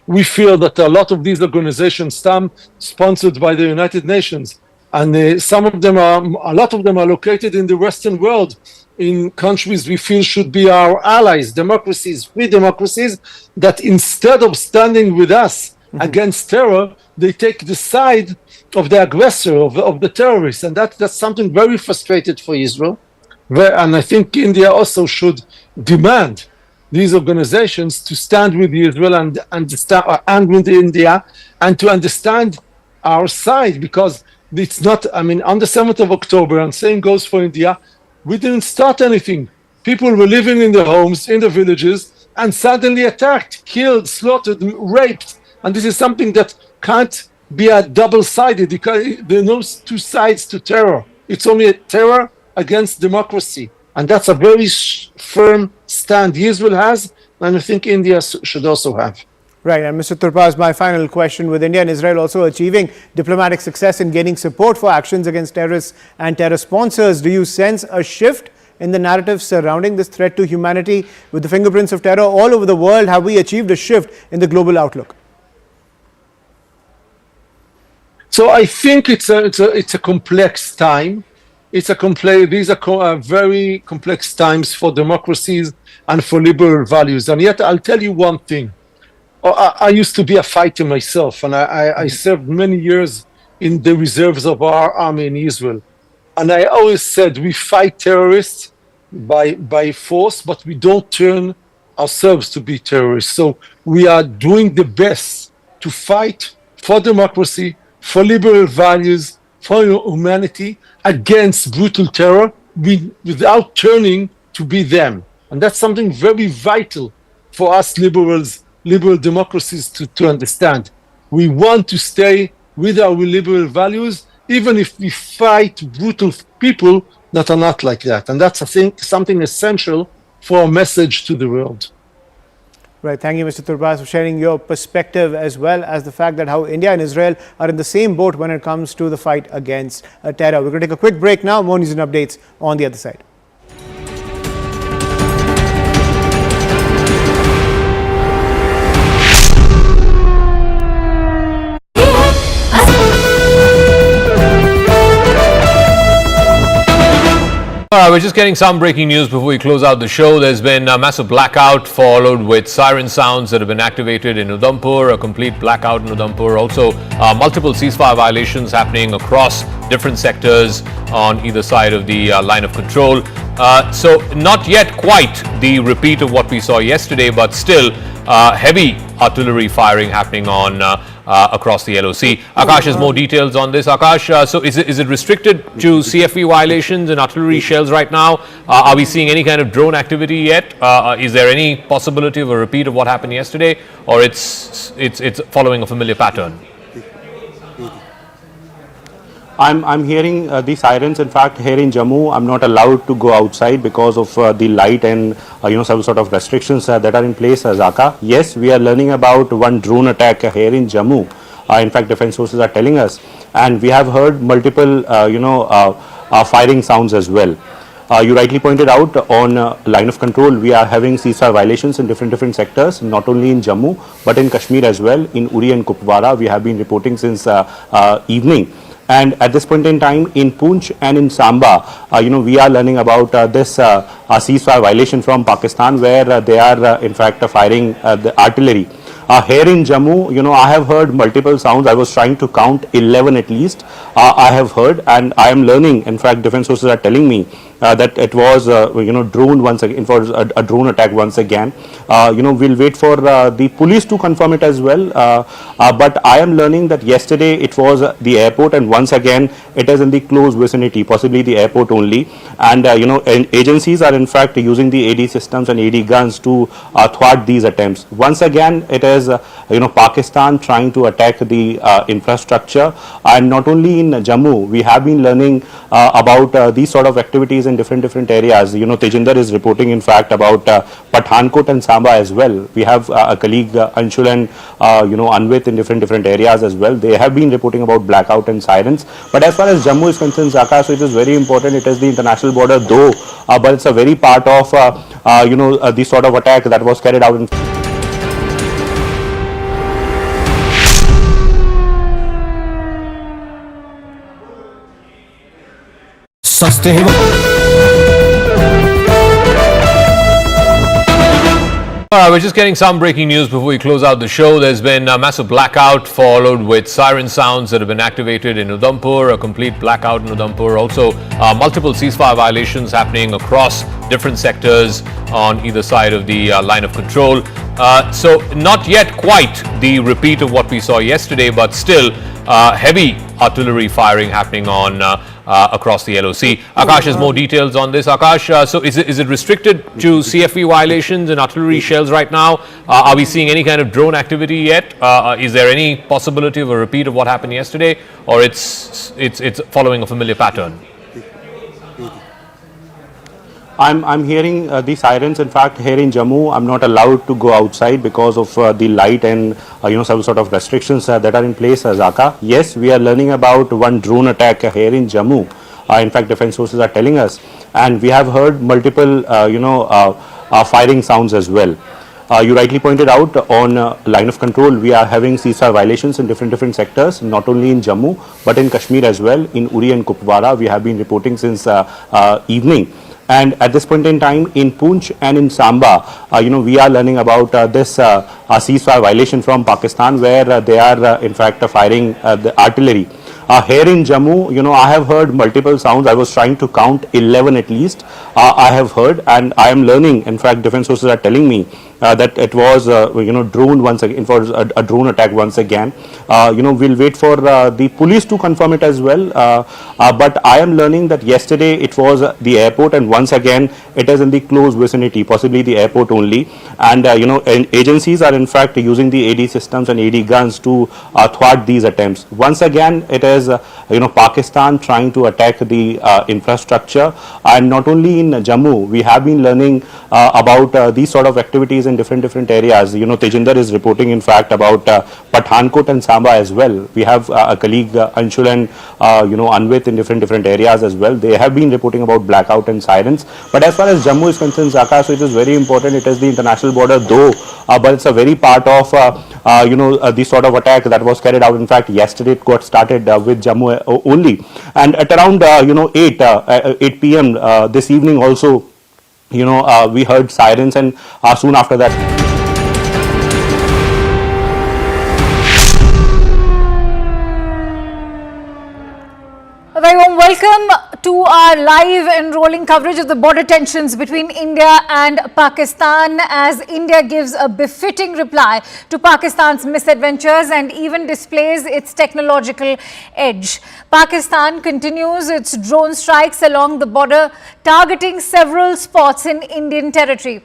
We feel that a lot of these organizations, some sponsored by the United Nations, and a lot of them are located in the Western world, in countries we feel should be our allies, democracies, free democracies, that instead of standing with us against terror, they take the side of the aggressor, of the terrorists, and that's something very frustrated for Israel. And I think India also should demand these organizations to stand with Israel and with India, and to understand our side, because it's not, I mean, on the 7th of October, and same goes for India, we didn't start anything. People were living in their homes, in the villages, and suddenly attacked, killed, slaughtered, raped. And this is something that can't be a double-sided, because there are no two sides to terror. It's only a terror against democracy. And that's a very firm stand Israel has, and I think India should also have. Right, and Mr. Turpaz, my final question: with India and Israel also achieving diplomatic success in gaining support for actions against terrorists and terror sponsors, do you sense a shift in the narrative surrounding this threat to humanity? With the fingerprints of terror all over the world, have we achieved a shift in the global outlook? So I think it's a complex time. These are very complex times for democracies and for liberal values. And yet, I'll tell you one thing. I used to be a fighter myself, and I served many years in the reserves of our army in Israel. And I always said we fight terrorists by force, but we don't turn ourselves to be terrorists. So we are doing the best to fight for democracy, for liberal values, for humanity, against brutal terror, without turning to be them. And that's something very vital for us liberal democracies to understand. We want to stay with our liberal values, even if we fight brutal people that are not like that. And that's, I think, something essential for our message to the world. Right. Thank you, Mr. Turpaz, for sharing your perspective, as well as the fact that how India and Israel are in the same boat when it comes to the fight against terror. We're going to take a quick break now. More news and updates on the other side. We're just getting some breaking news before we close out the show. There's been a massive blackout followed with siren sounds that have been activated in Udhampur, a complete blackout in Udhampur. Also, multiple ceasefire violations happening across different sectors on either side of the line of control. So not yet quite the repeat of what we saw yesterday, but still heavy artillery firing happening on across the LOC. Akash has more details on this. Akash, so is it restricted to CFV violations and artillery shells right now? Are we seeing any kind of drone activity yet? Is there any possibility of a repeat of what happened yesterday, or it's following a familiar pattern? I'm hearing the sirens. In fact, here in Jammu, I'm not allowed to go outside because of the light and some sort of restrictions that are in place. Zaka, yes, we are learning about one drone attack here in Jammu. In fact, defense sources are telling us, and we have heard multiple firing sounds as well. You rightly pointed out on line of control, we are having ceasefire violations in different sectors, not only in Jammu but in Kashmir as well. In Uri and Kupwara, we have been reporting since evening. And at this point in time, in Poonch and in Samba, we are learning about this ceasefire violation from Pakistan, where they are in fact firing the artillery. Here in Jammu, I have heard multiple sounds. I was trying to count 11 at least. I have heard, and I am learning. In fact, defense sources are telling me that it was drone once again. It was a drone attack once again. We'll wait for the police to confirm it as well. But I am learning that yesterday it was the airport, and once again it is in the close vicinity, possibly the airport only. And and agencies are in fact using the AD systems and AD guns to thwart these attempts. Once again, it is Pakistan trying to attack the infrastructure, and not only in Jammu. We have been learning about these sort of activities activities in different areas. Tejinder is reporting, in fact, about Pathankot and Samba as well. We have a colleague, Anshul and, Anvit in different areas as well. They have been reporting about blackout and sirens. But as far as Jammu is concerned, Zaka, so it is very important. It is the international border, though, but it's a very part of, the sort of attack that was carried out in. We're just getting some breaking news before we close out the show. There's been a massive blackout followed with siren sounds that have been activated in Udhampur, a complete blackout in Udhampur. Also, multiple ceasefire violations happening across different sectors on either side of the line of control. So not yet quite the repeat of what we saw yesterday, but still heavy artillery firing happening on across the LOC. Akash has more details on this. Akash, so is it restricted to CFV violations and artillery shells right now? Are we seeing any kind of drone activity yet? Is there any possibility of a repeat of what happened yesterday, or it's following a familiar pattern? I'm hearing the sirens. In fact, here in Jammu, I'm not allowed to go outside because of the light and some sort of restrictions that are in place. Zaka, yes, we are learning about one drone attack here in Jammu. In fact, defense sources are telling us, and we have heard multiple firing sounds as well. You rightly pointed out, on line of control, we are having ceasefire violations in different sectors, not only in Jammu but in Kashmir as well. In Uri and Kupwara, we have been reporting since evening. And at this point in time, in Poonch and in Samba, we are learning about this ceasefire violation from Pakistan, where they are in fact firing the artillery. Here in Jammu, I have heard multiple sounds. I was trying to count 11 at least. I have heard, and I am learning. In fact, defense sources are telling me that it was, drone once again. It was a drone attack once again. We'll wait for the police to confirm it as well. But I am learning that yesterday it was the airport, and once again it is in the close vicinity, possibly the airport only. And and agencies are in fact using the AD systems and AD guns to thwart these attempts. Once again, it is Pakistan trying to attack the infrastructure, and not only in Jammu. We have been learning about these sort of activities in different areas. Tejinder is reporting, in fact, about Pathankot and Samba as well. We have a colleague, Anshul and Anvit in different areas as well. They have been reporting about blackout and sirens. But as far as Jammu is concerned, Zaka, so it is very important. It is the international border, though, but it's a very part of the sort of attack that was carried out. In fact, yesterday it got started with Jammu only, and at around 8 p.m. This evening also, we heard sirens, and soon after that. A very warm welcome to our live and rolling coverage of the border tensions between India and Pakistan, as India gives a befitting reply to Pakistan's misadventures and even displays its technological edge. Pakistan continues its drone strikes along the border, targeting several spots in Indian territory.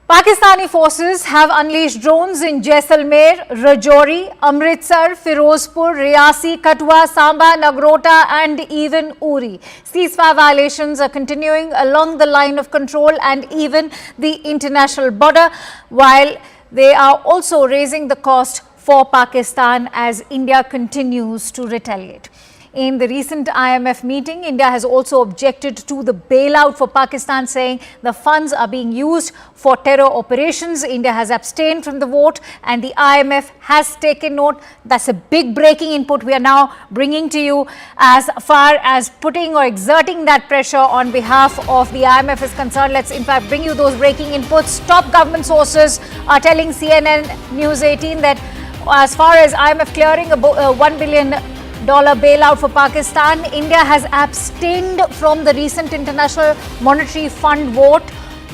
Pakistani forces have unleashed drones in Jaisalmer, Rajouri, Amritsar, Firozpur, Riyasi, Katwa, Samba, Nagrota and even Uri. Ceasefire violations are continuing along the line of control and even the international border, while they are also raising the cost for Pakistan as India continues to retaliate. In the recent IMF meeting, India has also objected to the bailout for Pakistan, saying the funds are being used for terror operations. India has abstained from the vote and the IMF has taken note. That's a big breaking input we are now bringing to you as far as putting or exerting that pressure on behalf of the IMF is concerned. Let's in fact bring you those breaking inputs. Top government sources are telling CNN News 18 that as far as IMF clearing a $1 billion bailout for Pakistan, India has abstained from the recent International Monetary Fund vote.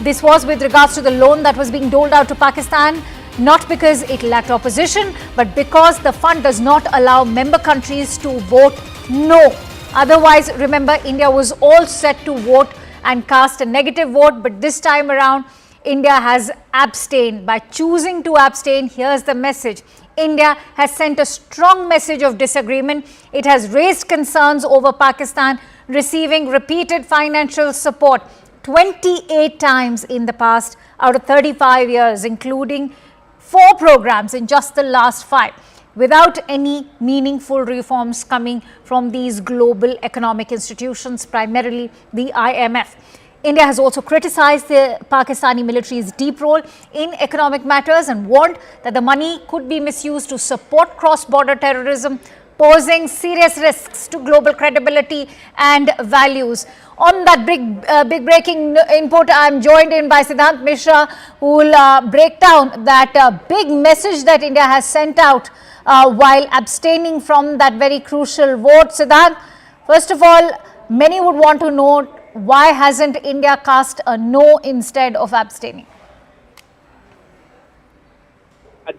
This was with regards to the loan that was being doled out to Pakistan, not because it lacked opposition, but because the fund does not allow member countries to vote no. Otherwise, remember, India was all set to vote and cast a negative vote, but this time around, India has abstained. By choosing to abstain, here's the message. India has sent a strong message of disagreement. It has raised concerns over Pakistan receiving repeated financial support 28 times in the past out of 35 years, including 4 programs in just the last 5, without any meaningful reforms coming from these global economic institutions, primarily the IMF. India has also criticized the Pakistani military's deep role in economic matters and warned that the money could be misused to support cross-border terrorism, posing serious risks to global credibility and values. On that big breaking input, I am joined in by Siddhant Mishra, who will break down that big message that India has sent out while abstaining from that very crucial vote. Siddhant, first of all, many would want to know, why hasn't India cast a no instead of abstaining?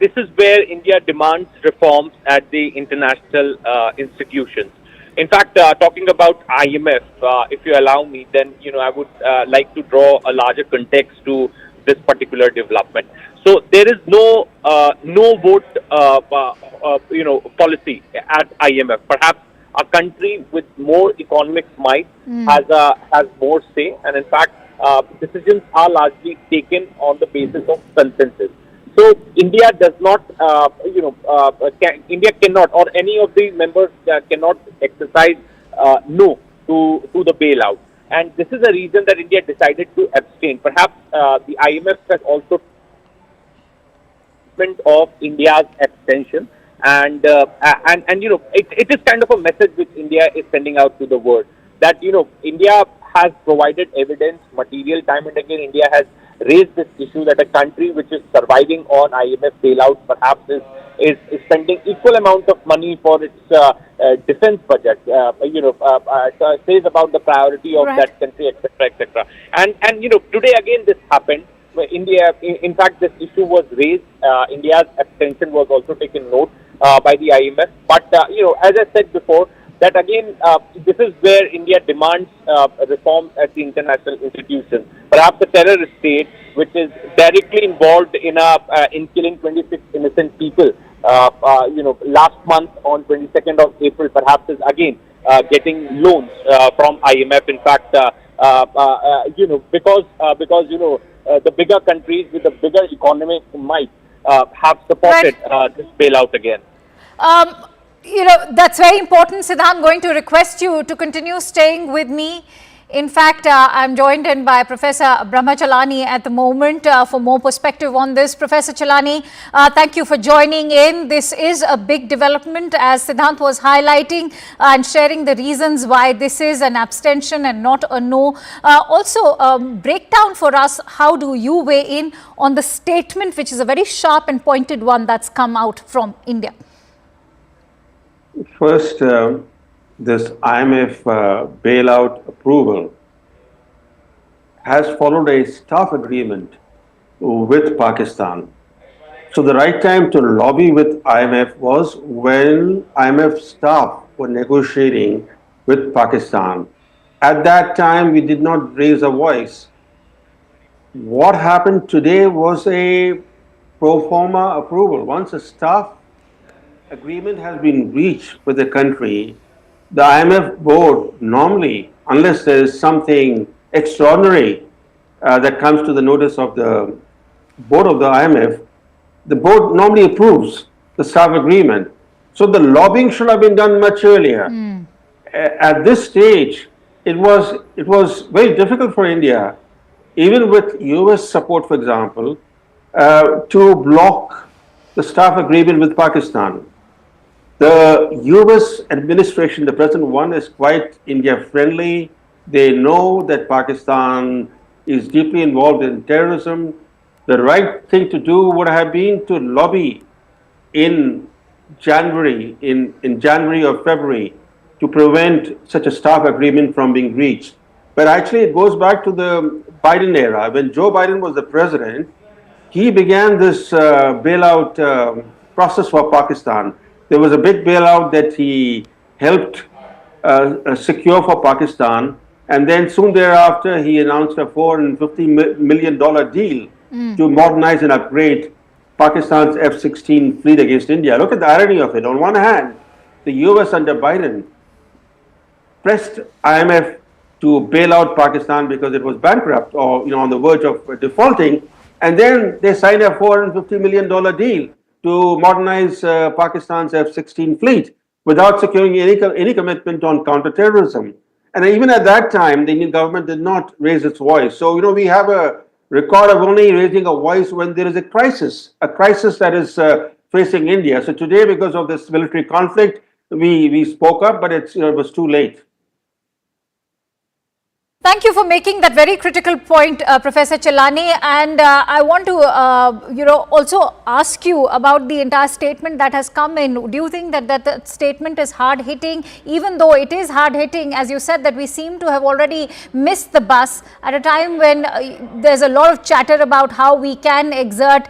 This is where India demands reforms at the international institutions. In fact, talking about IMF, if you allow me, then I would like to draw a larger context to this particular development. So there is no vote policy at IMF. Perhaps a country with more economic might has more say, and in fact, decisions are largely taken on the basis of consensus. So India does not, India cannot, or any of the members cannot exercise no to the bailout, and this is the reason that India decided to abstain. Perhaps the IMF has also of India's abstention. And it is kind of a message which India is sending out to the world that India has provided evidence, material, time and again. India has raised this issue that a country which is surviving on IMF bailout perhaps is spending equal amount of money for its defense budget. Says about the priority of that country, etc., etc. And today again this happened. India, in fact, this issue was raised. India's abstention was also taken note by the IMF. But, as I said before, that again, this is where India demands reforms at the international institutions. Perhaps a terrorist state which is directly involved in killing 26 innocent people, last month on 22nd of April, perhaps is again getting loans from IMF. In fact, because the bigger countries with the bigger economic might have supported this bailout again. That's very important, Siddhant. I'm going to request you to continue staying with me. In fact, I'm joined in by Professor Brahma Chalani at the moment for more perspective on this. Professor Chalani, thank you for joining in. This is a big development, as Siddhant was highlighting and sharing the reasons why this is an abstention and not a no. Also, break down for us, how do you weigh in on the statement, which is a very sharp and pointed one that's come out from India? First, this IMF bailout approval has followed a staff agreement with Pakistan. So the right time to lobby with IMF was when IMF staff were negotiating with Pakistan. At that time, we did not raise a voice. What happened today was a pro forma approval. Once a staff agreement has been reached with the country, the IMF board normally, unless there is something extraordinary that comes to the notice of the board of the IMF, the board normally approves the staff agreement. So the lobbying should have been done much earlier. At this stage, it was very difficult for India, even with US support, for example, to block the staff agreement with Pakistan. The US administration, the present one, is quite India friendly. They know that Pakistan is deeply involved in terrorism. The right thing to do would have been to lobby in January, in January or February, to prevent such a staff agreement from being reached. But actually it goes back to the Biden era. When Joe Biden was the president, he began this bailout process for Pakistan. There was a big bailout that he helped secure for Pakistan, and then soon thereafter he announced a $450 million deal to modernize and upgrade Pakistan's F-16 fleet against India. Look at the irony of it. On one hand, the US under Biden pressed IMF to bail out Pakistan because it was bankrupt or on the verge of defaulting, and then they signed a $450 million deal to modernize Pakistan's F-16 fleet without securing any commitment on counterterrorism. And even at that time, the Indian government did not raise its voice. So, we have a record of only raising a voice when there is a crisis that is facing India. So today, because of this military conflict, we spoke up, but it was too late. Thank you for making that very critical point, Professor Chelani. And I want to, also ask you about the entire statement that has come in. Do you think that that statement is hard-hitting? Even though it is hard-hitting, as you said, that we seem to have already missed the bus at a time when there's a lot of chatter about how we can exert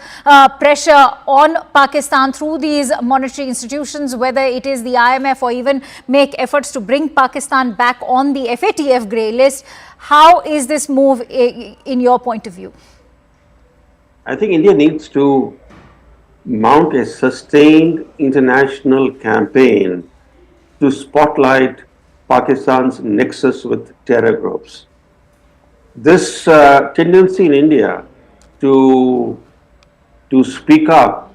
pressure on Pakistan through these monetary institutions, whether it is the IMF or even make efforts to bring Pakistan back on the FATF grey list. How is this move in your point of view? I think India needs to mount a sustained international campaign to spotlight Pakistan's nexus with terror groups. This tendency in India to speak up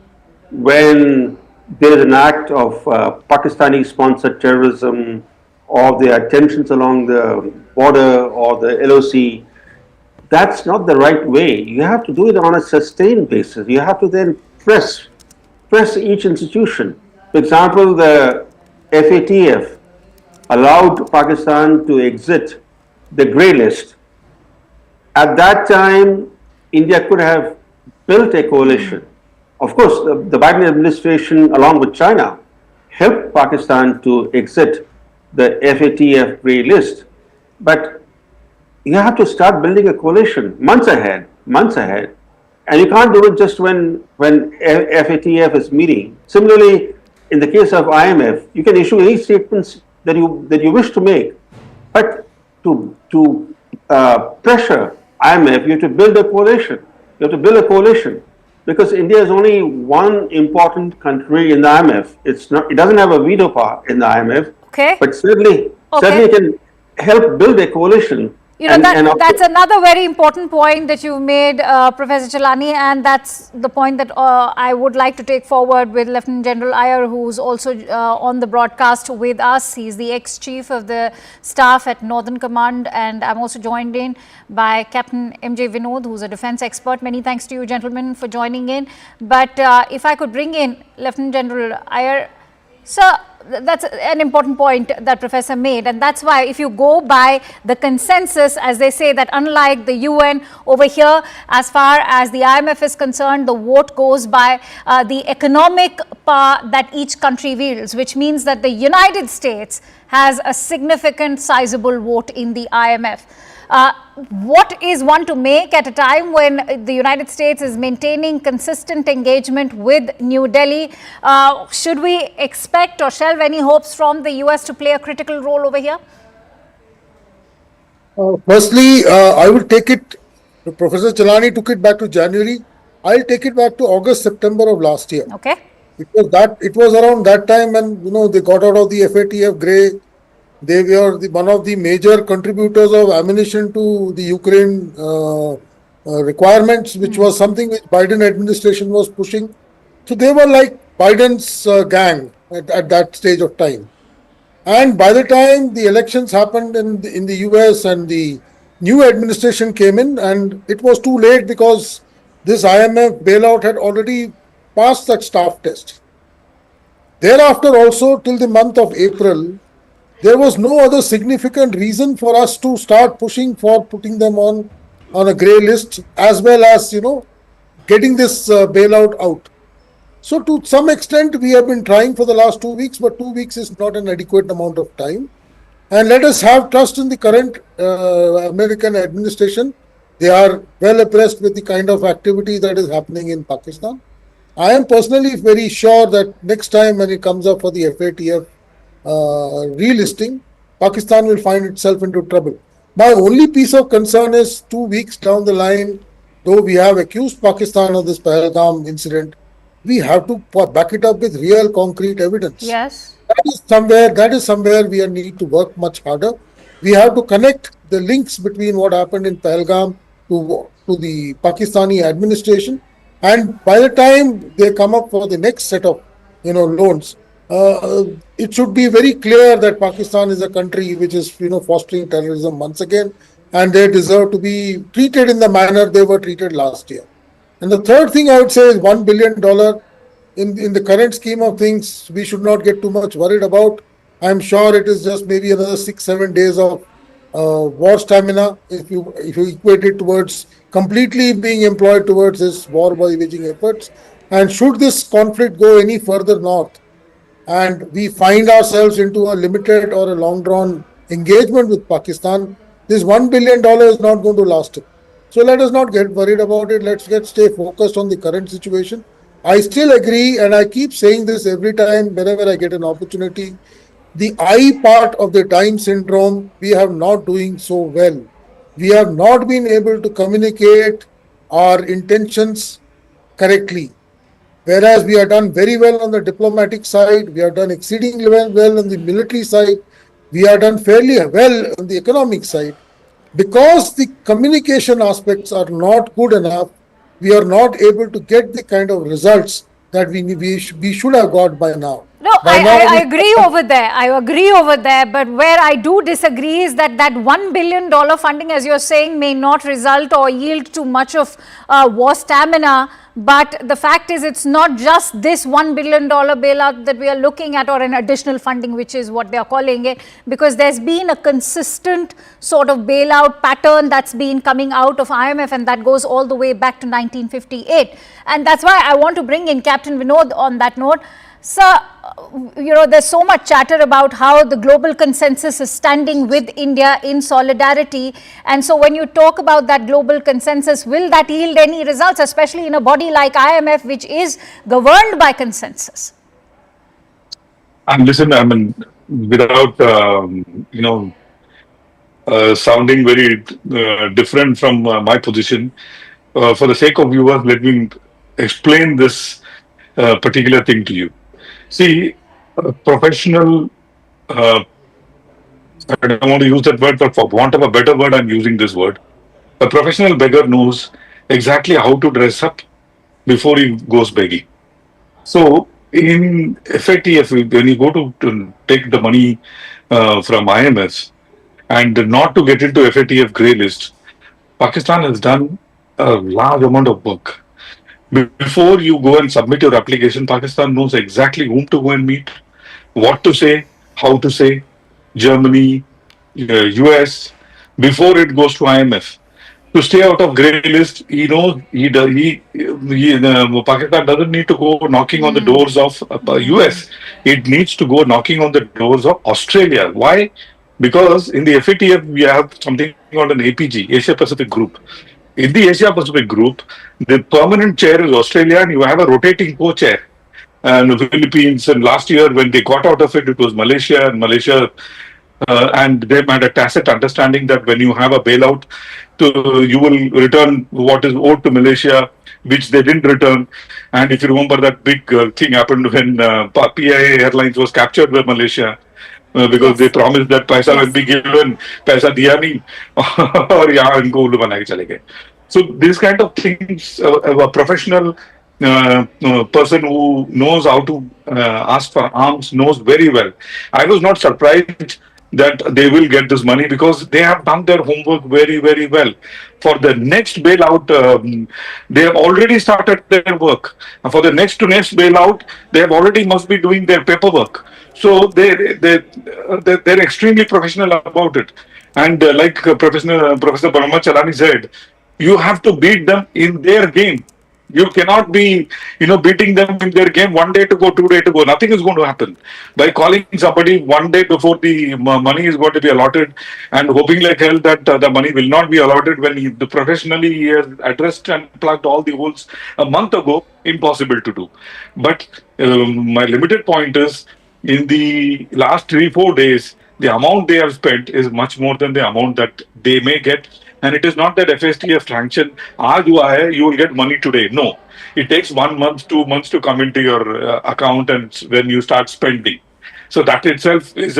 when there is an act of Pakistani-sponsored terrorism or there are tensions along the border or the LOC, that's not the right way. You have to do it on a sustained basis. You have to then press each institution. For example, the FATF allowed Pakistan to exit the grey list. At that time, India could have built a coalition. Of course, the Biden administration, along with China, helped Pakistan to exit the FATF grey list. But you have to start building a coalition months ahead. And you can't do it just when FATF is meeting. Similarly, in the case of IMF, you can issue any statements that you wish to make. But to pressure IMF, you have to build a coalition. Because India is only one important country in the IMF. It doesn't have a veto power in the IMF. Okay. But certainly it can help build a coalition. That's another very important point that you've made, Professor Chelani, and that's the point that I would like to take forward with Lieutenant General Iyer, who's also on the broadcast with us. He's the ex-chief of the staff at Northern Command, and I'm also joined in by Captain M.J. Vinod, who's a defense expert. Many thanks to you, gentlemen, for joining in. But if I could bring in Lieutenant General Iyer. Sir, that's an important point that Professor made, and that's why if you go by the consensus, as they say, that unlike the UN over here, as far as the IMF is concerned, the vote goes by the economic power that each country wields, which means that the United States has a significant sizable vote in the IMF. What is one to make at a time when the United States is maintaining consistent engagement with New Delhi? Should we expect or shelve any hopes from the US to play a critical role over here? Firstly, I will take it, Professor Chelani took it back to January. I'll take it back to August, September of last year. Okay. It was around that time when, they got out of the FATF grey. They were one of the major contributors of ammunition to the Ukraine requirements, which was something which Biden administration was pushing. So they were like Biden's gang at that stage of time. And by the time the elections happened in the US and the new administration came in, and it was too late because this IMF bailout had already passed that staff test. Thereafter also, till the month of April, there was no other significant reason for us to start pushing for putting them on a grey list, as well as, getting this bailout out. So to some extent, we have been trying for the last 2 weeks, but 2 weeks is not an adequate amount of time. And let us have trust in the current American administration. They are well abreast with the kind of activity that is happening in Pakistan. I am personally very sure that next time when it comes up for the FATF relisting, Pakistan will find itself into trouble. My only piece of concern is 2 weeks down the line, though we have accused Pakistan of this Pahalgam incident, we have to back it up with real concrete evidence. Yes. That is somewhere we need to work much harder. We have to connect the links between what happened in Pahalgam to the Pakistani administration, and by the time they come up for the next set of loans, it should be very clear that Pakistan is a country which is fostering terrorism once again, and they deserve to be treated in the manner they were treated last year. And the third thing I would say is $1 billion in the current scheme of things, we should not get too much worried about. I'm sure it is just maybe another 6-7 days of war stamina if you equate it towards completely being employed towards this war waging efforts. And should this conflict go any further north and we find ourselves into a limited or a long drawn engagement with Pakistan, this $1 billion is not going to last. So let us not get worried about it. Let's stay focused on the current situation. I still agree, and I keep saying this every time whenever I get an opportunity. The I part of the time syndrome, we are not doing so well. We have not been able to communicate our intentions correctly. Whereas we have done very well on the diplomatic side, we have done exceedingly well on the military side, we have done fairly well on the economic side. Because the communication aspects are not good enough, we are not able to get the kind of results that we should have got by now. No, I agree over there. I agree over there. But where I do disagree is that $1 billion funding, as you're saying, may not result or yield too much of war stamina. But the fact is, it's not just this $1 billion bailout that we are looking at, or an additional funding, which is what they are calling it, because there's been a consistent sort of bailout pattern that's been coming out of IMF, and that goes all the way back to 1958. And that's why I want to bring in Captain Vinod on that note. Sir, there's so much chatter about how the global consensus is standing with India in solidarity. And so when you talk about that global consensus, will that yield any results, especially in a body like IMF, which is governed by consensus? And listen, I mean, without, sounding very different from my position, for the sake of viewers, let me explain this particular thing to you. See, a professional, I don't want to use that word, but for want of a better word, I'm using this word. A professional beggar knows exactly how to dress up before he goes begging. So, in FATF, when you go to take the money from IMF and not to get into FATF grey list, Pakistan has done a large amount of work. Before you go and submit your application, Pakistan knows exactly whom to go and meet, what to say, how to say. Germany, US, before it goes to IMF. To stay out of grey list, Pakistan doesn't need to go knocking on the doors of US. It needs to go knocking on the doors of Australia. Why? Because in the FATF, we have something called an APG, Asia Pacific Group. In the Asia Pacific Group, the permanent chair is Australia, and you have a rotating co-chair. And the Philippines, and last year when they got out of it, it was Malaysia, and they had a tacit understanding that when you have a bailout, you will return what is owed to Malaysia, which they didn't return. And if you remember, that big thing happened when PIA Airlines was captured by Malaysia. Because they promised that paisa will be given, paisa diya nahi, aur yahan inko ullu bana ke chale gaye. So these kind of things, a professional person who knows how to ask for arms knows very well. I was not surprised that they will get this money because they have done their homework very, very well. For the next bailout, they have already started their work. And for the next bailout, they have already must be doing their paperwork. So they're extremely professional about it. And like Professor Brahmacharani said, you have to beat them in their game. You cannot be, beating them in their game 1 day to go, 2 days to go. Nothing is going to happen. By calling somebody 1 day before the money is going to be allotted and hoping like hell that the money will not be allotted when he has addressed and plugged all the holes a month ago, impossible to do. But my limited point is, in the last 3-4 days, the amount they have spent is much more than the amount that they may get And it is not that FSTF sanction, aaj hua hai, you will get money today. No. It takes 1 month, 2 months to come into your account and when you start spending. So that itself is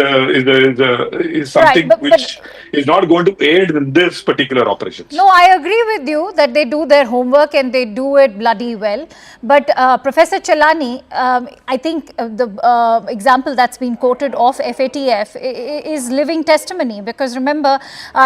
something which is not going to aid in this particular operation. No, I agree with you that they do their homework and they do it bloody well. But Professor Chelani, I think the example that's been quoted of FATF is living testimony, because remember,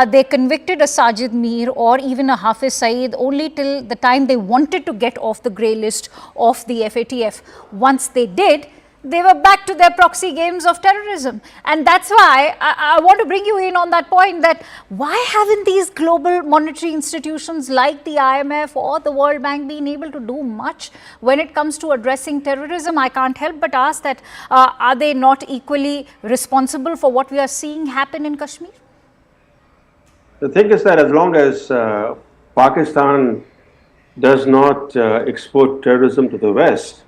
they convicted a Sajid Mir or even a Hafiz Saeed only till the time they wanted to get off the grey list of the FATF. Once they did, they were back to their proxy games of terrorism. And that's why I want to bring you in on that point, that why haven't these global monetary institutions like the IMF or the World Bank been able to do much when it comes to addressing terrorism? I can't help but ask that, are they not equally responsible for what we are seeing happen in Kashmir? The thing is that as long as Pakistan does not export terrorism to the West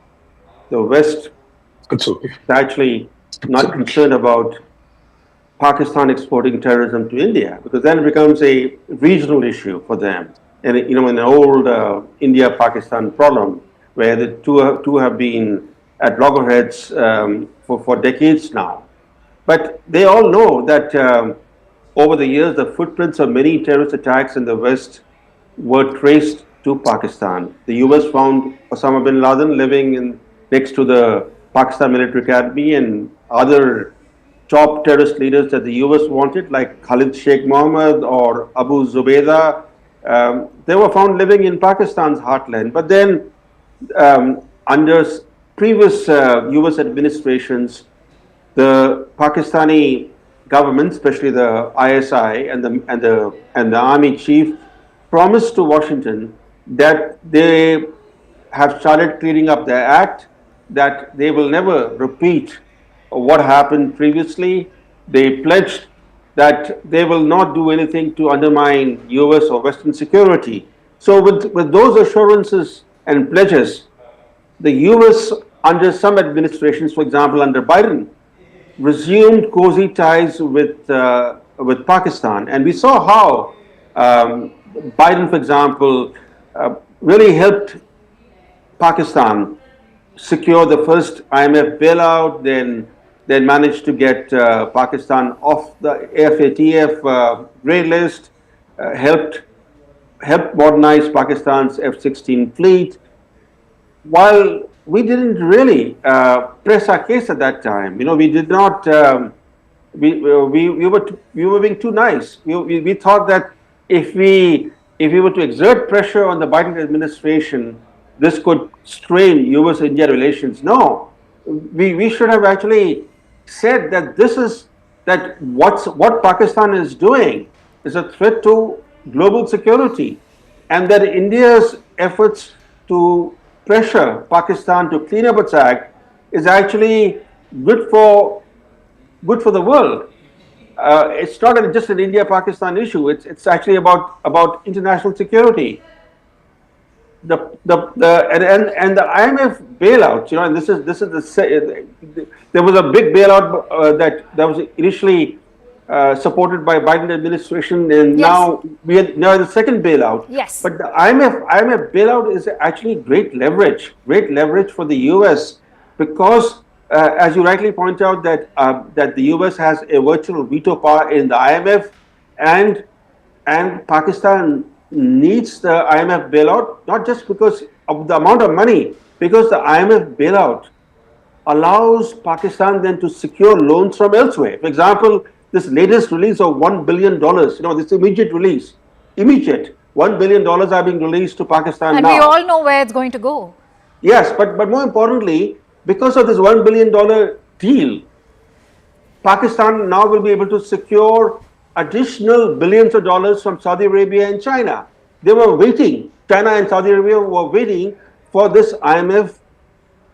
is actually not concerned about Pakistan exporting terrorism to India, because then it becomes a regional issue for them. And in the old India-Pakistan problem, where the two have been at loggerheads for decades now. But they all know that over the years, the footprints of many terrorist attacks in the West were traced to Pakistan. The US found Osama bin Laden living next to the Pakistan Military Academy, and other top terrorist leaders that the US wanted, like Khalid Sheikh Mohammed or Abu Zubaydah, they were found living in Pakistan's heartland. But then under previous US administrations, the Pakistani government, especially the ISI and the army chief, promised to Washington that they have started cleaning up their act, that they will never repeat what happened previously. They pledged that they will not do anything to undermine US or Western security. So with those assurances and pledges, the US under some administrations, for example under Biden, resumed cozy ties with Pakistan. And we saw how Biden, for example, really helped Pakistan secure the first IMF bailout, then managed to get Pakistan off the FATF grey list, helped modernize Pakistan's F-16 fleet, while we didn't really press our case at that time. We did not. We were being too nice. We thought that if we were to exert pressure on the Biden administration, this could strain US-India relations. No, we should have actually said that what Pakistan is doing is a threat to global security, and that India's efforts to pressure Pakistan to clean up its act is actually good for the world. It's not just an India-Pakistan issue. It's actually about international security. The IMF bailouts, and there was a big bailout that was initially supported by Biden administration, and now the second bailout. Yes. But the IMF bailout is actually great leverage for the US, because as you rightly point out that the US has a virtual veto power in the IMF, and Pakistan needs the IMF bailout, not just because of the amount of money, because the IMF bailout allows Pakistan then to secure loans from elsewhere. For example, this latest release of $1 billion, this immediate release, $1 billion are being released to Pakistan now. And we all know where it's going to go. Yes, but more importantly, because of this $1 billion deal, Pakistan now will be able to secure additional billions of dollars from Saudi Arabia and China. They were waiting, China and Saudi Arabia were waiting for this IMF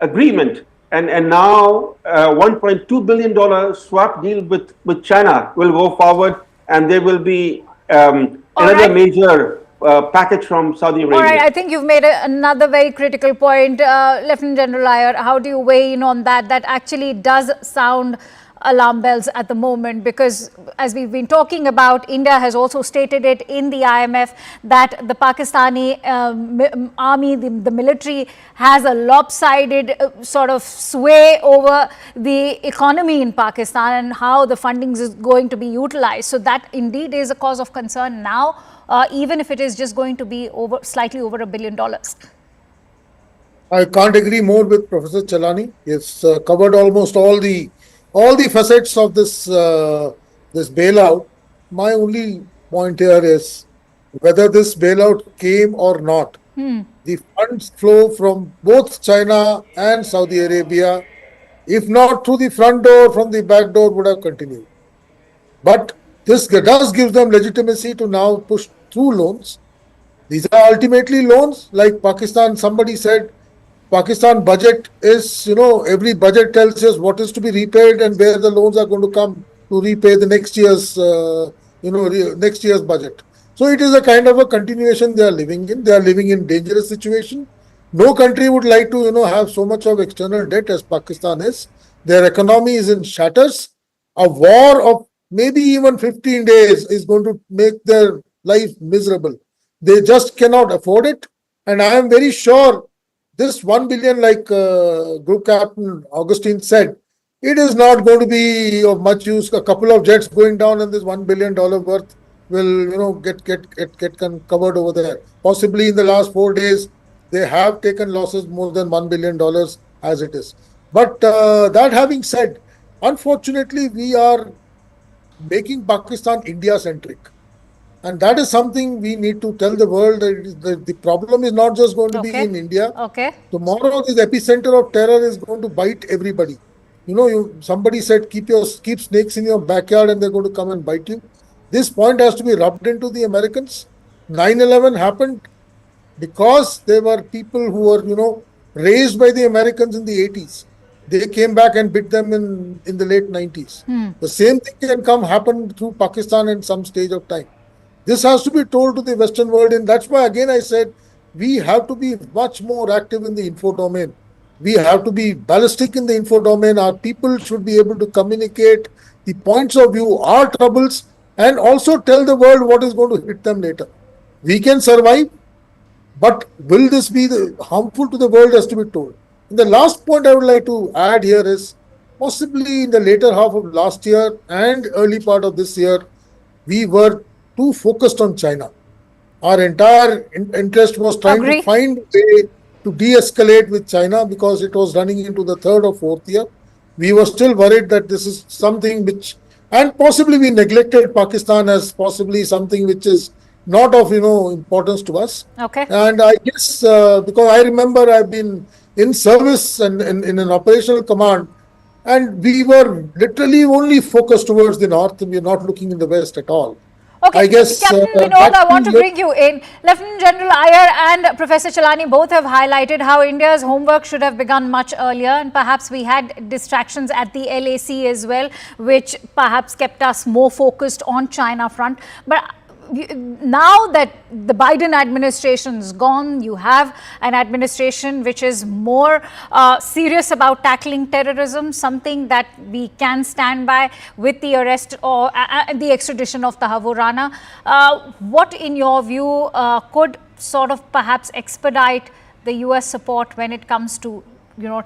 agreement. And now $1.2 billion swap deal with China will go forward, and there will be another major package from Saudi Arabia. All right, I think you've made another very critical point. Lieutenant General Iyer, how do you weigh in on that? That actually does sound alarm bells at the moment, because as we've been talking about, India has also stated it in the IMF that the Pakistani army, the military, has a lopsided sort of sway over the economy in Pakistan and how the funding is going to be utilized. So that indeed is a cause of concern now, even if it is just going to be slightly over $1 billion. I can't agree more with Professor Chalani. It's covered almost all the facets of this this bailout. My only point here is whether this bailout came or not. The funds flow from both China and Saudi Arabia. If not through the front door, from the back door would have continued. But this does give them legitimacy to now push through loans. These are ultimately loans. Like Pakistan, somebody said, Pakistan budget is, every budget tells us what is to be repaid and where the loans are going to come to repay the next year's, next year's budget. So it is a kind of a continuation they are living in. They are living in dangerous situation. No country would like to, have so much of external debt as Pakistan is. Their economy is in shatters. A war of maybe even 15 days is going to make their life miserable. They just cannot afford it. And I am very sure this 1 billion, like Group Captain Augustine said, it is not going to be of much use. A couple of jets going down and this $1 billion worth will, get covered over there. Possibly in the last 4 days, they have taken losses more than $1 billion as it is. But that having said, unfortunately, we are making Pakistan India-centric. And that is something we need to tell the world that the problem is not just going to be in India. Tomorrow, this epicenter of terror is going to bite everybody. Somebody said, keep snakes in your backyard and they're going to come and bite you. This point has to be rubbed into the Americans. 9/11 happened because there were people who were, raised by the Americans in the 80s. They came back and bit them in the late 90s. The same thing can happen through Pakistan in some stage of time. This has to be told to the Western world, and that's why again I said we have to be much more active in the info domain. We have to be ballistic in the info domain. Our people should be able to communicate the points of view, our troubles, and also tell the world what is going to hit them later. We can survive, but will this be harmful to the world has to be told. And the last point I would like to add here is possibly in the later half of last year and early part of this year, we were too focused on China. Our entire interest was trying to find a way to de-escalate with China because it was running into the third or fourth year. We were still worried that this is something which, and possibly we neglected Pakistan as possibly something which is not of, importance to us. And I guess, because I remember I've been in service and in an operational command, and we were literally only focused towards the north, and we are not looking in the west at all. Okay, I guess, Captain Vinod, I want to bring you in. Lieutenant General Iyer and Professor Chalani both have highlighted how India's homework should have begun much earlier, and perhaps we had distractions at the LAC as well, which perhaps kept us more focused on China front. But now that the Biden administration is gone, you have an administration which is more serious about tackling terrorism, something that we can stand by with the arrest or the extradition of Tahawoor Rana. What, in your view, could sort of perhaps expedite the US support when it comes to,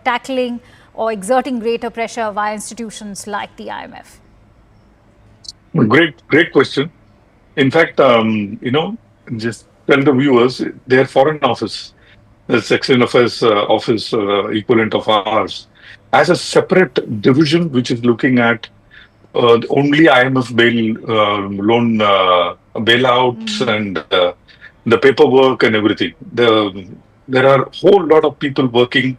tackling or exerting greater pressure via institutions like the IMF? Great question. In fact, just tell the viewers, their foreign office, the Section Affairs office equivalent of ours, has a separate division which is looking at only IMF loan bailouts and the paperwork and everything. There are a whole lot of people working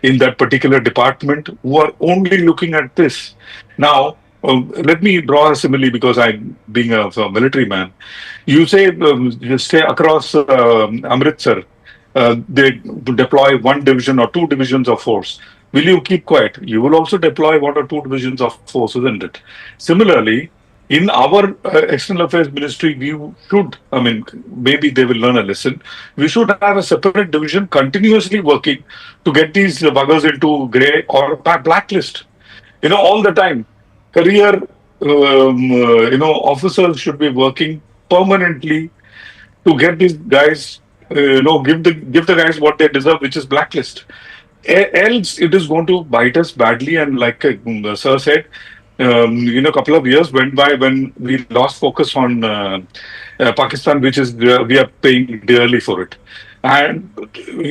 in that particular department who are only looking at this. Now, let me draw a simile because being a military man, you say across Amritsar, they deploy one division or two divisions of force. Will you keep quiet? You will also deploy one or two divisions of force, isn't it? Similarly, in our External Affairs Ministry, we should, maybe they will learn a lesson. We should have a separate division continuously working to get these buggers into grey or blacklist, all the time. career, officers should be working permanently to get these guys, give the guys what they deserve, which is blacklist. Else, it is going to bite us badly. And like Sir said, a couple of years went by when we lost focus on Pakistan, which is we are paying dearly for it. And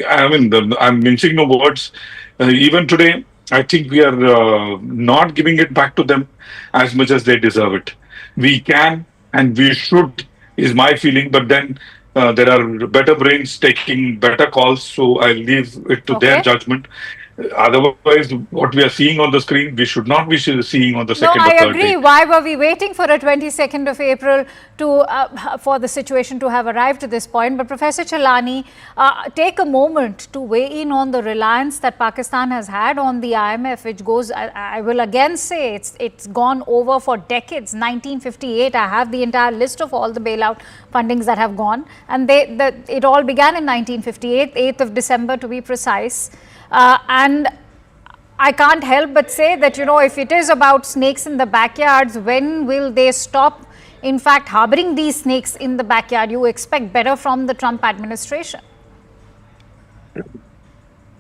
I mean, I'm mincing no words. Even today, I think we are not giving it back to them as much as they deserve it. We can and we should, is my feeling. But then there are better brains taking better calls, so I leave it to their judgment. Otherwise, what we are seeing on the screen, we should not be seeing on the second or third day. No, I agree. Why were we waiting for a 22nd of April to for the situation to have arrived to this point? But Professor Chelani, take a moment to weigh in on the reliance that Pakistan has had on the IMF, which goes, I will again say, it's gone over for decades. 1958, I have the entire list of all the bailout fundings that have gone. And it all began in 1958, 8th of December to be precise. And I can't help but say that, if it is about snakes in the backyards, when will they stop, in fact, harboring these snakes in the backyard? You expect better from the Trump administration.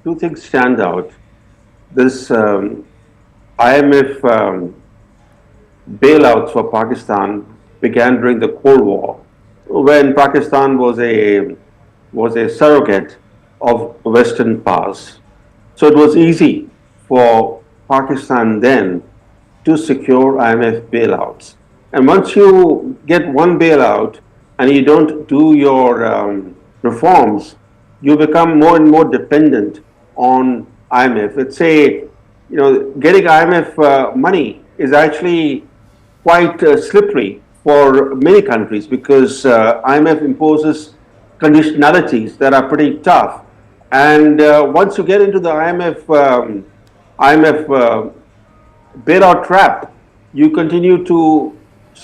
Two things stand out. This IMF bailouts for Pakistan began during the Cold War, when Pakistan was a surrogate of Western powers. So it was easy for Pakistan then to secure IMF bailouts. And once you get one bailout and you don't do your reforms, you become more and more dependent on IMF. Let's say, getting IMF money is actually quite slippery for many countries, because IMF imposes conditionalities that are pretty tough. And once you get into the IMF bailout trap, you continue to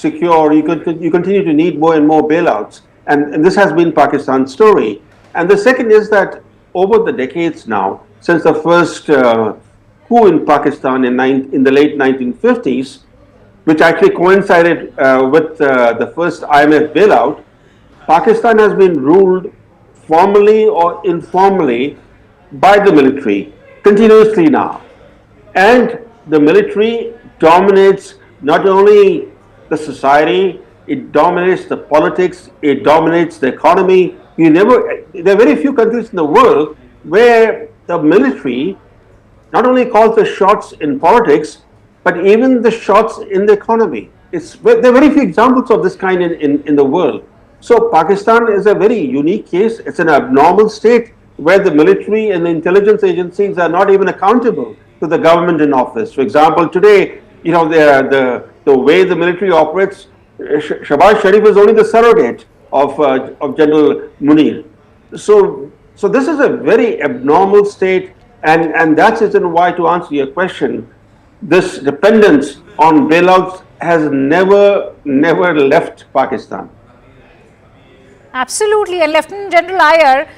you continue to need more and more bailouts. And this has been Pakistan's story. And the second is that over the decades now, since the first coup in Pakistan in the late 1950s, which actually coincided with the first IMF bailout, Pakistan has been ruled formally or informally by the military continuously now. And the military dominates not only the society, it dominates the politics, it dominates the economy. There are very few countries in the world where the military not only calls the shots in politics, but even the shots in the economy. There are very few examples of this kind in the world. So Pakistan is a very unique case. It's an abnormal state where the military and the intelligence agencies are not even accountable to the government in office. For example, today, the way the military operates, Shahbaz Sharif is only the surrogate of General Munir. So this is a very abnormal state, and that's the reason why, to answer your question, this dependence on bailouts has never left Pakistan. Absolutely. And Lieutenant General Iyer,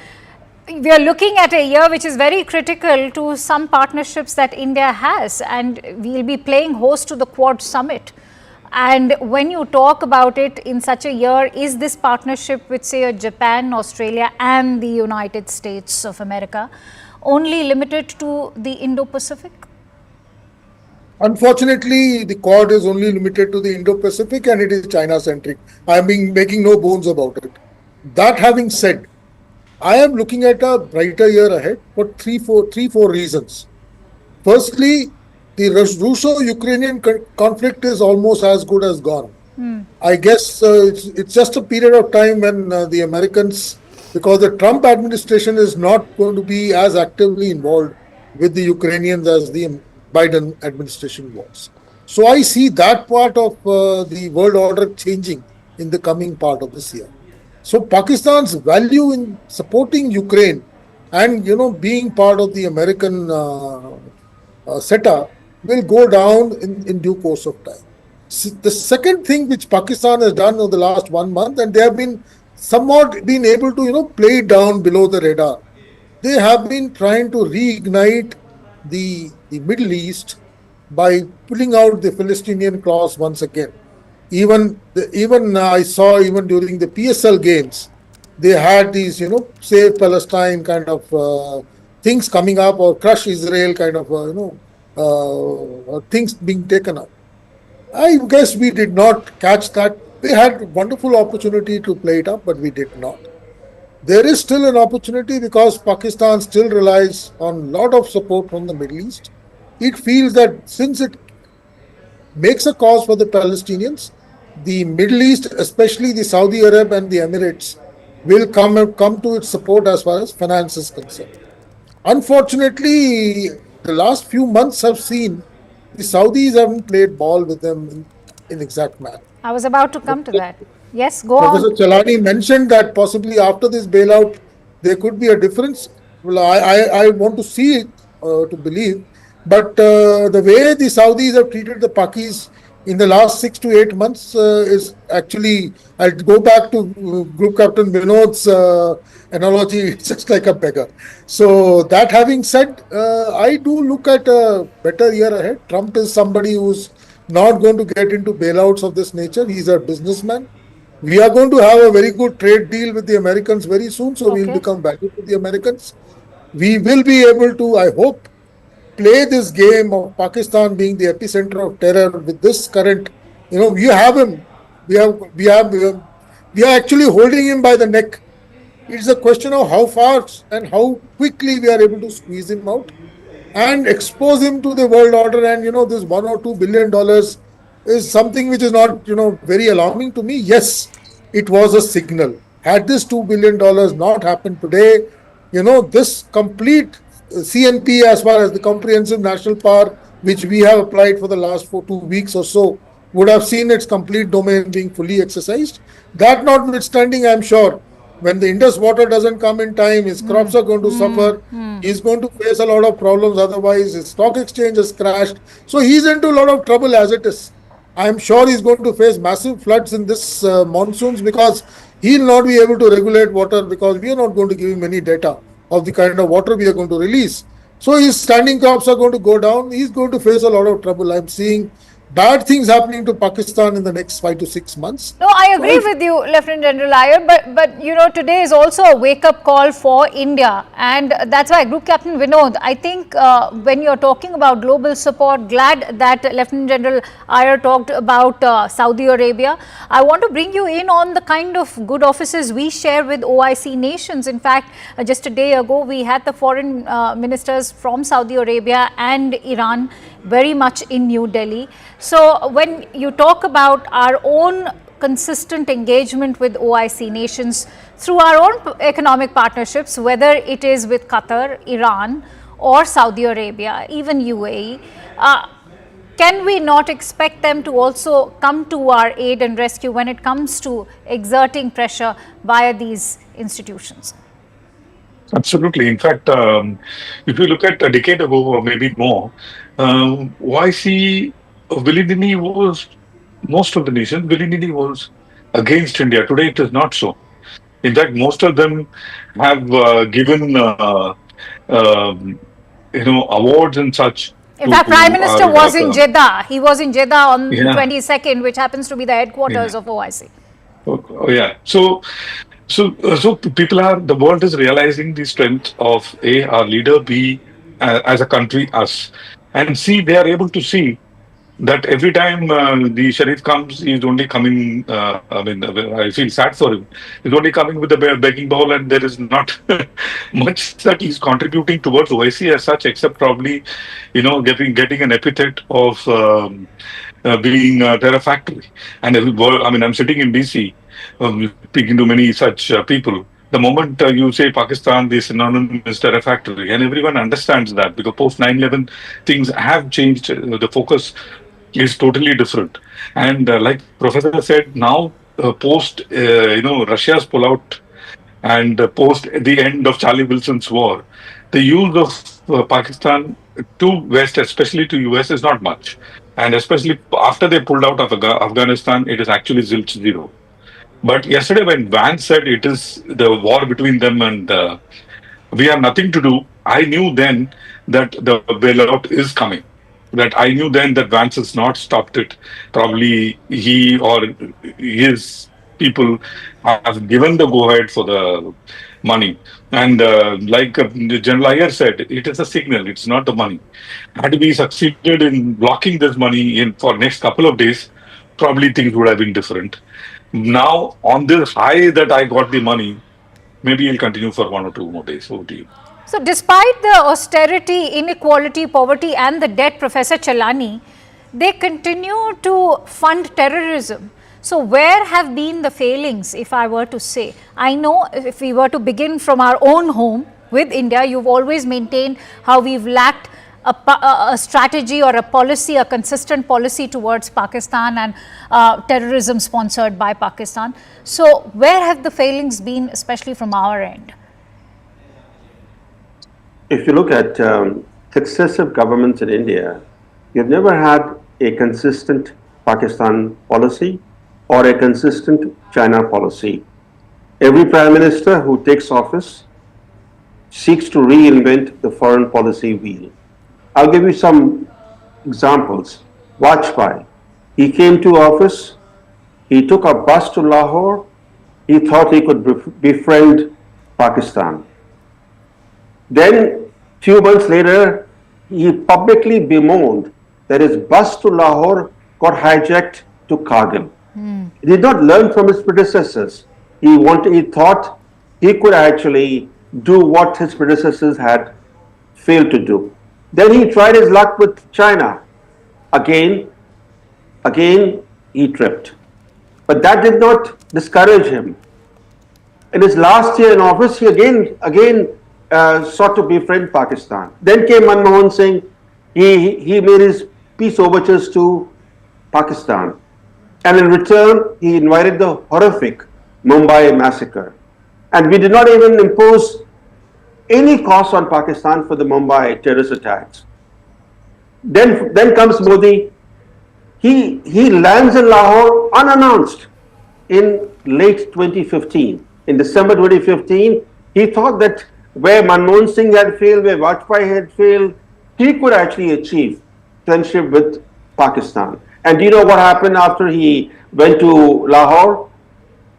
we are looking at a year which is very critical to some partnerships that India has, and we'll be playing host to the Quad Summit. And when you talk about it in such a year, is this partnership with, say, Japan, Australia and the United States of America only limited to the Indo-Pacific? Unfortunately, the Quad is only limited to the Indo-Pacific, and it is China-centric. I'm making no bones about it. That having said, I am looking at a brighter year ahead for three, four reasons. Firstly, the Russo-Ukrainian conflict is almost as good as gone. I guess it's just a period of time when the Americans, because the Trump administration is not going to be as actively involved with the Ukrainians as the Biden administration was. So I see that part of the world order changing in the coming part of this year. So Pakistan's value in supporting Ukraine and, being part of the American setup will go down in due course of time. The second thing which Pakistan has done over the last 1 month, and they have been somewhat been able to, play it down below the radar. They have been trying to reignite the Middle East by pulling out the Palestinian clause once again. Even I saw even during the PSL games, they had these, save Palestine kind of things coming up, or crush Israel kind of, things being taken up. I guess we did not catch that. We had wonderful opportunity to play it up, but we did not. There is still an opportunity because Pakistan still relies on a lot of support from the Middle East. It feels that since it makes a cause for the Palestinians, the Middle East, especially the Saudi Arab and the Emirates, will come to its support as far as finance is concerned. Unfortunately, the last few months have seen the Saudis haven't played ball with them in exact manner. I was about to come to that. Yes, go Professor on. Chalani mentioned that possibly after this bailout, there could be a difference. Well, I want to see it to believe. But the way the Saudis have treated the Pakis in the last 6 to 8 months is actually, I'll go back to Group Captain Vinod's analogy, it's just like a beggar. So that having said, I do look at a better year ahead. Trump is somebody who's not going to get into bailouts of this nature. He's a businessman. We are going to have a very good trade deal with the Americans very soon, so we'll become valuable to the Americans. We will be able to, I hope, play this game of Pakistan being the epicenter of terror with this current, we have him. We are actually holding him by the neck. It's a question of how fast and how quickly we are able to squeeze him out and expose him to the world order. And, this $1 or $2 billion is something which is not, very alarming to me. Yes, it was a signal. Had this $2 billion not happened today, this complete CNP, as far as the Comprehensive National Power, which we have applied for the last 2 weeks or so, would have seen its complete domain being fully exercised. That notwithstanding, I'm sure, when the Indus water doesn't come in time, his crops are going to suffer. He's going to face a lot of problems otherwise. His stock exchange has crashed. So he's into a lot of trouble as it is. I'm sure he's going to face massive floods in this monsoons because he'll not be able to regulate water because we are not going to give him any data of the kind of water we are going to release. So his standing crops are going to go down. He's going to face a lot of trouble. I'm seeing bad things happening to Pakistan in the next 5 to 6 months. No, I agree with you, Lieutenant General Iyer, but today is also a wake-up call for India, and that's why Group Captain Vinod, I think when you're talking about global support, glad that Lieutenant General Iyer talked about Saudi Arabia. I want to bring you in on the kind of good offices we share with OIC nations. In fact, just a day ago, we had the foreign ministers from Saudi Arabia and Iran very much in New Delhi. So when you talk about our own consistent engagement with OIC nations through our own economic partnerships, whether it is with Qatar, Iran or Saudi Arabia, even UAE, can we not expect them to also come to our aid and rescue when it comes to exerting pressure via these institutions? Absolutely. In fact, if you look at a decade ago or maybe more, YC willy-nilly was, most of the nations willy-nilly was against India. Today it is not so. In fact, most of them have given awards and such. In fact, Prime Minister was in Jeddah. He was in Jeddah on the 22nd, which happens to be the headquarters of OIC. Oh, yeah. So the world is realizing the strength of A, our leader, B, as a country, us. And C, they are able to see that every time the Sharif comes, he's only coming, I feel sad for him. He's only coming with a begging bowl, and there is not much that he's contributing towards OIC as such, except probably, getting an epithet of being a terror factory. And I'm sitting in DC, speaking to many such people. The moment you say Pakistan, the synonym is terror factory, and everyone understands that because post 9/11 things have changed. The focus is totally different, and like Professor said, now post Russia's pullout and post the end of Charlie Wilson's war, the use of Pakistan to West, especially to US, is not much, and especially after they pulled out of Afghanistan, it is actually zilch zero. But yesterday when Vance said it is the war between them and we have nothing to do, I knew then that the bailout is coming. that I knew then that Vance has not stopped it. Probably he or his people have given the go ahead for the money. And General Iyer said, it is a signal, it's not the money. Had we succeeded in blocking this money in for next couple of days, probably things would have been different. Now, on this high that I got the money, maybe it'll continue for 1 or 2 more days. Over to you. So despite the austerity, inequality, poverty and the debt, Professor Chalani, they continue to fund terrorism. So where have been the failings, if I were to say? I know if we were to begin from our own home with India, you've always maintained how we've lacked a strategy or a policy, a consistent policy towards Pakistan and terrorism sponsored by Pakistan. So where have the failings been, especially from our end? If you look at successive governments in India, you've never had a consistent Pakistan policy or a consistent China policy. Every prime minister who takes office seeks to reinvent the foreign policy wheel. I'll give you some examples. Vajpayee, he came to office, he took a bus to Lahore, he thought he could befriend Pakistan. Then, few months later, he publicly bemoaned that his bus to Lahore got hijacked to Kargil. He did not learn from his predecessors. He thought he could actually do what his predecessors had failed to do. Then he tried his luck with China. Again, he tripped. But that did not discourage him. In his last year in office, he again sought to befriend Pakistan. Then came Manmohan Singh. He made his peace overtures to Pakistan. And in return, he invited the horrific Mumbai massacre. And we did not even impose any cost on Pakistan for the Mumbai terrorist attacks. Then comes Modi. He lands in Lahore unannounced in late 2015. In December 2015, he thought that where Manmohan Singh had failed, where Vajpayee had failed, he could actually achieve friendship with Pakistan. And do you know what happened after he went to Lahore?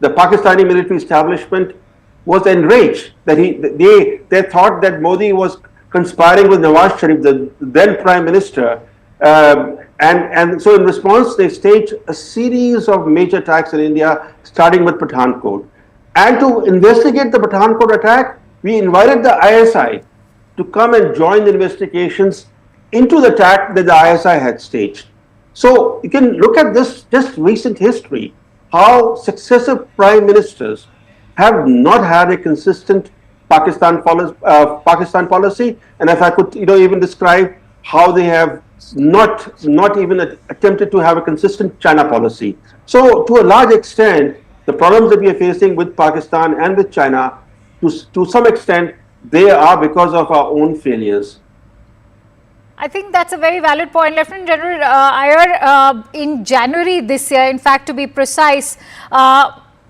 The Pakistani military establishment was enraged that they thought that Modi was conspiring with Nawaz Sharif, the then Prime Minister. And so in response, they staged a series of major attacks in India, starting with Pathankot. And to investigate the Pathankot attack, we invited the ISI to come and join the investigations into the attack that the ISI had staged. So you can look at this just recent history, how successive prime ministers have not had a consistent Pakistan policy, and if I could even describe how they have not even attempted to have a consistent China policy. So to a large extent, the problems that we are facing with Pakistan and with China, to some extent, they are because of our own failures. I think that's a very valid point. Lieutenant General Iyer, in January this year, in fact, to be precise,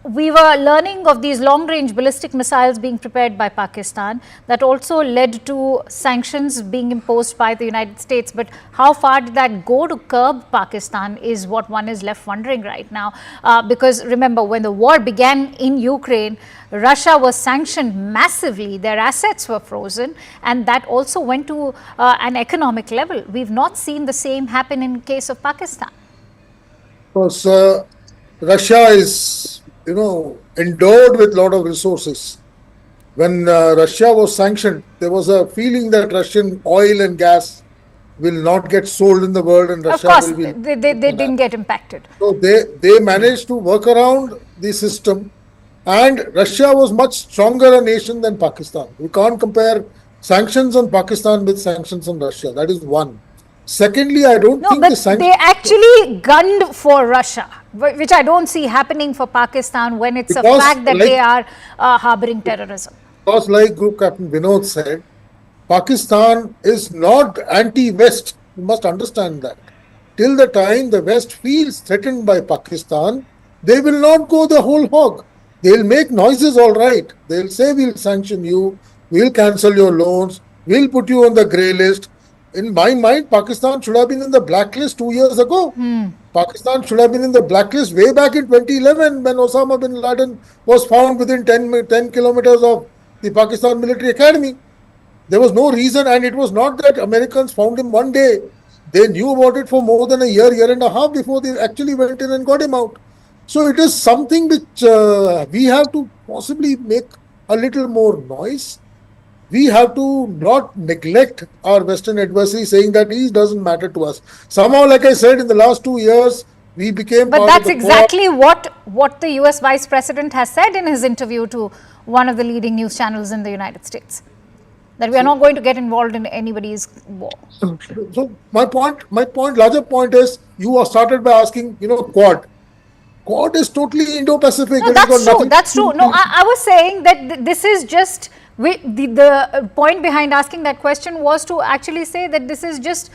we were learning of these long-range ballistic missiles being prepared by Pakistan. That also led to sanctions being imposed by the United States. But how far did that go to curb Pakistan is what one is left wondering right now. Because remember, when the war began in Ukraine, Russia was sanctioned massively, their assets were frozen, and that also went to an economic level. We've not seen the same happen in case of Pakistan. Because Russia is, endowed with a lot of resources. When Russia was sanctioned, there was a feeling that Russian oil and gas will not get sold in the world, and Russia will be... They didn't get impacted. So they managed to work around the system. And Russia was much stronger a nation than Pakistan. We can't compare sanctions on Pakistan with sanctions on Russia. That is one. Secondly, I don't think the sanctions... they actually gunned for Russia, which I don't see happening for Pakistan when it's a fact that they are harboring terrorism. Because like Group Captain Vinod said, Pakistan is not anti-West. You must understand that. Till the time the West feels threatened by Pakistan, they will not go the whole hog. They'll make noises, all right. They'll say, we'll sanction you, we'll cancel your loans, we'll put you on the grey list. In my mind, Pakistan should have been in the blacklist 2 years ago. Pakistan should have been in the blacklist way back in 2011 when Osama bin Laden was found within 10 kilometers of the Pakistan Military Academy. There was no reason, and it was not that Americans found him one day. They knew about it for more than a year and a half before they actually went in and got him out. So it is something which we have to possibly make a little more noise. We have to not neglect our Western adversary, saying that he doesn't matter to us. Somehow, like I said, in the last 2 years, we became But part that's of the exactly what the US Vice President has said in his interview to one of the leading news channels in the United States. That we are not going to get involved in anybody's war. So my larger point is, you are started by asking, Quad. Quad is totally Indo-Pacific. No, that's true. No, I was saying that this is just, the point behind asking that question was to actually say that this is just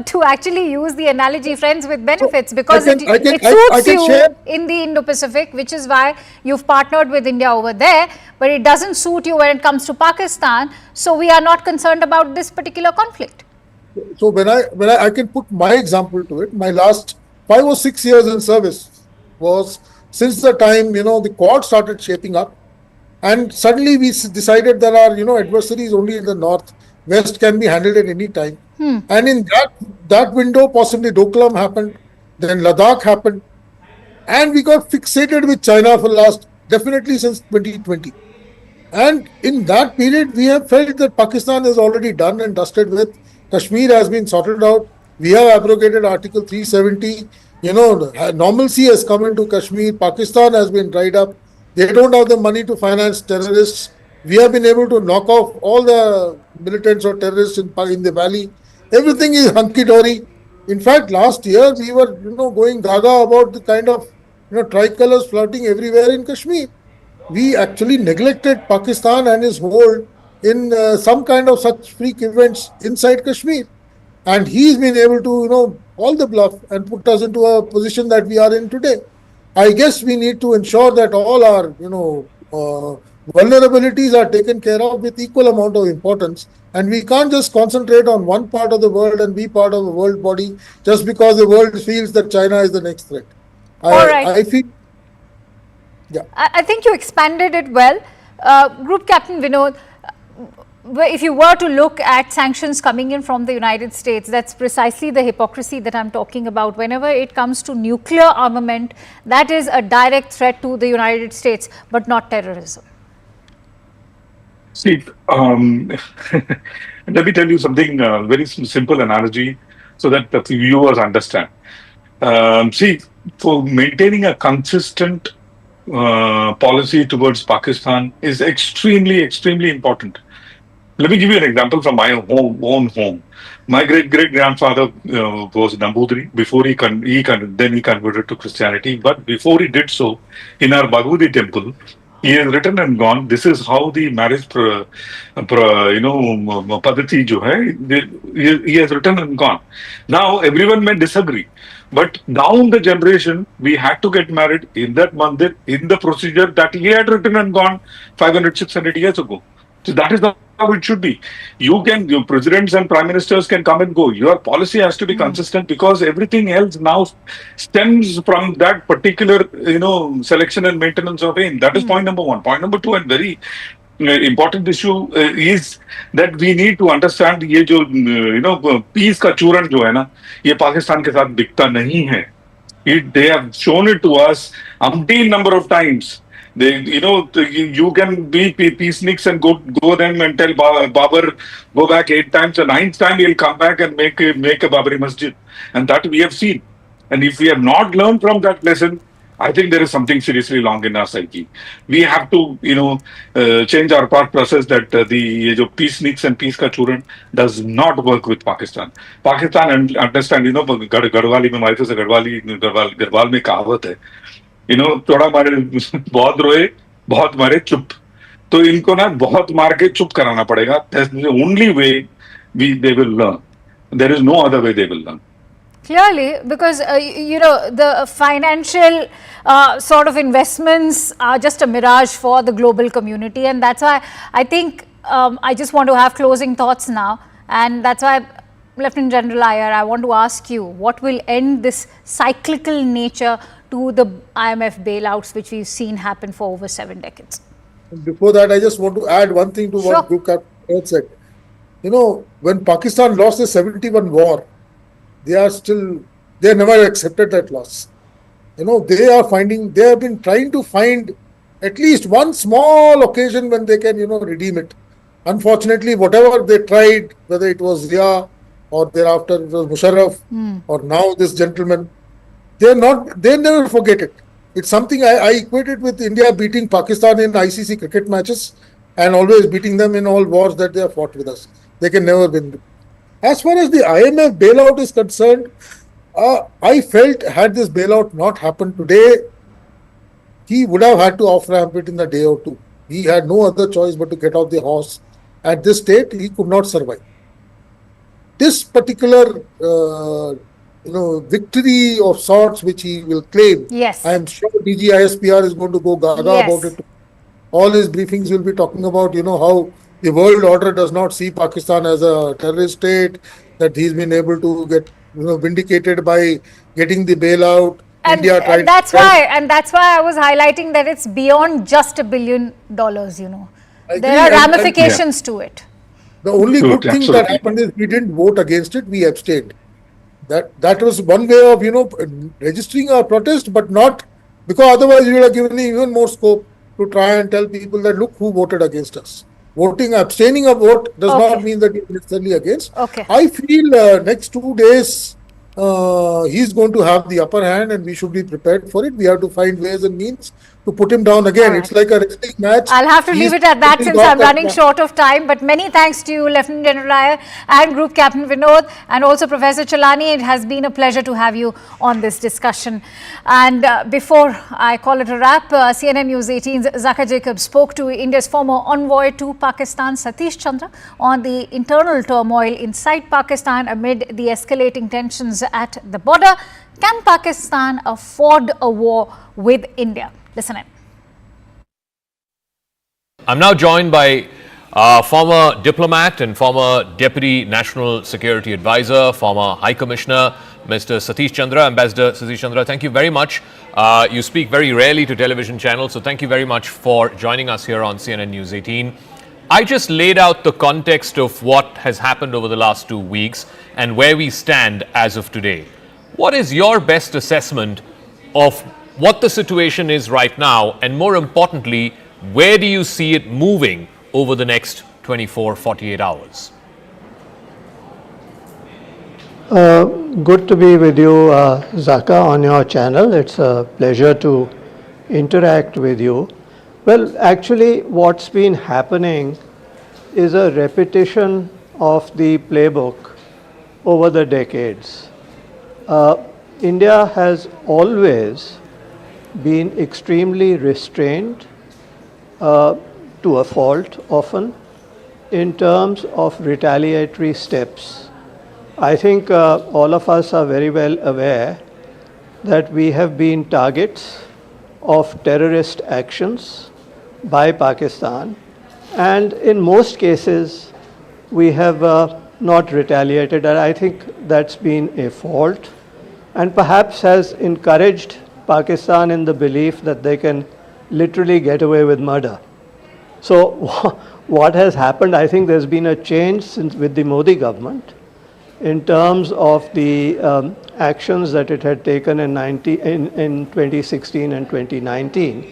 to actually use the analogy friends with benefits, because it suits you in the Indo-Pacific, which is why you've partnered with India over there, but it doesn't suit you when it comes to Pakistan. So we are not concerned about this particular conflict. So when I can put my example to it, my last 5 or 6 years in service was since the time, the Quad started shaping up, and suddenly we decided that our, adversary is only in the north. West can be handled at any time. And in that window, possibly Doklam happened, then Ladakh happened, and we got fixated with China for definitely since 2020. And in that period, we have felt that Pakistan is already done and dusted with. Kashmir has been sorted out. We have abrogated Article 370. Normalcy has come into Kashmir. Pakistan has been dried up. They don't have the money to finance terrorists. We have been able to knock off all the militants or terrorists in the valley. Everything is hunky-dory. In fact, last year we were, going gaga about the kind of, tricolors floating everywhere in Kashmir. We actually neglected Pakistan and his hold in some kind of such freak events inside Kashmir. And he's been able to, all the bluff and put us into a position that we are in today. I guess we need to ensure that all our, vulnerabilities are taken care of with equal amount of importance, and we can't just concentrate on one part of the world and be part of a world body just because the world feels that China is the next threat. I feel, yeah. I think you expanded it well. Group Captain Vinod, if you were to look at sanctions coming in from the United States, that's precisely the hypocrisy that I'm talking about. Whenever it comes to nuclear armament, that is a direct threat to the United States, but not terrorism. See, let me tell you something, very simple analogy so that the viewers understand. See, for maintaining a consistent policy towards Pakistan is extremely, extremely important. Let me give you an example from my own home. My great-grandfather was Nambudri. Before he converted to Christianity. But before he did so, in our Bhagwati temple, he has written and gone, this is how the marriage padati jo hai, he has written and gone. Now, everyone may disagree. But down the generation, we had to get married in that mandir, in the procedure that he had written and gone 500, 600 years ago. So that is how it should be. Your presidents and prime ministers can come and go. Your policy has to be consistent, because everything else now stems from that particular, selection and maintenance of aim. That is point number one. Point number two, and very important issue is that we need to understand ये जो peace का चूरन जो है ना, ये पाकिस्तान के साथ दिखता नहीं है. They have shown it to us umpteen number of times. You can be peaceniks and go them and tell Babar, go back 8 times. The 9th time he'll come back and make a Babari Masjid. And that we have seen. And if we have not learned from that lesson, I think there is something seriously wrong in our psyche. We have to, change our thought process that the peaceniks and peace ka churan does not work with Pakistan. Pakistan, understand, Garhwali mein, my wife is a Garhwal mein kahavat hai. थोड़ा मारे बहुत रोए बहुत मारे चुप, तो इनको ना बहुत मार के चुप कराना पड़ेगा. That's the only way they will learn. There is no other way they will learn. Clearly, because the financial sort of investments are just a mirage for the global community, and that's why I think I just want to have closing thoughts now. And that's why, Lieutenant General Iyer, I want to ask you, what will end this cyclical nature to the IMF bailouts which we've seen happen for over 7 decades? Before that, I just want to add one thing to what Group Captain said. When Pakistan lost the 71 war, they never accepted that loss. They have been trying to find at least one small occasion when they can, redeem it. Unfortunately, whatever they tried, whether it was Zia or thereafter it was Musharraf or now this gentleman, they never forget it. It's something I equate it with India beating Pakistan in ICC cricket matches and always beating them in all wars that they have fought with us. They can never win. As far as the IMF bailout is concerned, I felt had this bailout not happened today, he would have had to off-ramp it in a day or two. He had no other choice but to get off the horse. At this state, he could not survive. This particular victory of sorts which he will claim, I am sure DG ISPR is going to go gaga about it. All his briefings will be talking about, how the world order does not see Pakistan as a terrorist state, that he's been able to get vindicated by getting the bailout. And that's why I was highlighting that it's beyond just $1 billion, There are ramifications to it. The only good thing that happened is we didn't vote against it, we abstained. That was one way of, registering our protest, but not because otherwise we would have given even more scope to try and tell people that look who voted against us. Abstaining a vote does not mean that you're necessarily against. I feel next 2 days he's going to have the upper hand and we should be prepared for it. We have to find ways and means to put him down again. It's like a wrestling match. I'll have to leave it at that since I'm running short of time. But many thanks to you, Lieutenant General Iyer and Group Captain Vinod, and also Professor Chalani. It has been a pleasure to have you on this discussion. And before I call it a wrap, CNN News 18's Zaka Jacob spoke to India's former envoy to Pakistan, Satish Chandra, on the internal turmoil inside Pakistan amid the escalating tensions at the border. Can Pakistan afford a war with India? Listen in. I'm now joined by former diplomat and former Deputy National Security Advisor, former High Commissioner, Mr. Satish Chandra, Ambassador Satish Chandra. Thank you very much. You speak very rarely to television channels, so thank you very much for joining us here on CNN News 18. I just laid out the context of what has happened over the last 2 weeks and where we stand as of today. What is your best assessment of what the situation is right now, and more importantly, where do you see it moving over the next 24, 48 hours? Good to be with you, Zaka, on your channel. It's a pleasure to interact with you. Well, actually, what's been happening is a repetition of the playbook over the decades. India has always been extremely restrained, to a fault often, in terms of retaliatory steps. I think all of us are very well aware that we have been targets of terrorist actions by Pakistan, and in most cases we have not retaliated, and I think that's been a fault and perhaps has encouraged Pakistan in the belief that they can literally get away with murder. So what has happened, I think there's been a change since with the Modi government in terms of the actions that it had taken in 2016 and 2019.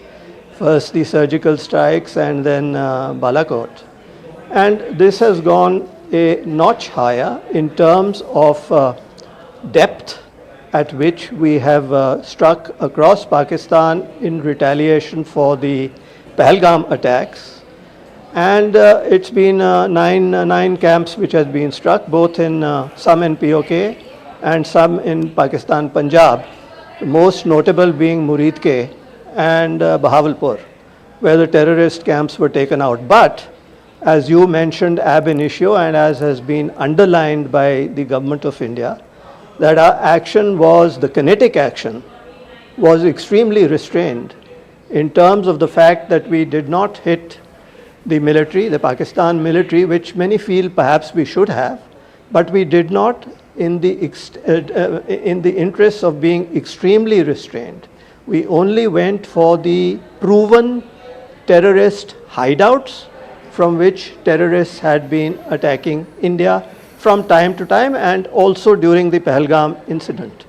First the surgical strikes and then Balakot. And this has gone a notch higher in terms of depth at which we have struck across Pakistan in retaliation for the Pahalgam attacks. And it's been nine camps which has been struck, both in some in POK and some in Pakistan Punjab, the most notable being Muridke and Bahawalpur, where the terrorist camps were taken out. But as you mentioned ab initio, and as has been underlined by the government of India, that our action was, the kinetic action, was extremely restrained in terms of the fact that we did not hit the military, the Pakistan military, which many feel perhaps we should have, but we did not in the interest of being extremely restrained. We only went for the proven terrorist hideouts from which terrorists had been attacking India from time to time, and also during the Pahalgam incident.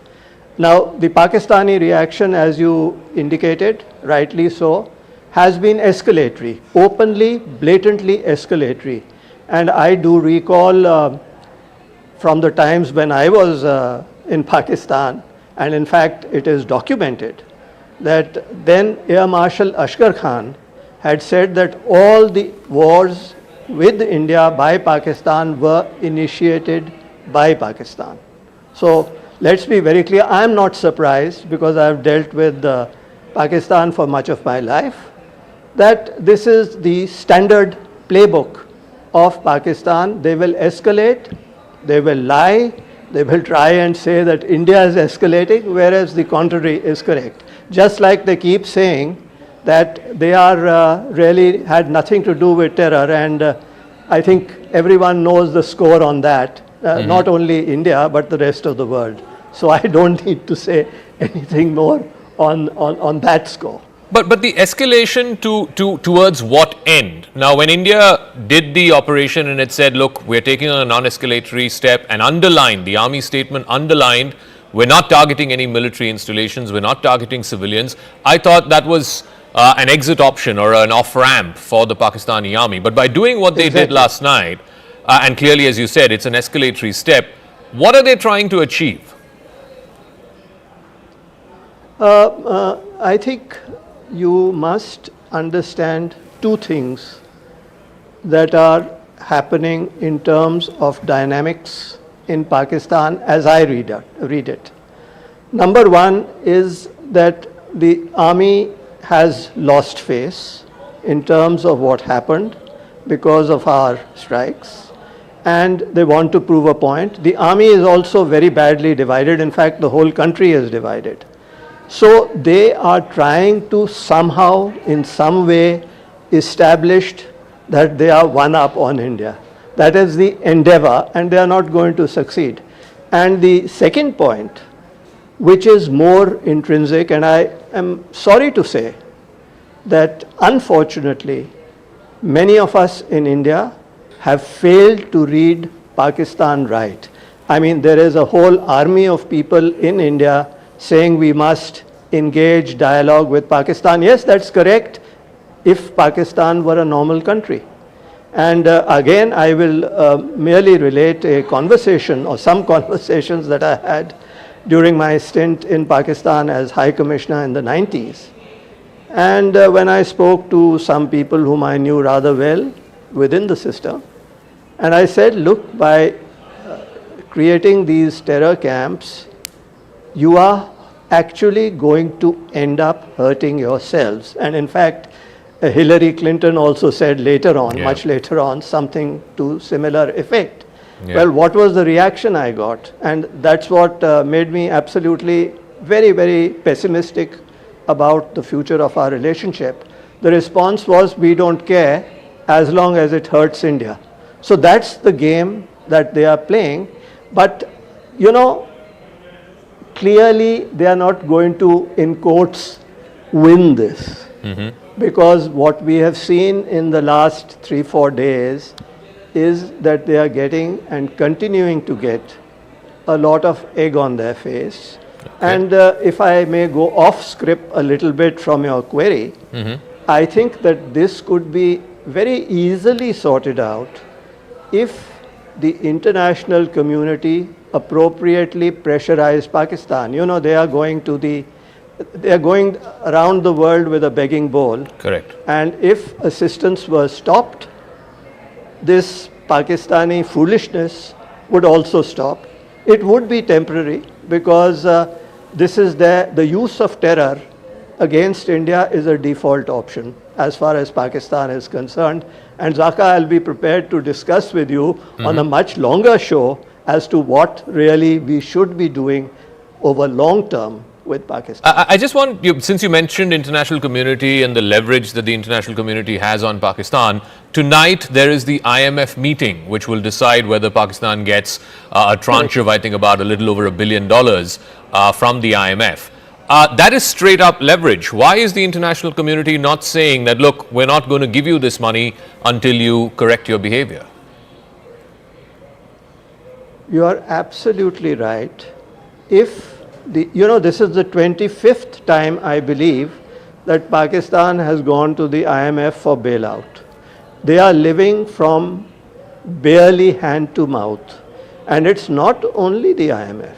Now, the Pakistani reaction, as you indicated, rightly so, has been escalatory, openly, blatantly escalatory. And I do recall from the times when I was in Pakistan, and in fact it is documented, that then Air Marshal Ashgar Khan had said that all the wars with India by Pakistan were initiated by Pakistan. So let's be very clear, I am not surprised, because I have dealt with Pakistan for much of my life, that this is the standard playbook of Pakistan. They will escalate, they will lie, they will try and say that India is escalating, whereas the contrary is correct. Just like they keep saying that they are really had nothing to do with terror, and I think everyone knows the score on that, not only India but the rest of the world. So I don't need to say anything more on that score. But the escalation towards what end? Now, when India did the operation and it said, look, we're taking a non-escalatory step, and underlined, the army statement underlined, we're not targeting any military installations, we're not targeting civilians. I thought that was an exit option or an off-ramp for the Pakistani army. But by doing what they did last night, and clearly, as you said, it's an escalatory step, what are they trying to achieve? I think you must understand two things that are happening in terms of dynamics in Pakistan as I read it. Number one is that the army has lost face in terms of what happened because of our strikes, and they want to prove a point. The army is also very badly divided. In fact, the whole country is divided. So they are trying to somehow, in some way, establish that they are one up on India. That is the endeavor, and they are not going to succeed. And the second point, which is more intrinsic, and I am sorry to say that unfortunately many of us in India have failed to read Pakistan right. I mean, there is a whole army of people in India saying we must engage dialogue with Pakistan. Yes, that's correct, if Pakistan were a normal country. And again, I will merely relate a conversation or some conversations that I had during my stint in Pakistan as High Commissioner in the 90s. And when I spoke to some people whom I knew rather well within the system, and I said, look, by creating these terror camps, you are actually going to end up hurting yourselves. And in fact, Hillary Clinton also said later on, much later on, something to similar effect. Well, what was the reaction I got? And that's what made me absolutely very, very pessimistic about the future of our relationship. The response was, we don't care as long as it hurts India. So that's the game that they are playing. But, you know, clearly they are not going to, in quotes, win this. Because what we have seen in the last 3-4 days is that they are getting and continuing to get a lot of egg on their face. And if I may go off script a little bit from your query, I think that this could be very easily sorted out if the international community appropriately pressurized Pakistan. You know, they are going around the world with a begging bowl. Correct. And if assistance was stopped, this Pakistani foolishness would also stop. It would be temporary, because this is the use of terror against India is a default option as far as Pakistan is concerned. And Zaka, I'll be prepared to discuss with you on a much longer show as to what really we should be doing over long term with Pakistan. I just want you, since you mentioned international community and the leverage that the international community has on Pakistan, tonight there is the IMF meeting which will decide whether Pakistan gets a tranche of, I think, about a little over $1 billion from the IMF. That is straight up leverage. Why is the international community not saying that, look, we're not going to give you this money until you correct your behavior? You are absolutely right. If this is the 25th time, I believe, that Pakistan has gone to the IMF for bailout. They are living from barely hand to mouth. And it's not only the IMF.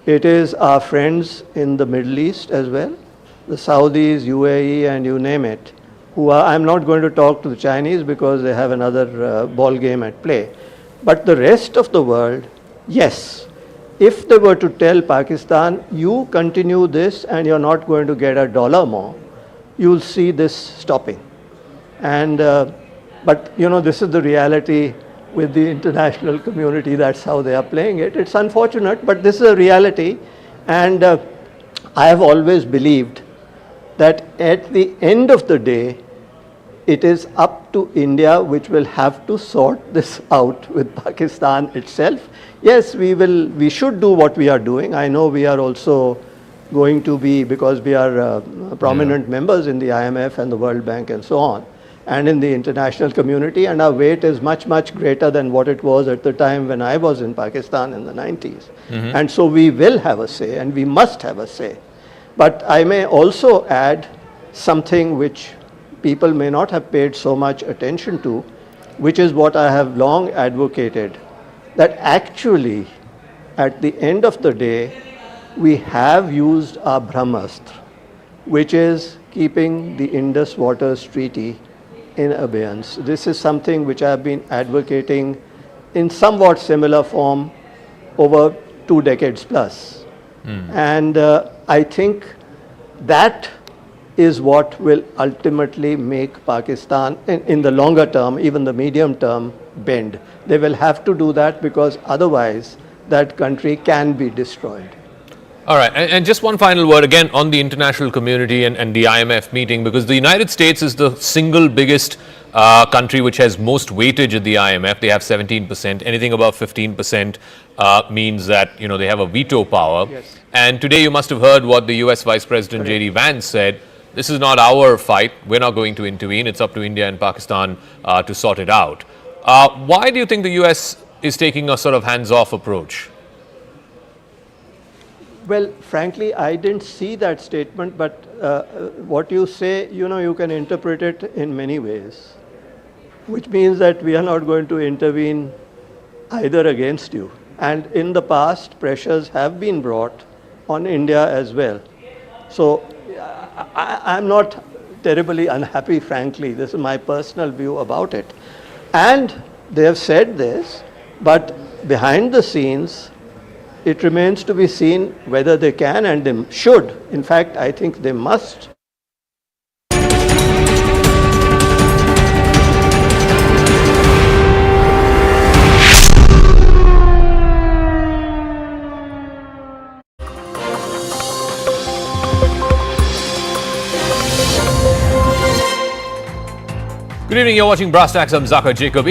It is our friends in the Middle East as well, the Saudis, UAE, and you name it, who are, I'm not going to talk to the Chinese because they have another ball game at play. But the rest of the world, yes, if they were to tell Pakistan, you continue this and you're not going to get $1 more, you'll see this stopping. And, but this is the reality with the international community. That's how they are playing it. It's unfortunate, but this is a reality. And I have always believed that at the end of the day, it is up to India, which will have to sort this out with Pakistan itself. Yes, we should do what we are doing. I know we are also going to be, because we are prominent members in the IMF and the World Bank and so on, and in the international community, and our weight is much, much greater than what it was at the time when I was in Pakistan in the 90s. And so we will have a say, and we must have a say. But I may also add something which people may not have paid so much attention to, which is what I have long advocated, that actually, at the end of the day, we have used our Brahmastra, which is keeping the Indus Waters Treaty in abeyance. This is something which I have been advocating in somewhat similar form over 2 decades plus. And I think that is what will ultimately make Pakistan, in the longer term, even the medium term, bend. They will have to do that, because otherwise that country can be destroyed. All right, and just one final word again on the international community and the IMF meeting, because the United States is the single biggest country which has most weightage at the IMF. They have 17%. Anything above 15% means that they have a veto power. Yes. And today you must have heard what the US Vice President J.D. Vance said. This is not our fight. We're not going to intervene. It's up to India and Pakistan to sort it out. Why do you think the US is taking a sort of hands-off approach? Well, frankly, I didn't see that statement, but what you say, you can interpret it in many ways, which means that we are not going to intervene either against you. And in the past, pressures have been brought on India as well. So I'm not terribly unhappy, frankly. This is my personal view about it. And they have said this, but behind the scenes, it remains to be seen whether they can and they should. In fact, I think they must. Good evening, you're watching Brass Tacks. I'm Zaka Jacob.